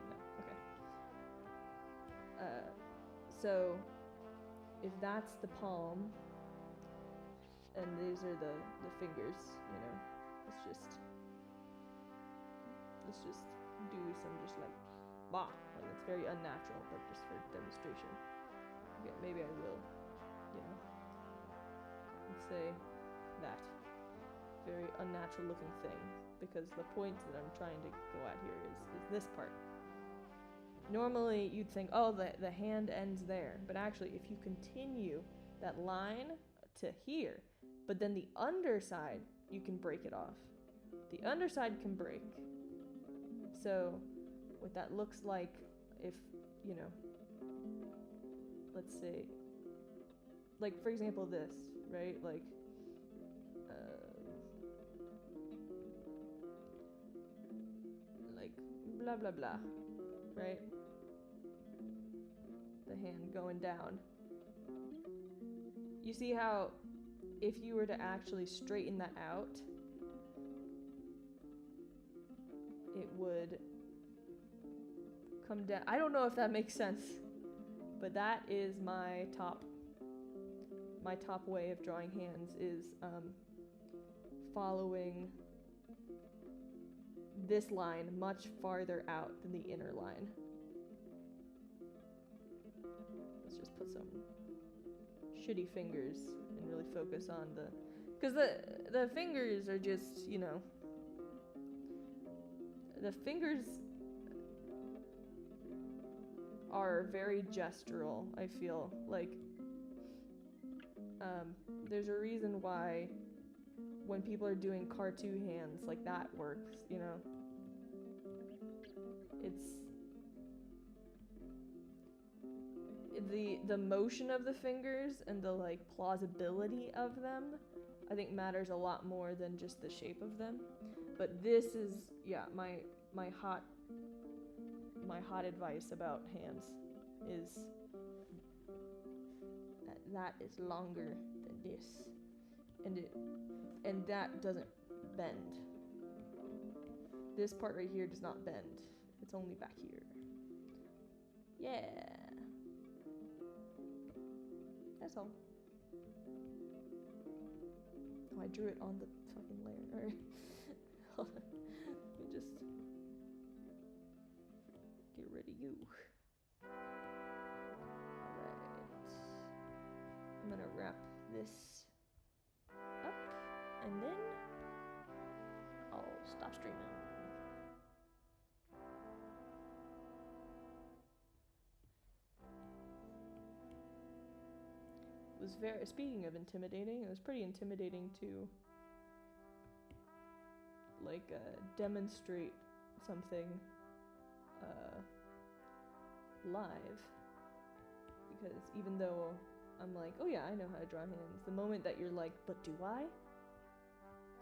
No, okay. So if that's the palm, and these are the fingers, you know, let's just do some just like, bah, like it's very unnatural, but just for demonstration. Okay, maybe I will, you know, let's say that. Very unnatural looking thing, because the point that I'm trying to go at here is this part. Normally you'd think, oh, the hand ends there, but actually if you continue that line to here, but then the underside, you can break it off. The underside can break. So what that looks like, if, you know, let's say, like for example this, right? Like, blah blah blah, right? The hand going down. You see how if you were to actually straighten that out, it would come down. I don't know if that makes sense, but that is my top way of drawing hands is following this line much farther out than the inner line. Let's just put some shitty fingers and really focus on because the fingers are just, you know, the fingers are very gestural, I feel like. There's a reason why when people are doing cartoon hands, like that works, you know. It's the motion of the fingers and the like plausibility of them, I think matters a lot more than just the shape of them. But this is, yeah, my hot advice about hands is that is longer than this, and that doesn't bend. This part right here does not bend. It's only back here. Yeah. That's all. Oh, I drew it on the fucking layer. Alright. Hold on. Let me just get rid of you. Alright. I'm gonna wrap this up and then I'll stop streaming. It was very, speaking of intimidating, it was pretty intimidating to like demonstrate something live, because even though I'm like, oh yeah, I know how to draw hands, the moment that you're like, but do I?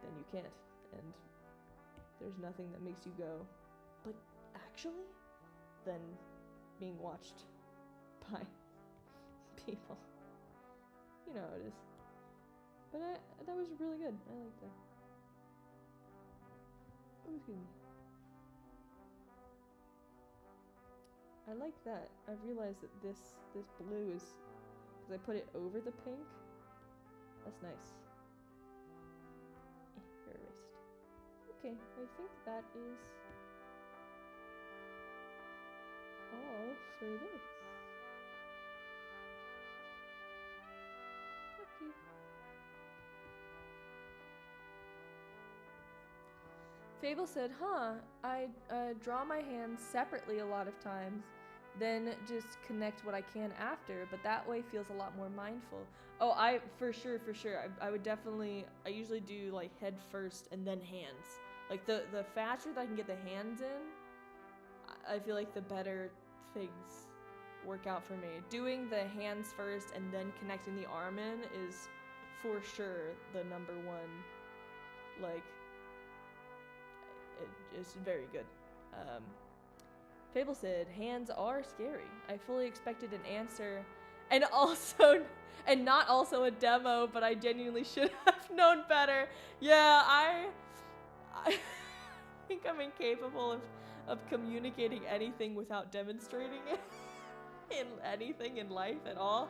Then you can't, and there's nothing that makes you go, but actually? Than being watched by people. You know how it is. But that was really good. I liked that. Oh, excuse me. I like that. I've realized that this blue is, because I put it over the pink. That's nice. You're erased. Okay, I think that is all for this. Okay. Fable said, huh, I draw my hands separately a lot of times, then just connect what I can after, but that way feels a lot more mindful. Oh, for sure. I would definitely, I usually do like head first and then hands. Like the faster that I can get the hands in, I feel like the better things work out for me. Doing the hands first and then connecting the arm in is for sure the number one, like, it's very good. Fable said, hands are scary. I fully expected an answer and not also a demo, but I genuinely should have known better. Yeah, I think I'm incapable of communicating anything without demonstrating it in anything in life at all.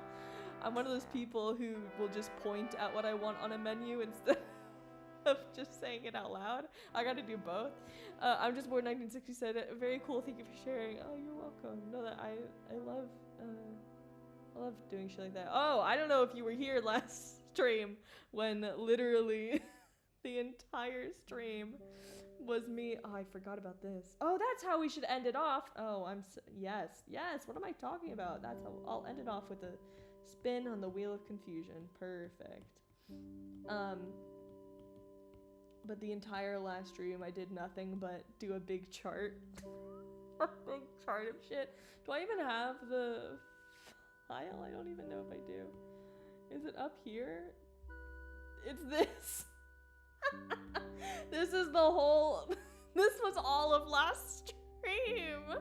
I'm one of those people who will just point at what I want on a menu instead of just saying it out loud. I gotta do both. I'm just born 1960 said, very cool, thank you for sharing. Oh, you're welcome. No, that I love doing shit like that. Oh, I don't know if you were here last stream when literally the entire stream was me. Oh, I forgot about this. Oh, that's how we should end it off. Oh, yes, what am I talking about? That's how I'll end it off with a spin on the wheel of confusion. Perfect. But the entire last stream, I did nothing but do a big chart. A big chart of shit. Do I even have the file? I don't even know if I do. Is it up here? It's this. This is the whole... This was all of last stream.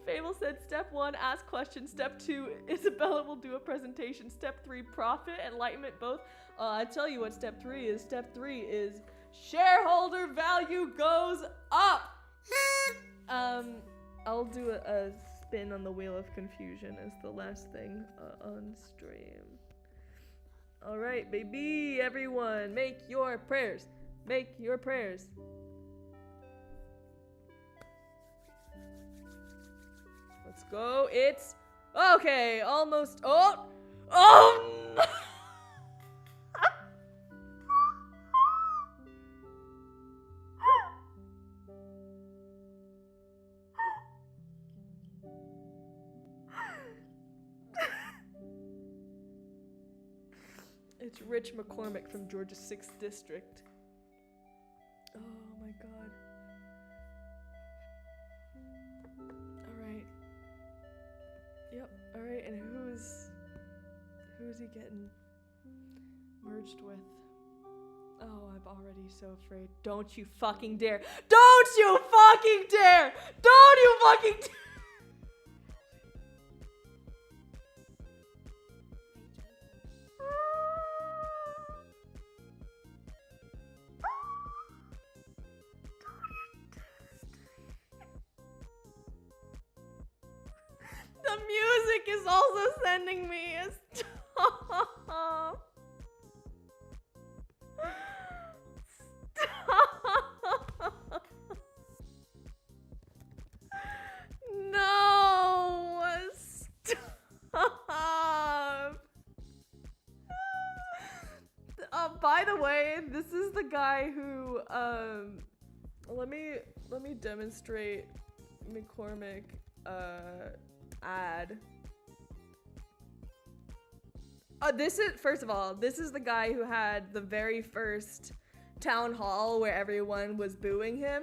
Fable said, step 1, ask questions. Step 2, Isabella will do a presentation. Step 3, profit, enlightenment, both. I tell you what step 3 is. Step 3 is shareholder value goes up. I'll do a spin on the wheel of confusion as the last thing on stream. All right, baby, everyone, make your prayers. Make your prayers. Let's go. It's okay. Almost. Oh. No. It's Rich McCormick from Georgia's 6th District. Oh my god. Alright. Yep, alright, and who's he getting merged with? Oh, I'm already so afraid. Don't you fucking dare! Don't you fucking dare! Don't you fucking dare! The music is also sending me a stop. Stop. No. Stop. By the way, this is the guy who let me demonstrate McCormick ad. This is, first of all, this is the guy who had the very first town hall where everyone was booing him.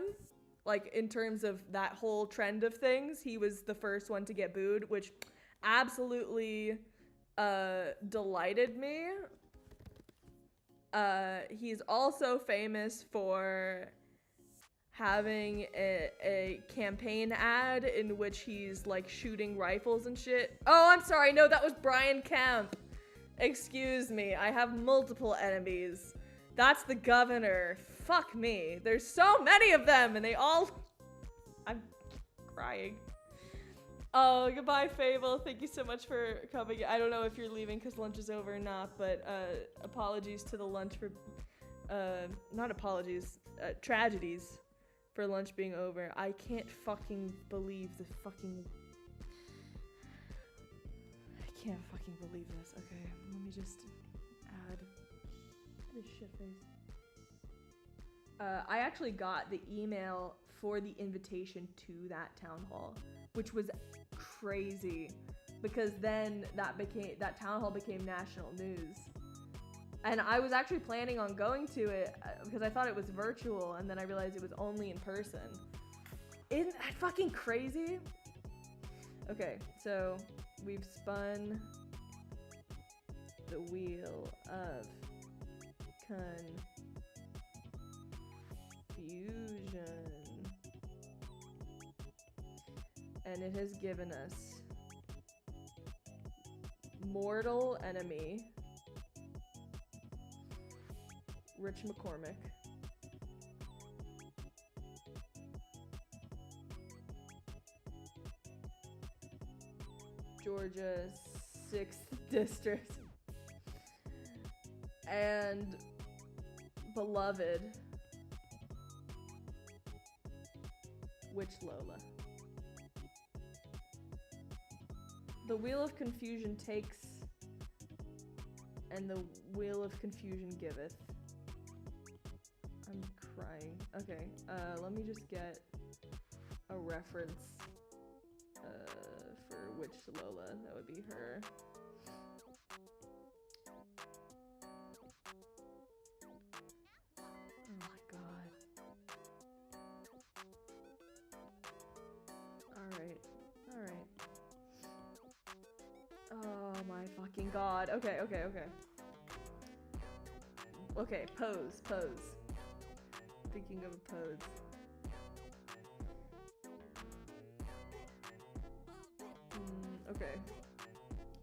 Like, in terms of that whole trend of things, he was the first one to get booed, which absolutely delighted me. He's also famous for having a campaign ad in which he's like shooting rifles and shit. Oh, I'm sorry. No, that was Brian Kemp. Excuse me. I have multiple enemies. That's the governor. Fuck me. There's so many of them and they all... crying. Oh, goodbye, Fable. Thank you so much for coming. I don't know if you're leaving because lunch is over or not, but apologies to the lunch for, not apologies, tragedies for lunch being over. I can't fucking believe the fucking, I can't fucking believe this. Okay, let me just add this shit face. I actually got the email for the invitation to that town hall, which was crazy because then that town hall became national news. And I was actually planning on going to it because I thought it was virtual, and then I realized it was only in person. Isn't that fucking crazy? Okay, so we've spun the wheel of confusion, and it has given us mortal enemy, Rich McCormick, Georgia 6th District, and beloved Witch Lola. The Wheel of Confusion takes, and the Wheel of Confusion giveth. I'm crying. Okay, let me just get a reference for Witch Lola. That would be her. Oh my god. Alright. Alright. Oh my fucking god. Okay, okay, okay. Okay, pose, pose. Thinking of a pose. Okay.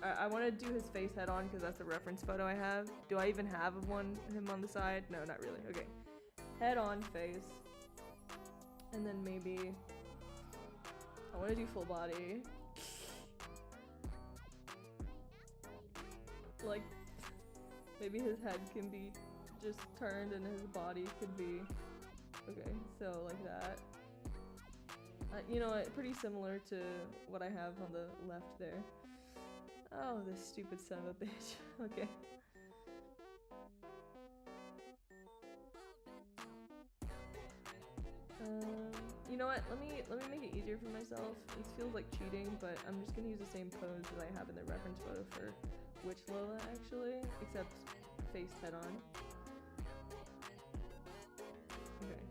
I want to do his face head on because that's the reference photo I have. Do I even have him on the side? No, not really. Okay. Head on face. And then maybe I want to do full body. Like, maybe his head can be just turned and his body could be, okay, so like that. You know what, pretty similar to what I have on the left there. Oh, this stupid son of a bitch. Okay. You know what, let me make it easier for myself. It feels like cheating, but I'm just gonna use the same pose that I have in the reference photo for Witch Lola, actually, except face head on. Okay.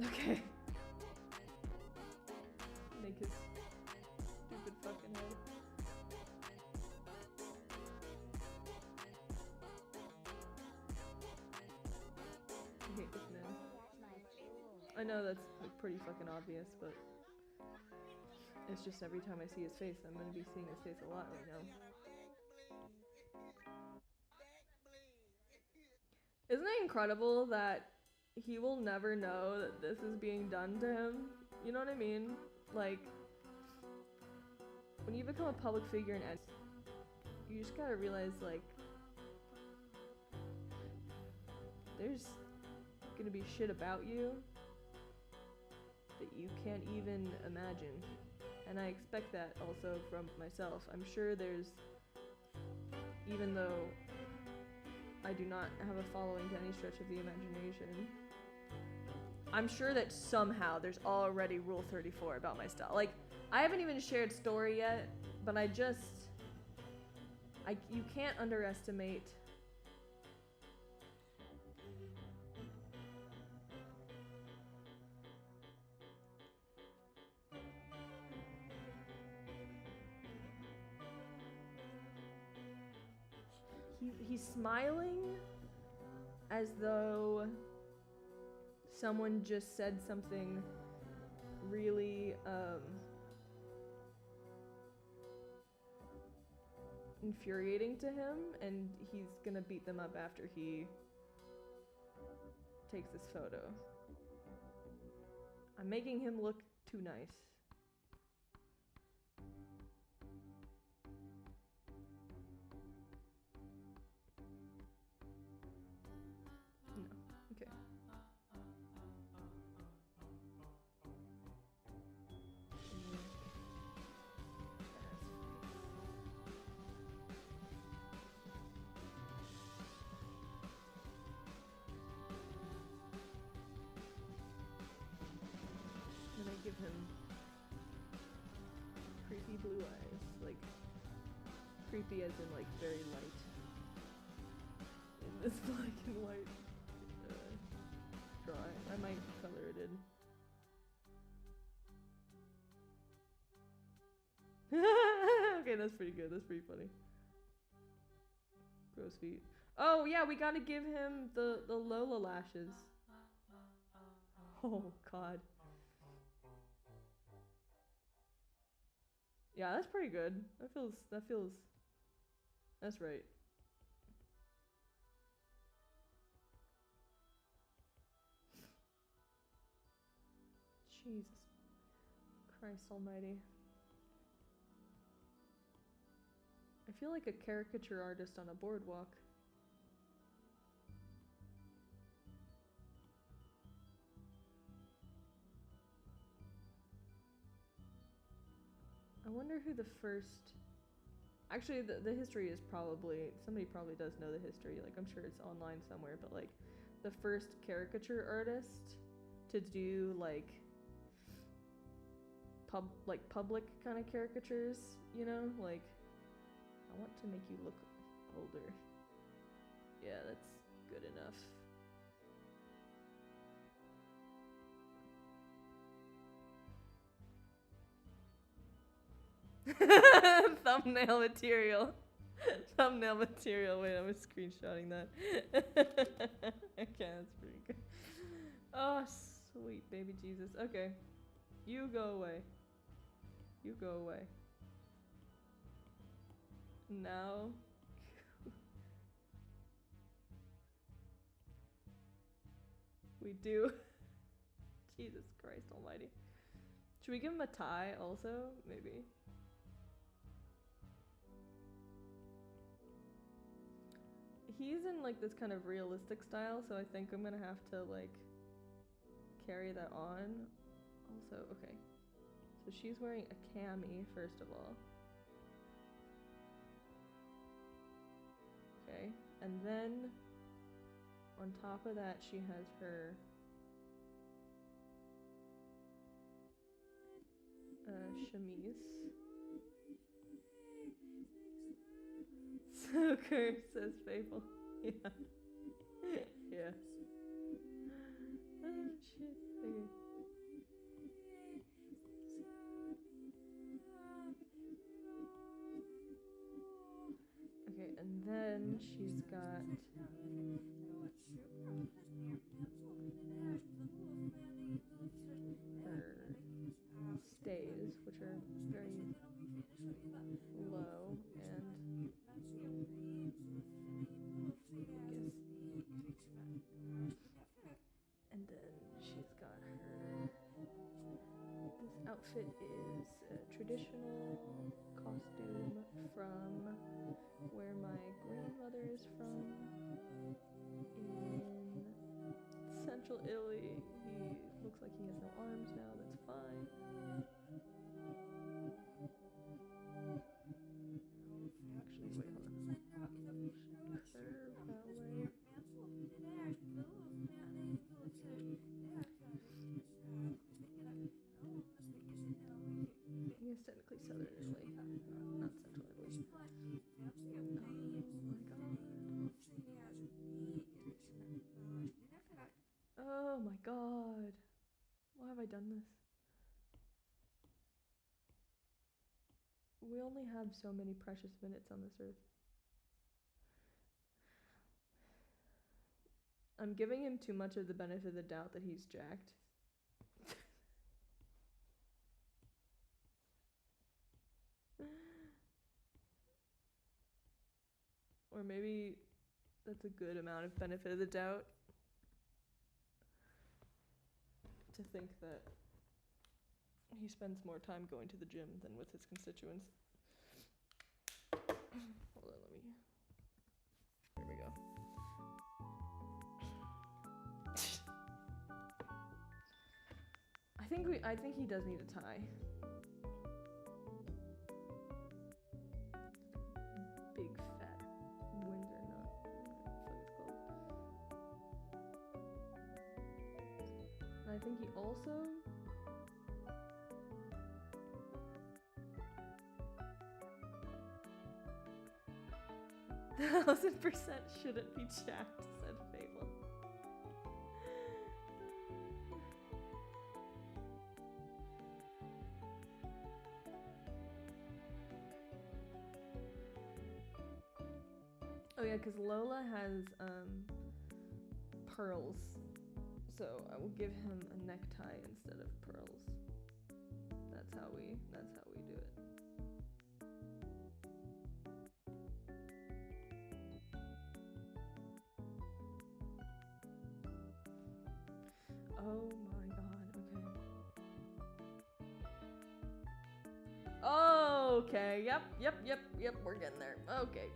Okay. Make his stupid fucking head. I hate this man. I know that's like, pretty fucking obvious, but it's just every time I see his face, I'm gonna be seeing his face a lot right now. Isn't it incredible that he will never know that this is being done to him? You know what I mean? Like, when you become a public figure in ed, you just gotta realize, like, there's gonna be shit about you that you can't even imagine. And I expect that also from myself. I'm sure there's, even though I do not have a following to any stretch of the imagination, I'm sure that somehow there's already Rule 34 about my style. Like, I haven't even shared story yet, but you can't underestimate he's smiling as though someone just said something really infuriating to him, and he's gonna beat them up after he takes this photo. I'm making him look too nice. No. Okay. Then I give him creepy blue eyes, like creepy as in like very light. In this black and white drawing, I might color it in. Okay, that's pretty good. That's pretty funny. Gross feet. Oh yeah, we gotta give him the Lola lashes. Oh god. Yeah, that's pretty good. That's right. Jesus Christ almighty. I feel like a caricature artist on a boardwalk. I wonder who the first... Actually, the history is probably... Somebody probably does know the history. Like, I'm sure it's online somewhere. But, like, the first caricature artist to do, like... public kind of caricatures, you know? Like, I want to make you look older. Yeah, that's good enough. Thumbnail material. Thumbnail material. Wait, I'm screenshotting that. Okay, that's pretty good. Oh, sweet baby Jesus. Okay. You go away. You go away. Now. We do. Jesus Christ almighty. Should we give him a tie also? Maybe. He's in like this kind of realistic style, so I think I'm gonna have to like carry that on. Also, okay. So she's wearing a cami, first of all. Okay, and then on top of that she has her chemise. So curse, says Fable. Yeah. Yeah. Oh shit. Okay. Okay, and then she's got her stays, which are very low, and then she's got her. This outfit is a traditional costume from where my grandmother is from in central Italy. He looks like he has no arms now, that's fine. Actually, wait, hold on. Curve ballet. I guess technically southern Italy, not central Italy. Oh my god. Why have I done this? We only have so many precious minutes on this earth. I'm giving him too much of the benefit of the doubt that he's jacked. Or maybe that's a good amount of benefit of the doubt. To think that He spends more time going to the gym than with his constituents. Hold on, let me. There we go. I think he does need a tie. Big fat Windsor nut. What the fuck it's called. And I think he also 1000% shouldn't be chapped, said Fable. Oh yeah, because Lola has pearls, so I will give him a necktie instead of pearls. That's how we do it. Oh my god, okay. Okay, yep, we're getting there. Okay,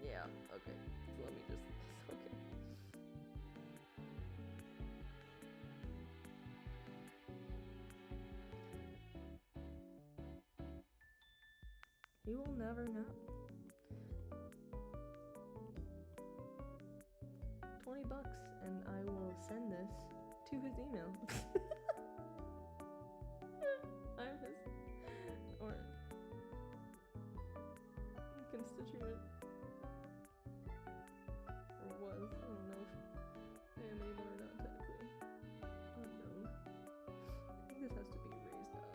yeah, okay. So let me just, okay. He will never know. $20 and I will send this to his email. I'm his or constituent, or was. I don't know if I am anymore or not technically. Unknown. I think this has to be raised up.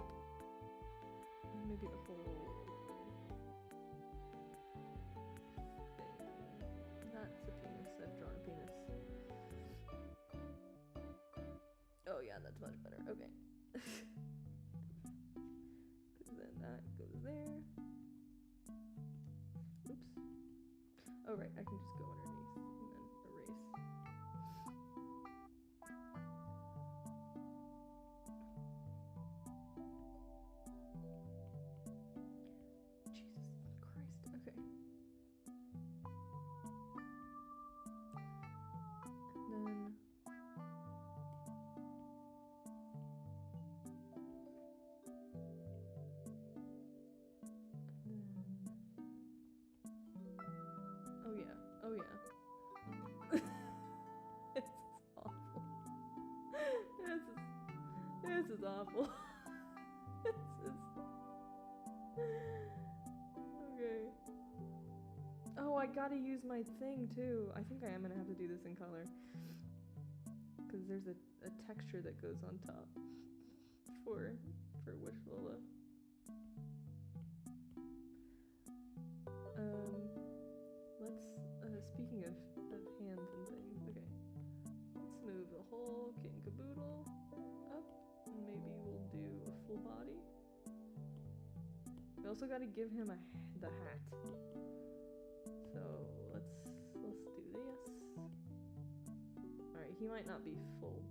Maybe the whole thing. That's a penis. I've drawn a penis. Oh yeah, that's much better. Okay. Because then that goes there. Oops. Oh right, I can just go underneath and then erase. Jesus Christ. Okay. And then oh yeah. This is awful. This is awful. This is okay. Oh, I gotta use my thing too. I think I am gonna have to do this in color. Because there's a texture that goes on top for Wish Lola. Let's speaking of hands and things, okay. Let's move the whole kit and caboodle up, and maybe we'll do a full body. We also got to give him the hat. So let's do this. All right, he might not be full.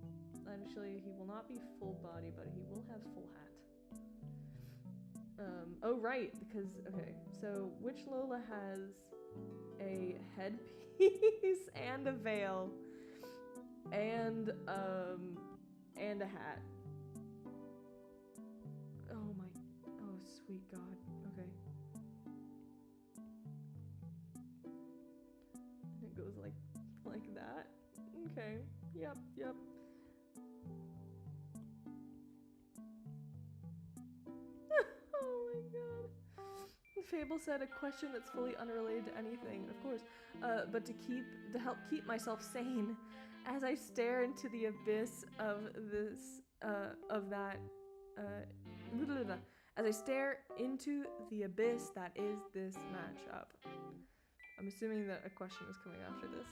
Actually, he will not be full body, but he will have full hat. Oh right, because okay, so Witch Lola has a headpiece and a veil and a hat. Oh sweet god. Okay. And it goes like that. Okay. Yep. Oh my god. Fable said a question that's fully unrelated to anything, of course, but to help keep myself sane as I stare into the abyss of this, as I stare into the abyss that is this matchup. I'm assuming that a question is coming after this.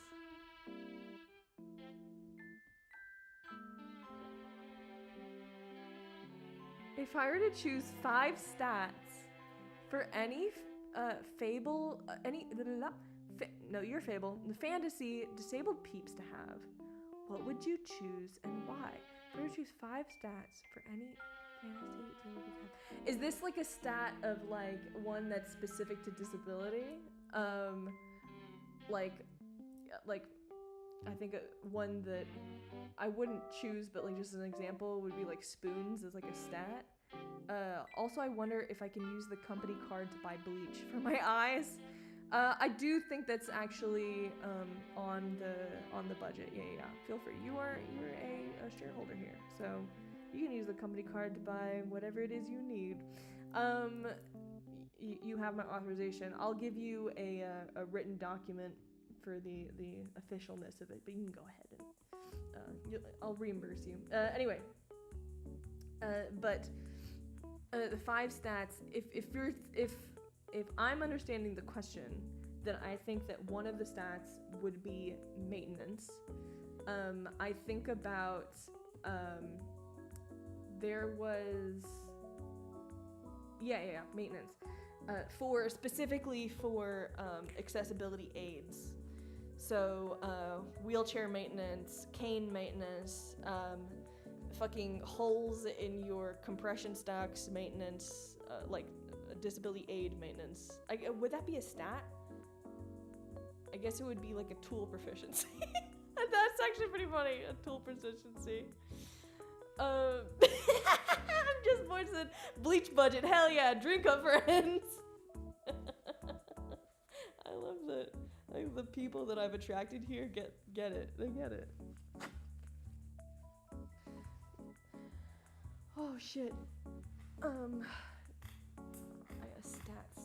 If I were to choose 5 stats for any Fable, your Fable, the fantasy disabled peeps to have, what would you choose and why? If I were to choose 5 stats for any Is this like a stat of like one that's specific to disability? Like I think one that I wouldn't choose, but like just as an example would be like spoons as like a stat. Also, I wonder if I can use the company card to buy bleach for my eyes. I do think that's actually on the budget. Yeah. Feel free. You're a shareholder here, so you can use the company card to buy whatever it is you need. You have my authorization. I'll give you a written document for the officialness of it, but you can go ahead and I'll reimburse you. Anyway, but the 5 stats. If I'm understanding the question, then I think that one of the stats would be maintenance. I think about there was maintenance specifically for accessibility aids. So wheelchair maintenance, cane maintenance, fucking holes in your compression stocks maintenance, like disability aid maintenance. Would that be a stat? I guess it would be like a tool proficiency. That's actually pretty funny, a tool proficiency. I'm just voicing bleach budget. Hell yeah, drink up, friends. I love that. Like the people that I've attracted here get it. They get it. Oh shit. I got stats.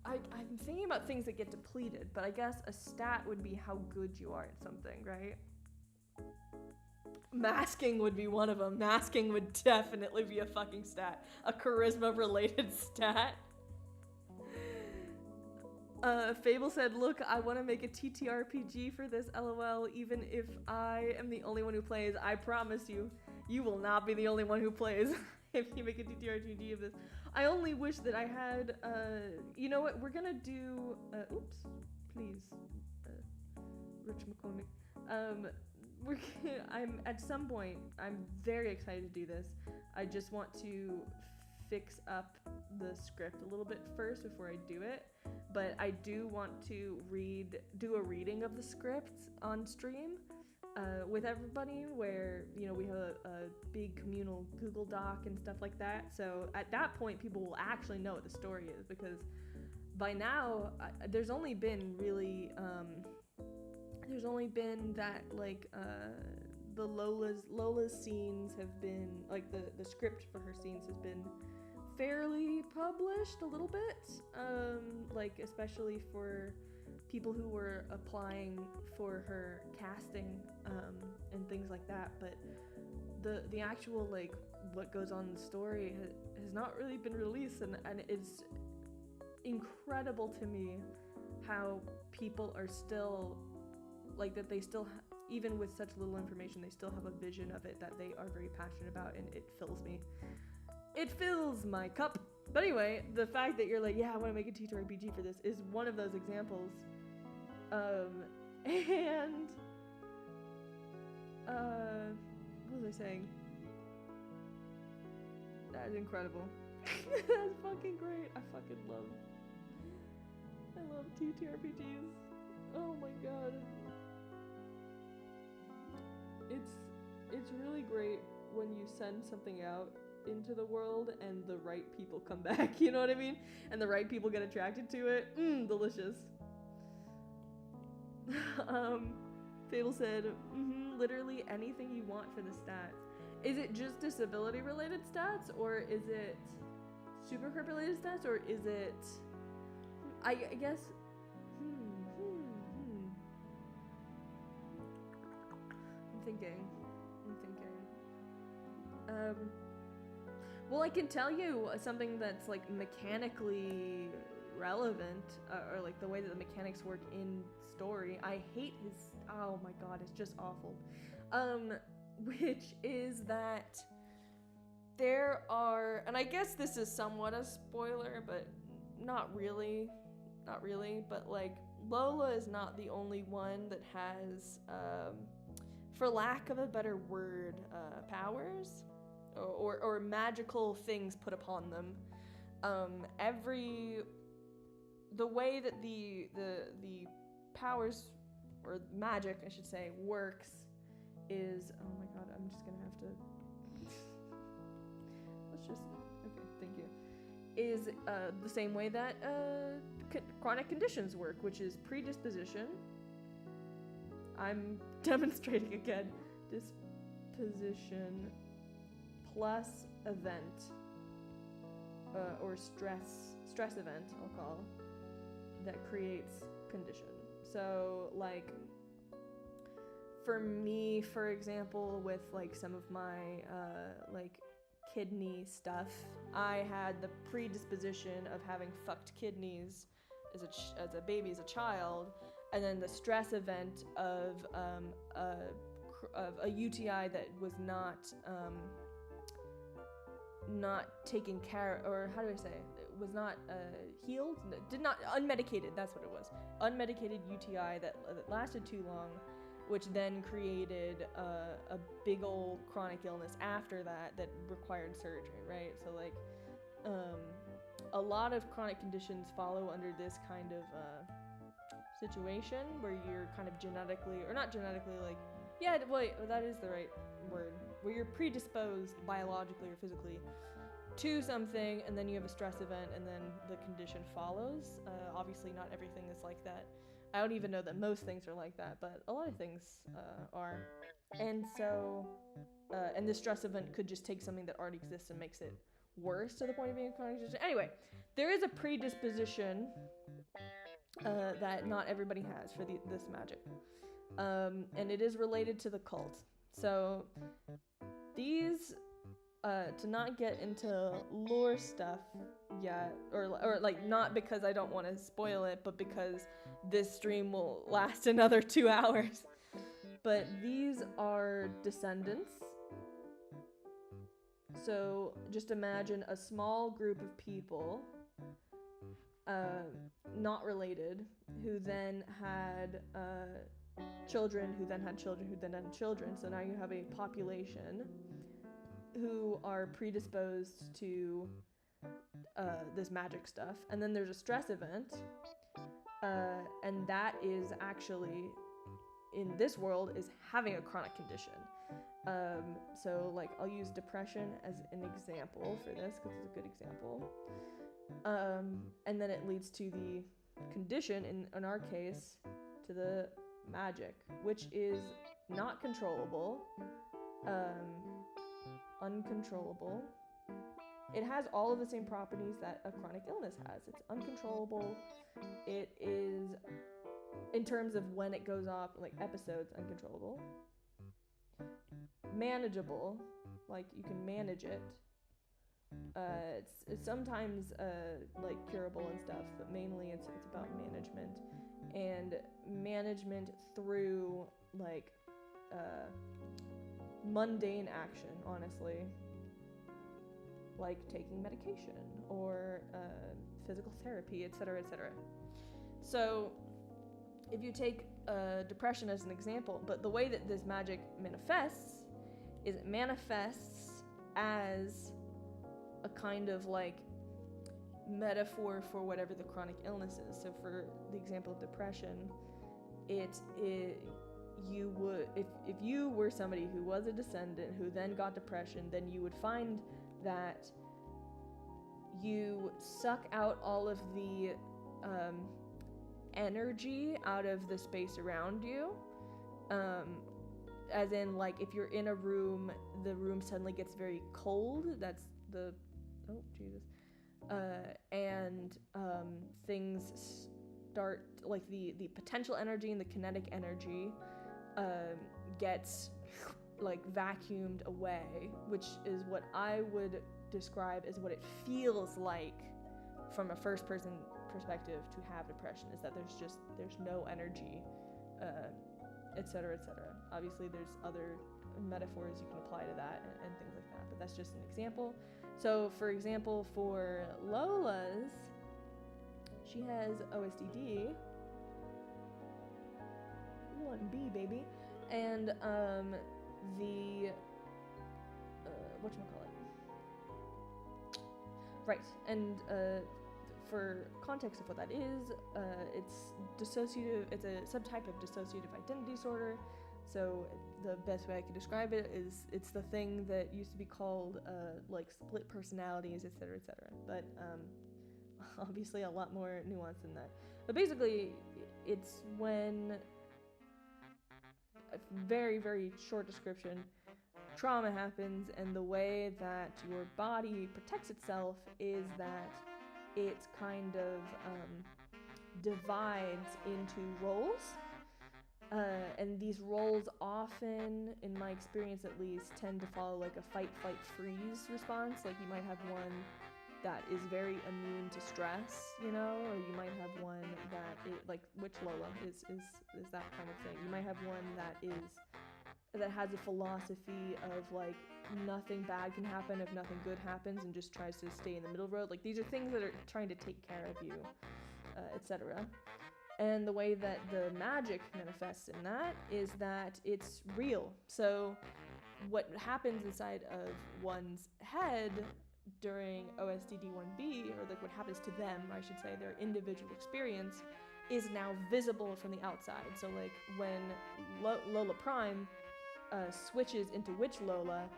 I'm thinking about things that get depleted, but I guess a stat would be how good you are at something, right? Masking would be one of them. Masking would definitely be a fucking stat. A charisma-related stat. Fable said, look, I want to make a TTRPG for this, LOL, even if I am the only one who plays. I promise you, you will not be the only one who plays if you make a TTRPG of this. I only wish that I had, you know what, we're gonna do, oops, please, Rich McCormick. I'm, at some point, I'm very excited to do this. I just want to fix up the script a little bit first before I do it, but I do want to do a reading of the script on stream with everybody, where, you know, we have a big communal Google Doc and stuff like that. So at that point, people will actually know what the story is, because by now there's only been really that like the Lola's scenes have been like the script for her scenes has been fairly published a little bit, like especially for people who were applying for her casting and things like that. But the actual like what goes on in the story has not really been released, and it's incredible to me how people are still like that. They still even with such little information, they still have a vision of it that they are very passionate about, and it fills me. It fills my cup. But anyway, the fact that you're like, yeah, I want to make a TTRPG for this is one of those examples. And what was I saying? That is incredible. That's fucking great. I love TTRPGs. Oh my god. It's really great when you send something out into the world and the right people come back, you know what I mean? And the right people get attracted to it. Delicious. Fable said, literally anything you want for the stats. Is it just disability related stats, or is it supercurve related stats, or is it, I guess, I'm thinking. Well, I can tell you something that's like mechanically relevant, or like the way that the mechanics work in story. I hate his, oh my god, it's just awful. Which is that there are, and I guess this is somewhat a spoiler, but not really, but like Lola is not the only one that has for lack of a better word, powers or magical things put upon them. The way that the powers or magic, I should say, works is, oh my god, I'm just gonna have to let's just, okay, thank you, is the same way that chronic conditions work, which is predisposition. I'm demonstrating again. Disposition plus event, or stress event, I'll call, that creates condition. So, like, for me, for example, with like some of my like kidney stuff, I had the predisposition of having fucked kidneys as a baby, as a child, and then the stress event of a UTI that was not taken care, or how do I say it? It was not healed, unmedicated, that's what it was. Unmedicated UTI that lasted too long, which then created a big old chronic illness after that required surgery, right? So like, a lot of chronic conditions follow under this kind of situation where you're kind of genetically, or not genetically, like, yeah, wait, that is the right word, where you're predisposed biologically or physically to something, and then you have a stress event, and then the condition follows. Obviously, not everything is like that. I don't even know that most things are like that, but a lot of things are. And so, and this stress event could just take something that already exists and makes it worse to the point of being a chronic condition. Anyway, there is a predisposition that not everybody has for this magic. And it is related to the cult. So these, to not get into lore stuff yet, or like, not because I don't want to spoil it, but because this stream will last another 2 hours. But these are descendants. So just imagine a small group of people, not related, who then had children, who then had children, who then had children. So now you have a population who are predisposed to this magic stuff. And then there's a stress event, and that is actually, in this world, is having a chronic condition. So like, I'll use depression as an example for this because it's a good example. And then it leads to the condition, in our case, to the magic, which is not controllable, uncontrollable. It has all of the same properties that a chronic illness has. It's uncontrollable. It is, in terms of when it goes off, like episodes, uncontrollable. Manageable, like you can manage it. It's sometimes like curable and stuff, but mainly it's about management, and management through like mundane action, honestly, like taking medication or physical therapy, etc., etc. So if you take depression as an example, but the way that this magic manifests is it manifests as a kind of like metaphor for whatever the chronic illness is. So for the example of depression, you would, if you were somebody who was a descendant who then got depression, then you would find that you suck out all of the energy out of the space around you. As in, like, if you're in a room, the room suddenly gets very cold. That's the, oh, Jesus. And things start, like, the potential energy and the kinetic energy gets, like, vacuumed away, which is what I would describe as what it feels like from a first-person perspective to have depression, is that there's no energy, etc., etc. Obviously, there's other metaphors you can apply to that and things like that, but that's just an example. So, for example, for Lola's, she has OSDD, 1B, baby, And the whatchamacallit? Right, and for context of what that is, it's dissociative. It's a subtype of dissociative identity disorder. So the best way I could describe it is it's the thing that used to be called like split personalities, etc., etc. But obviously a lot more nuanced than that. But basically, it's when, a very, very short description, trauma happens, and the way that your body protects itself is that it kind of divides into roles. And these roles often, in my experience at least, tend to follow like a fight, flight, freeze response. Like you might have one that is very immune to stress, you know, or you might have one that is like Witch Lola is that kind of thing. You might have one that has a philosophy of like nothing bad can happen if nothing good happens, and just tries to stay in the middle road. Like these are things that are trying to take care of you, etc. And the way that the magic manifests in that is that it's real. So what happens inside of one's head during OSDD1B, or like what happens to them, I should say, their individual experience, is now visible from the outside. So like when Lola Prime switches into Witch Lola,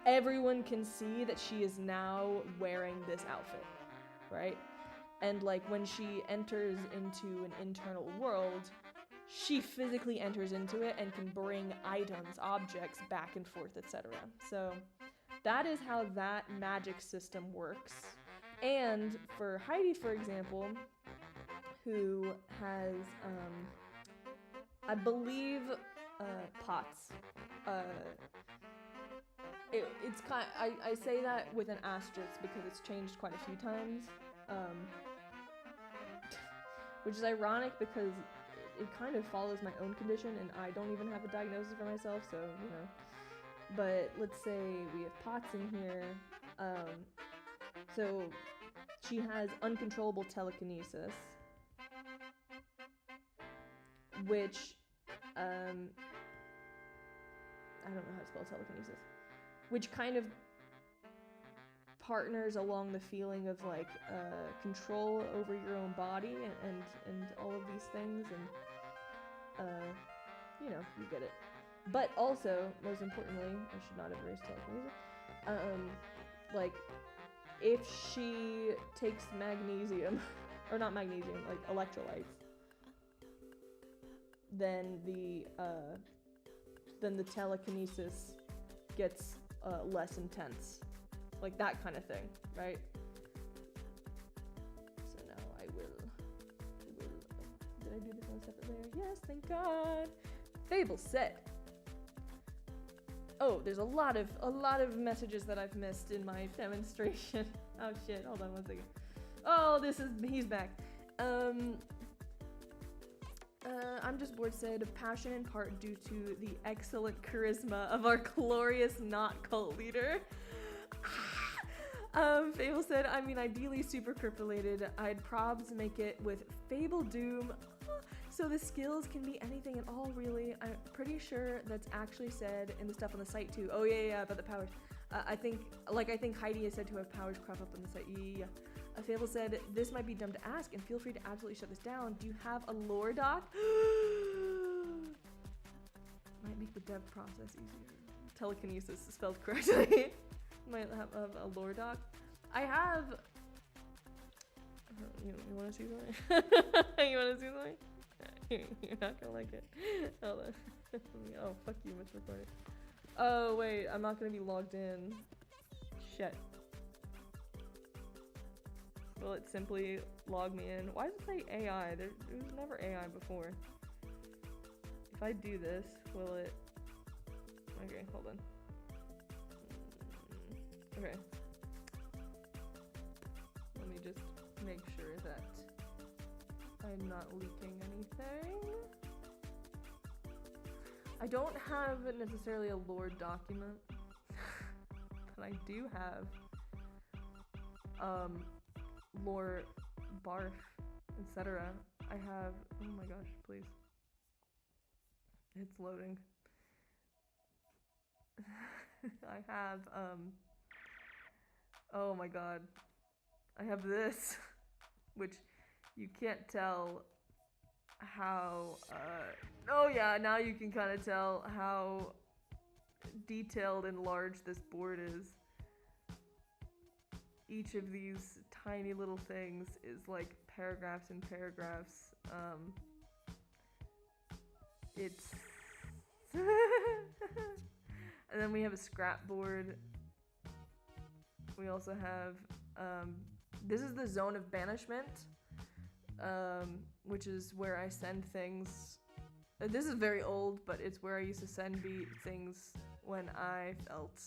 everyone can see that she is now wearing this outfit, right? And like when she enters into an internal world, she physically enters into it and can bring items, objects back and forth, etc. So that is how that magic system works. And for Heidi, for example, who has, I believe, POTS. It's kind. I say that with an asterisk because it's changed quite a few times. Which is ironic because it kind of follows my own condition, and I don't even have a diagnosis for myself, so, you know. But let's say we have POTS in here. So she has uncontrollable telekinesis, which, I don't know how to spell telekinesis, which kind of partners along the feeling of like control over your own body and all of these things, and you know, you get it. But also, most importantly, I should not have erased telekinesis. Like if she takes magnesium, or not magnesium, like electrolytes, then the telekinesis gets less intense. Like that kind of thing, right? So now I will. Did I do this on a separate layer? Yes, thank God. Fable said. Oh, there's a lot of messages that I've missed in my demonstration. Oh shit, hold on one second. Oh, he's back. I'm just bored said, passion in part due to the excellent charisma of our glorious not cult leader. Fable said, I mean, ideally super crypt-related. I'd probs make it with Fable Doom, so the skills can be anything at all, really. I'm pretty sure that's actually said in the stuff on the site, too. Oh, yeah, about the powers. I think Heidi is said to have powers crop up on the site. Yeah. Fable said, this might be dumb to ask, and feel free to absolutely shut this down. Do you have a lore doc? Might make the dev process easier. Telekinesis spelled correctly. Might have a lore doc. I have. You want to see something? You want to see something? You're not gonna like it. Hold on. Oh, fuck you, it's recording. Oh wait, I'm not gonna be logged in. Shit. Will it simply log me in? Why does it say AI? There was never AI before. If I do this, will it? Okay, hold on. Okay. Let me just make sure that I'm not leaking anything. I don't have necessarily a lore document, but I do have lore barf, etc. I have, oh my gosh, please. It's loading. I have, oh my god. I have this, which you can't tell how, oh yeah, now you can kind of tell how detailed and large this board is. Each of these tiny little things is like paragraphs and paragraphs. It's and then we have a scrap board. We also have this is the zone of banishment, which is where I send things. This is very old, but it's where I used to send things when I felt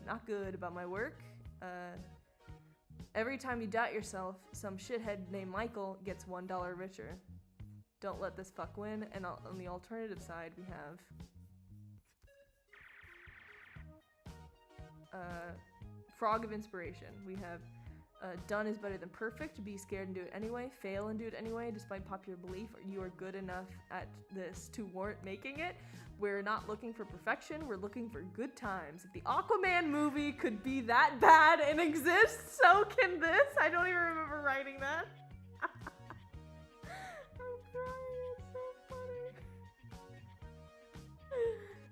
not good about my work. Every time you doubt yourself, some shithead named Michael gets $1 richer. Don't let this fuck win. And on the alternative side, we have Frog of Inspiration. We have done is better than perfect. Be scared and do it anyway. Fail and do it anyway, despite popular belief. You are good enough at this to warrant making it. We're not looking for perfection. We're looking for good times. If the Aquaman movie could be that bad and exist, so can this. I don't even remember writing that. I'm crying. It's so funny.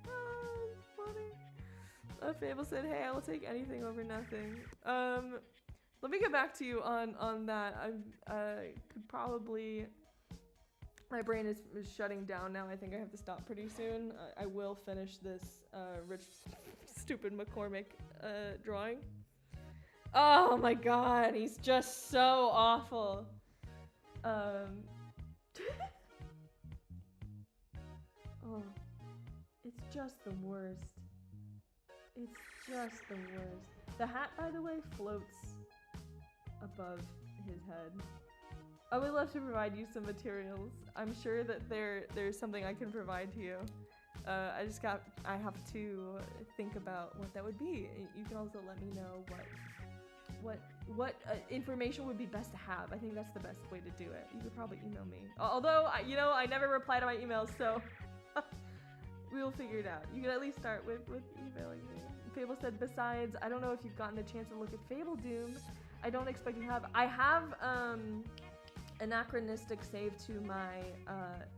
Oh, it's funny. Fable said, "Hey, I will take anything over nothing." Let me get back to you on that. I could probably. My brain is shutting down now. I think I have to stop pretty soon. I will finish this rich, stupid McCormick drawing. Oh my god, he's just so awful. Oh, it's just the worst. It's just the worst. The hat, by the way, floats above his head. I would love to provide you some materials. I'm sure that there's something I can provide to you. I have to think about what that would be. You can also let me know what information would be best to have. I think that's the best way to do it. You could probably email me. Although, I never reply to my emails, so we will figure it out. You can at least start with emailing me. Fable said, besides, I don't know if you've gotten a chance to look at Fable Doom. I don't expect you have. I have, anachronistic save to my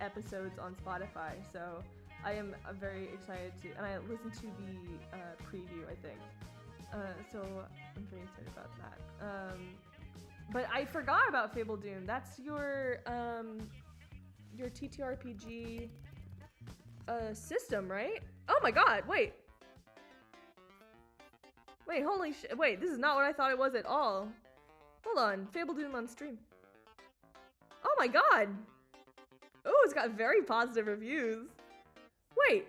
episodes on Spotify, so I am very excited to, and I listened to the preview, I think, so I'm very excited about that. But I forgot about Fable Doom. That's your TTRPG system, right? Oh my god, wait, holy shit, wait, this is not what I thought it was at all. Hold on, Fable Doom on stream. Oh my god! Oh, it's got very positive reviews. Wait,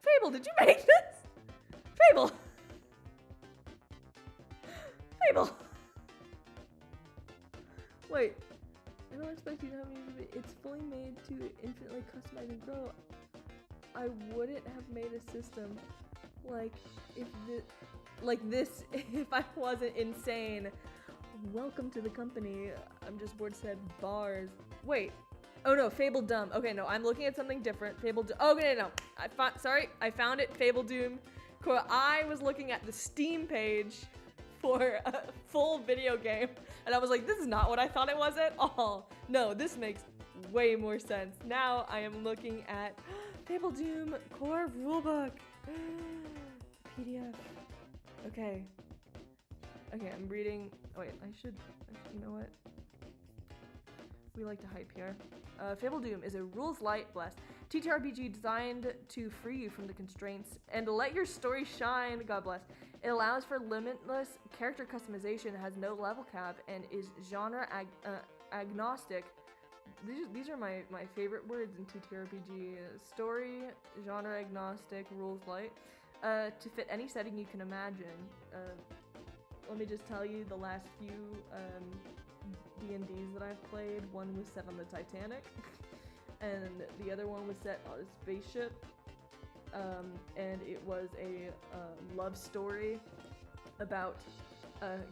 Fable, did you make this? Fable! Fable! Wait, I don't expect you to have any. It's fully made to infinitely customize and grow. I wouldn't have made a system like this if I wasn't insane. Welcome to the company. I'm just bored, said bars. Wait. Oh no, Fable Dumb. Okay, no, I'm looking at something different. Fable Doom. Okay, no. I found it. Fable Doom. Cool. I was looking at the Steam page for a full video game, and I was like, this is not what I thought it was at all. No, this makes way more sense. Now I am looking at Fable Doom core rulebook. PDF. Okay. Okay, I'm reading. Oh wait, you know what? We like to hype here. Fable Doom is a rules-light blessed TTRPG designed to free you from the constraints and let your story shine, God bless. It allows for limitless character customization, has no level cap, and is genre agnostic. These are my favorite words in TTRPG. Story, genre agnostic, rules light. To fit any setting you can imagine. Let me just tell you, the last few D&Ds that I've played, one was set on the Titanic, and the other one was set on a spaceship, and it was a love story about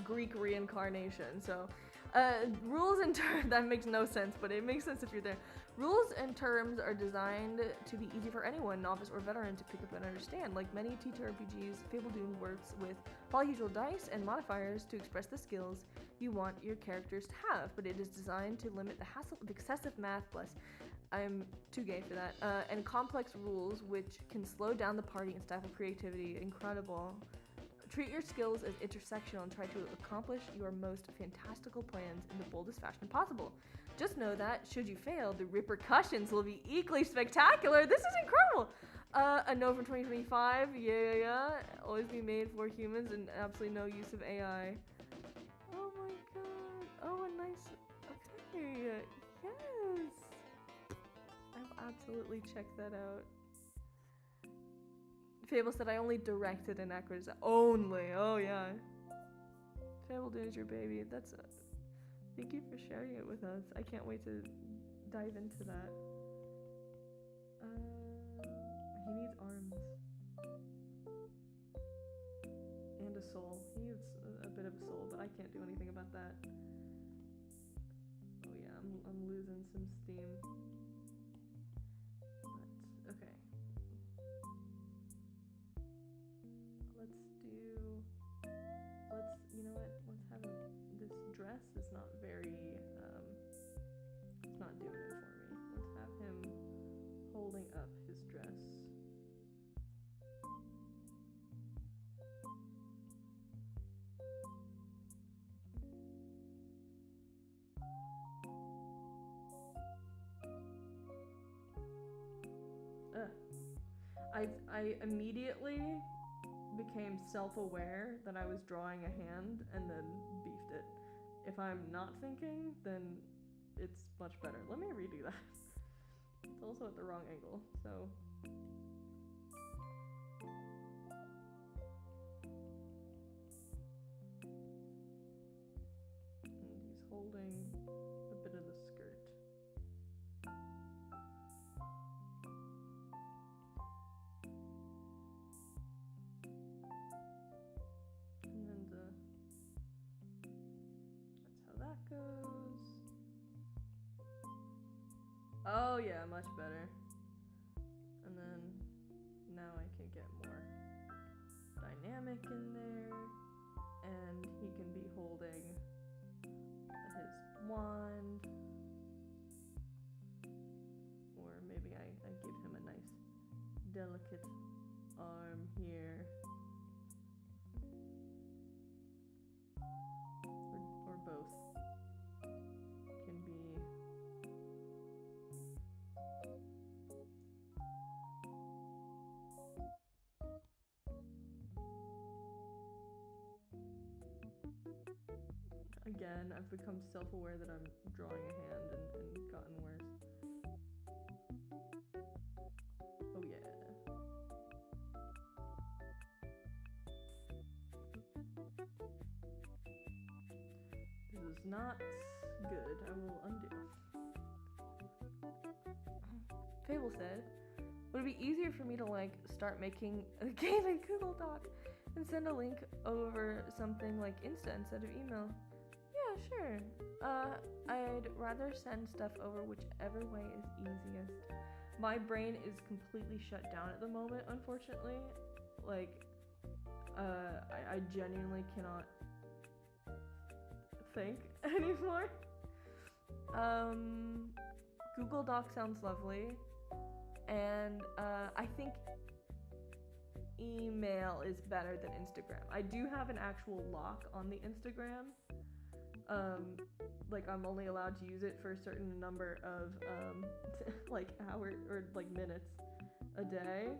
Greek reincarnation. So rules in turn, that makes no sense, but it makes sense if you're there. Rules and terms are designed to be easy for anyone, novice or veteran, to pick up and understand. Like many TTRPGs, Fable Dune works with polyhedral dice and modifiers to express the skills you want your characters to have, but it is designed to limit the hassle of excessive math, bless, I'm too gay for that, and complex rules which can slow down the party and stifle creativity. Incredible. Treat your skills as intersectional and try to accomplish your most fantastical plans in the boldest fashion possible. Just know that, should you fail, the repercussions will be equally spectacular. This is incredible! A note from 2025, yeah. Always be made for humans and absolutely no use of AI. Oh my god. Oh, a nice... Okay, yes! I'll absolutely check that out. Fable said I only directed Anachronism. Only! Oh yeah. Fable Dune is your baby. That's a... Thank you for sharing it with us. I can't wait to dive into that. He needs arms. And a soul. He needs a bit of a soul, but I can't do anything about that. Oh yeah, I'm losing some steam. But, okay. You know what, let's have him, this dress is not very, it's not doing it for me. Let's have him holding up his dress. I immediately became self-aware that I was drawing a hand and then beefed it. If I'm not thinking, then it's much better. Let me redo that. It's also at the wrong angle, so... And he's holding a bit of the skirt. Goes. Oh yeah, much better. And then now I can get more dynamic in there, and he can be holding his wand, or maybe I give him a nice delicate arm here, or both. Again, I've become self-aware that I'm drawing a hand and gotten worse. Oh yeah. This is not good. I will undo. Fable said, would it be easier for me to start making a game in Google Doc and send a link over something like Insta instead of email? Yeah, sure. I'd rather send stuff over whichever way is easiest. My brain is completely shut down at the moment, unfortunately. I genuinely cannot think anymore. Google Doc sounds lovely, and I think email is better than Instagram. I do have an actual lock on the Instagram. I'm only allowed to use it for a certain number of hours or minutes a day.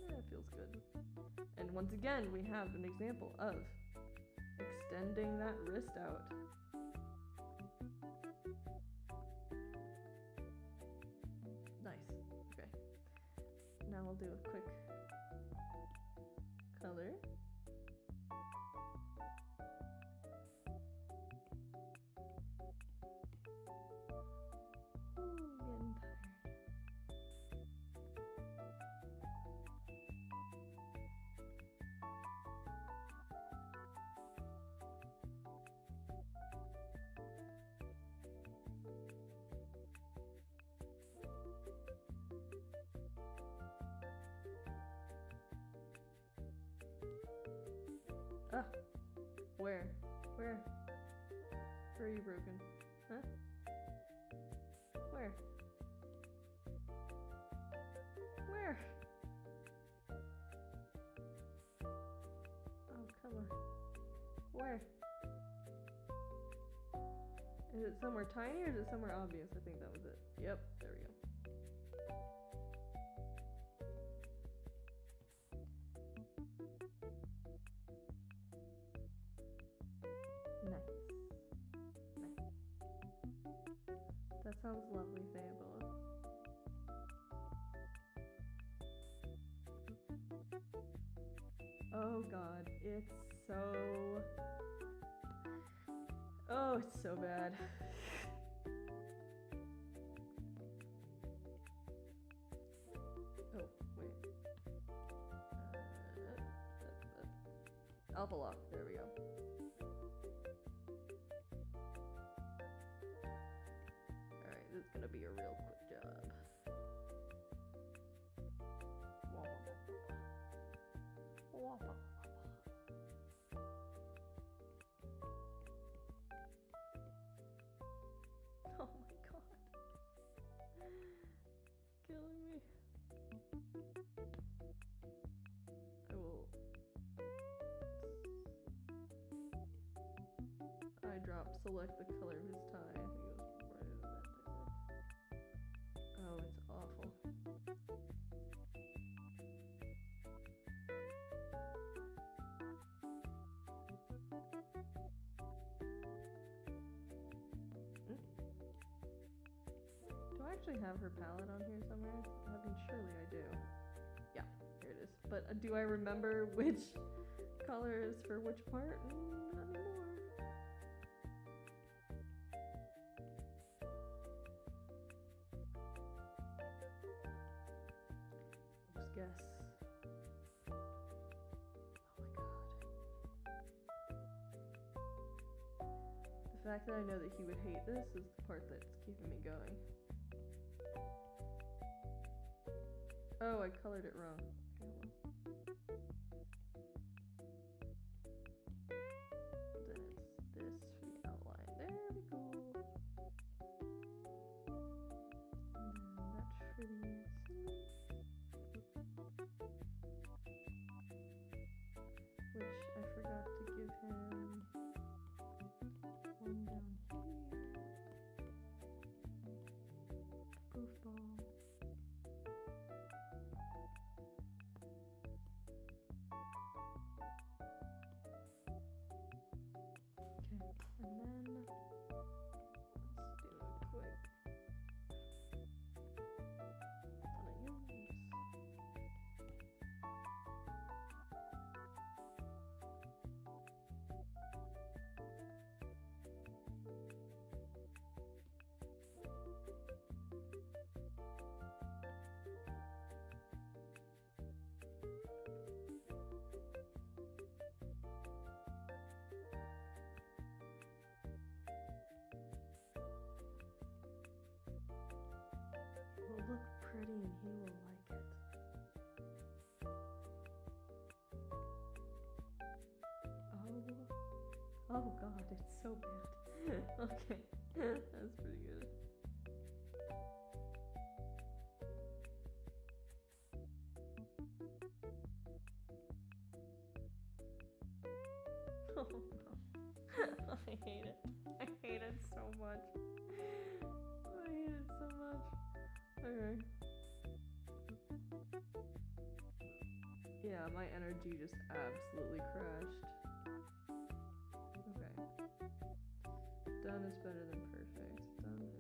Yeah, it feels good. And once again, we have an example of extending that wrist out. Nice. Okay. Now I'll do a quick color. Ooh, getting tired. Ah! Where? Where? Where are you broken? Huh? Where? Where? Oh, come on. Where? Is it somewhere tiny or is it somewhere obvious? I think that was it. Yep, there we go. Nice. Nice. That sounds lovely, Fable. Oh god, it's so... Oh, it's so bad. Oh, wait. Alpha lock, there we go. Alright, this is gonna be a real quick job. Wappa. Oh my god. Killing me. I will... I drop select the color of his tie. I think it was brighter than that, didn't it? Oh, it's awful. Do I actually have her palette on here somewhere? I mean, surely I do. Yeah, here it is. But do I remember which color is for which part? Not anymore. Just guess. Oh my god. The fact that I know that he would hate this is the part that's keeping me going. Oh, I colored it wrong. Then it's this for the outline. There we go. And then that's for the which I forgot to give him one down here. Proof ball. And then let's do a quick it will look pretty and he will like it. Oh god, it's so bad. Okay, that's pretty good. Oh no. I hate it. I hate it so much. I hate it so much. Okay. Yeah, my energy just absolutely crashed. Okay. Done is better than perfect. Done is...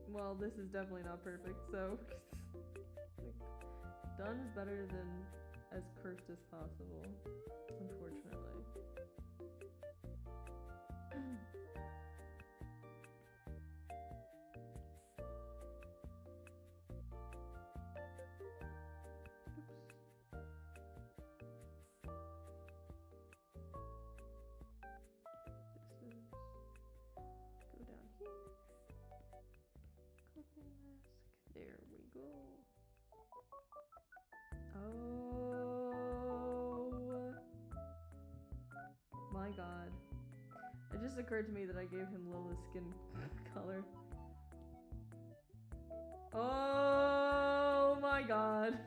Well, this is definitely not perfect, so... Done is better than as cursed as possible, unfortunately. There we go. Oh. my god. It just occurred to me that I gave him Lila's skin color. Oh my god.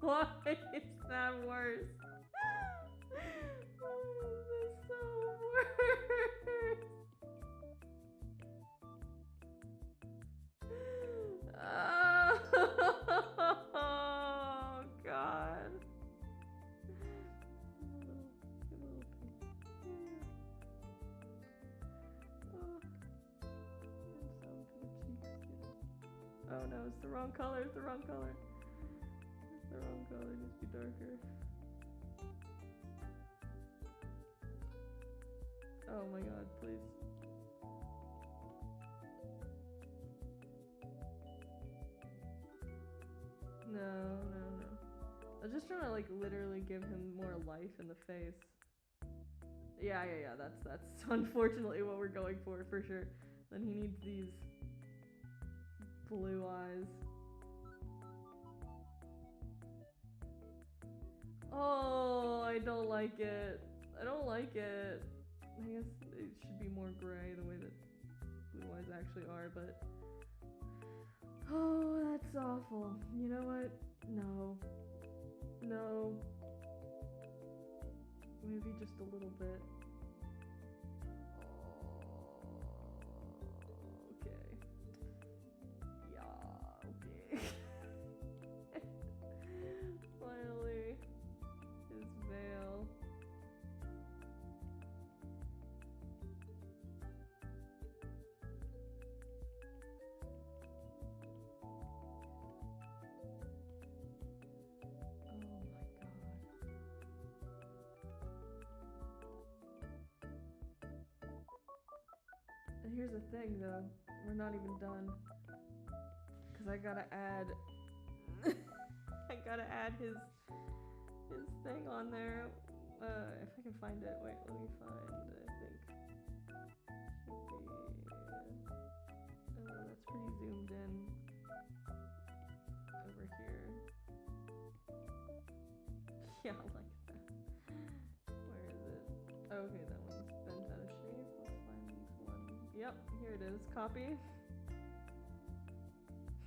Why is that worse? Why is this so worse? Oh god. Oh no, it's the wrong color, it's the wrong color. It's the wrong color, it needs to be darker. Oh my god, please. No. I was just trying to like literally give him more life in the face. Yeah, that's unfortunately what we're going for sure. Then he needs these blue eyes. Oh, I don't like it. I don't like it. I guess it should be more gray the way that blue eyes actually are, but oh, that's awful. You know what? No. Maybe just a little bit. Okay. Yeah, okay. Finally, his veil. Here's the thing though, we're not even done. Cause I gotta add his thing on there. If I can find it, wait, let me find, I think. Should be, that's pretty zoomed in. Over here. Yeah, I like that. Where is it? Okay, that one's bent out of shape. Let's find one. Yep, here it is. Copy.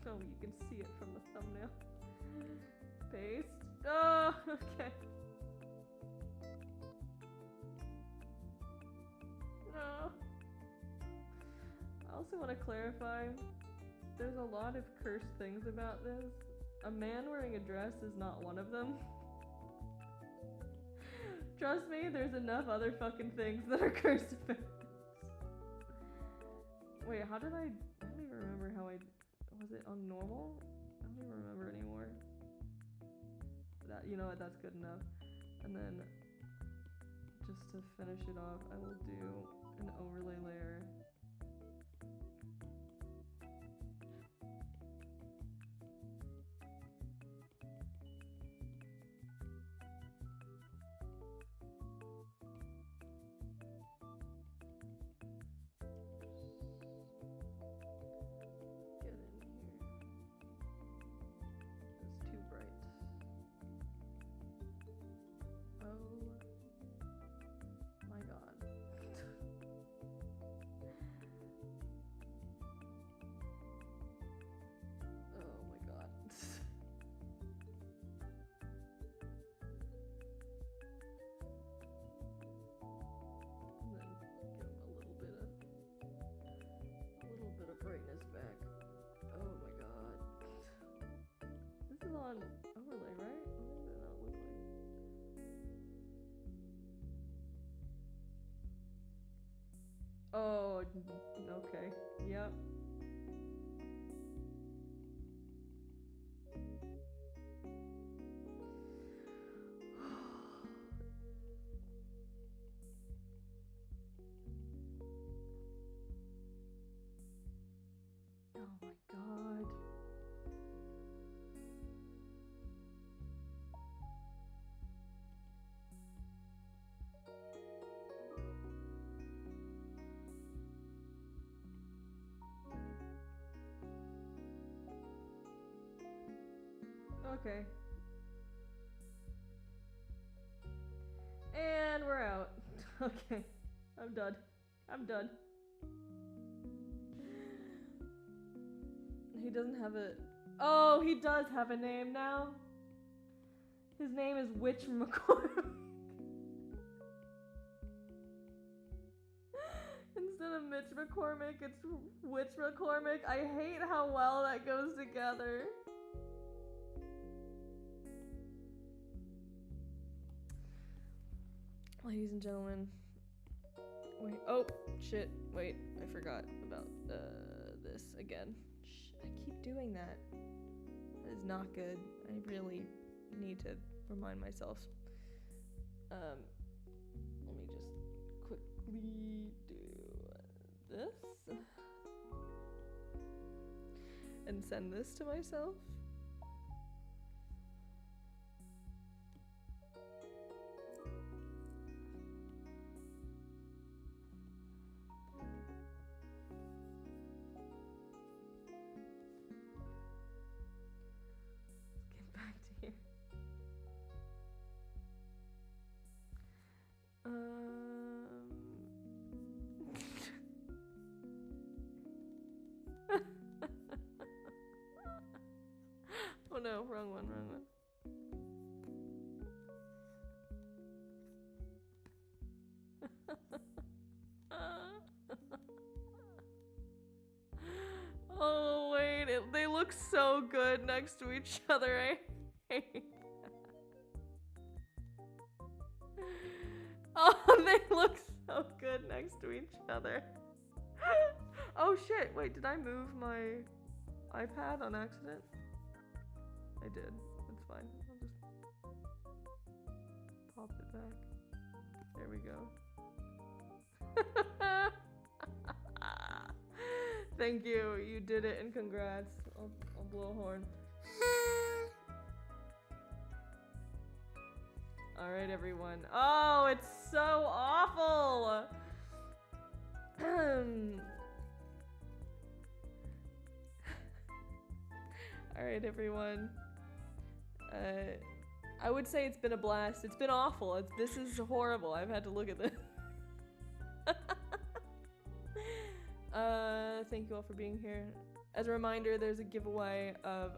Oh, you can see it from the thumbnail. Paste. Oh, okay. No. I also want to clarify, there's a lot of cursed things about this. A man wearing a dress is not one of them. Trust me, there's enough other fucking things that are cursed about this. Wait, I don't even remember how was it on normal? I don't even remember anymore. That, you know what, that's good enough. And then, just to finish it off, I will do an overlay layer. Brightness back. Oh my god. This is on overlay, right? What does it not look like? Oh, okay. Yep. Okay. And we're out. Okay. I'm done. I'm done. He doesn't have a... Oh, he does have a name now. His name is Witch McCormick. Instead of Mitch McCormick, it's Witch McCormick. I hate how well that goes together. Ladies and gentlemen. Wait, oh, shit. Wait, I forgot about this again. I keep doing that. That is not good. I really need to remind myself. Let me just quickly do this. And send this to myself. Oh no, wrong one, wrong one. Oh wait, they look so good next to each other. I hate that. Oh, they look so good next to each other. Oh shit, wait, did I move my iPad on accident? I did. That's fine. I'll just pop it back. There we go. Thank you. You did it and congrats. I'll blow a horn. Alright, everyone. Oh, it's so awful! Alright, everyone. I would say it's been a blast. It's been awful. This is horrible. I've had to look at this. Thank you all for being here. As a reminder, there's a giveaway of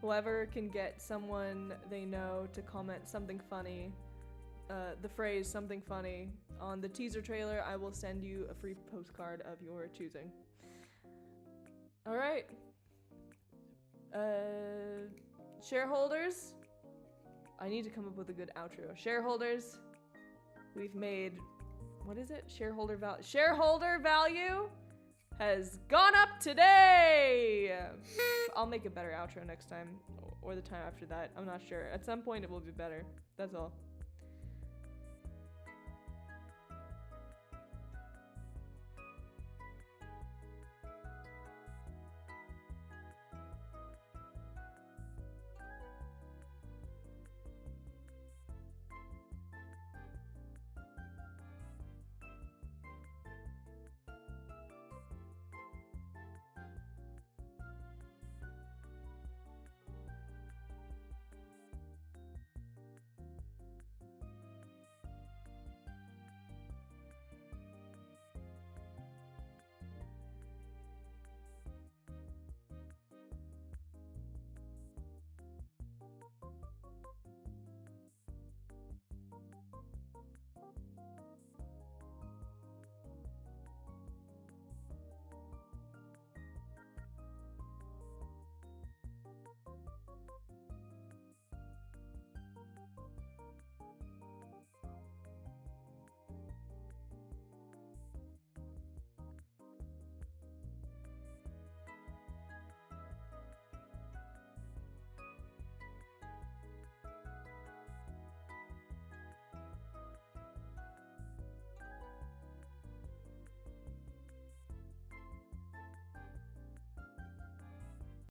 whoever can get someone they know to comment something funny, the phrase something funny, on the teaser trailer. I will send you a free postcard of your choosing. Alright. Shareholders, I need to come up with a good outro. Shareholders, we've made, what is it? Shareholder value has gone up today! I'll make a better outro next time, or the time after that. I'm not sure. At some point it will be better. That's all.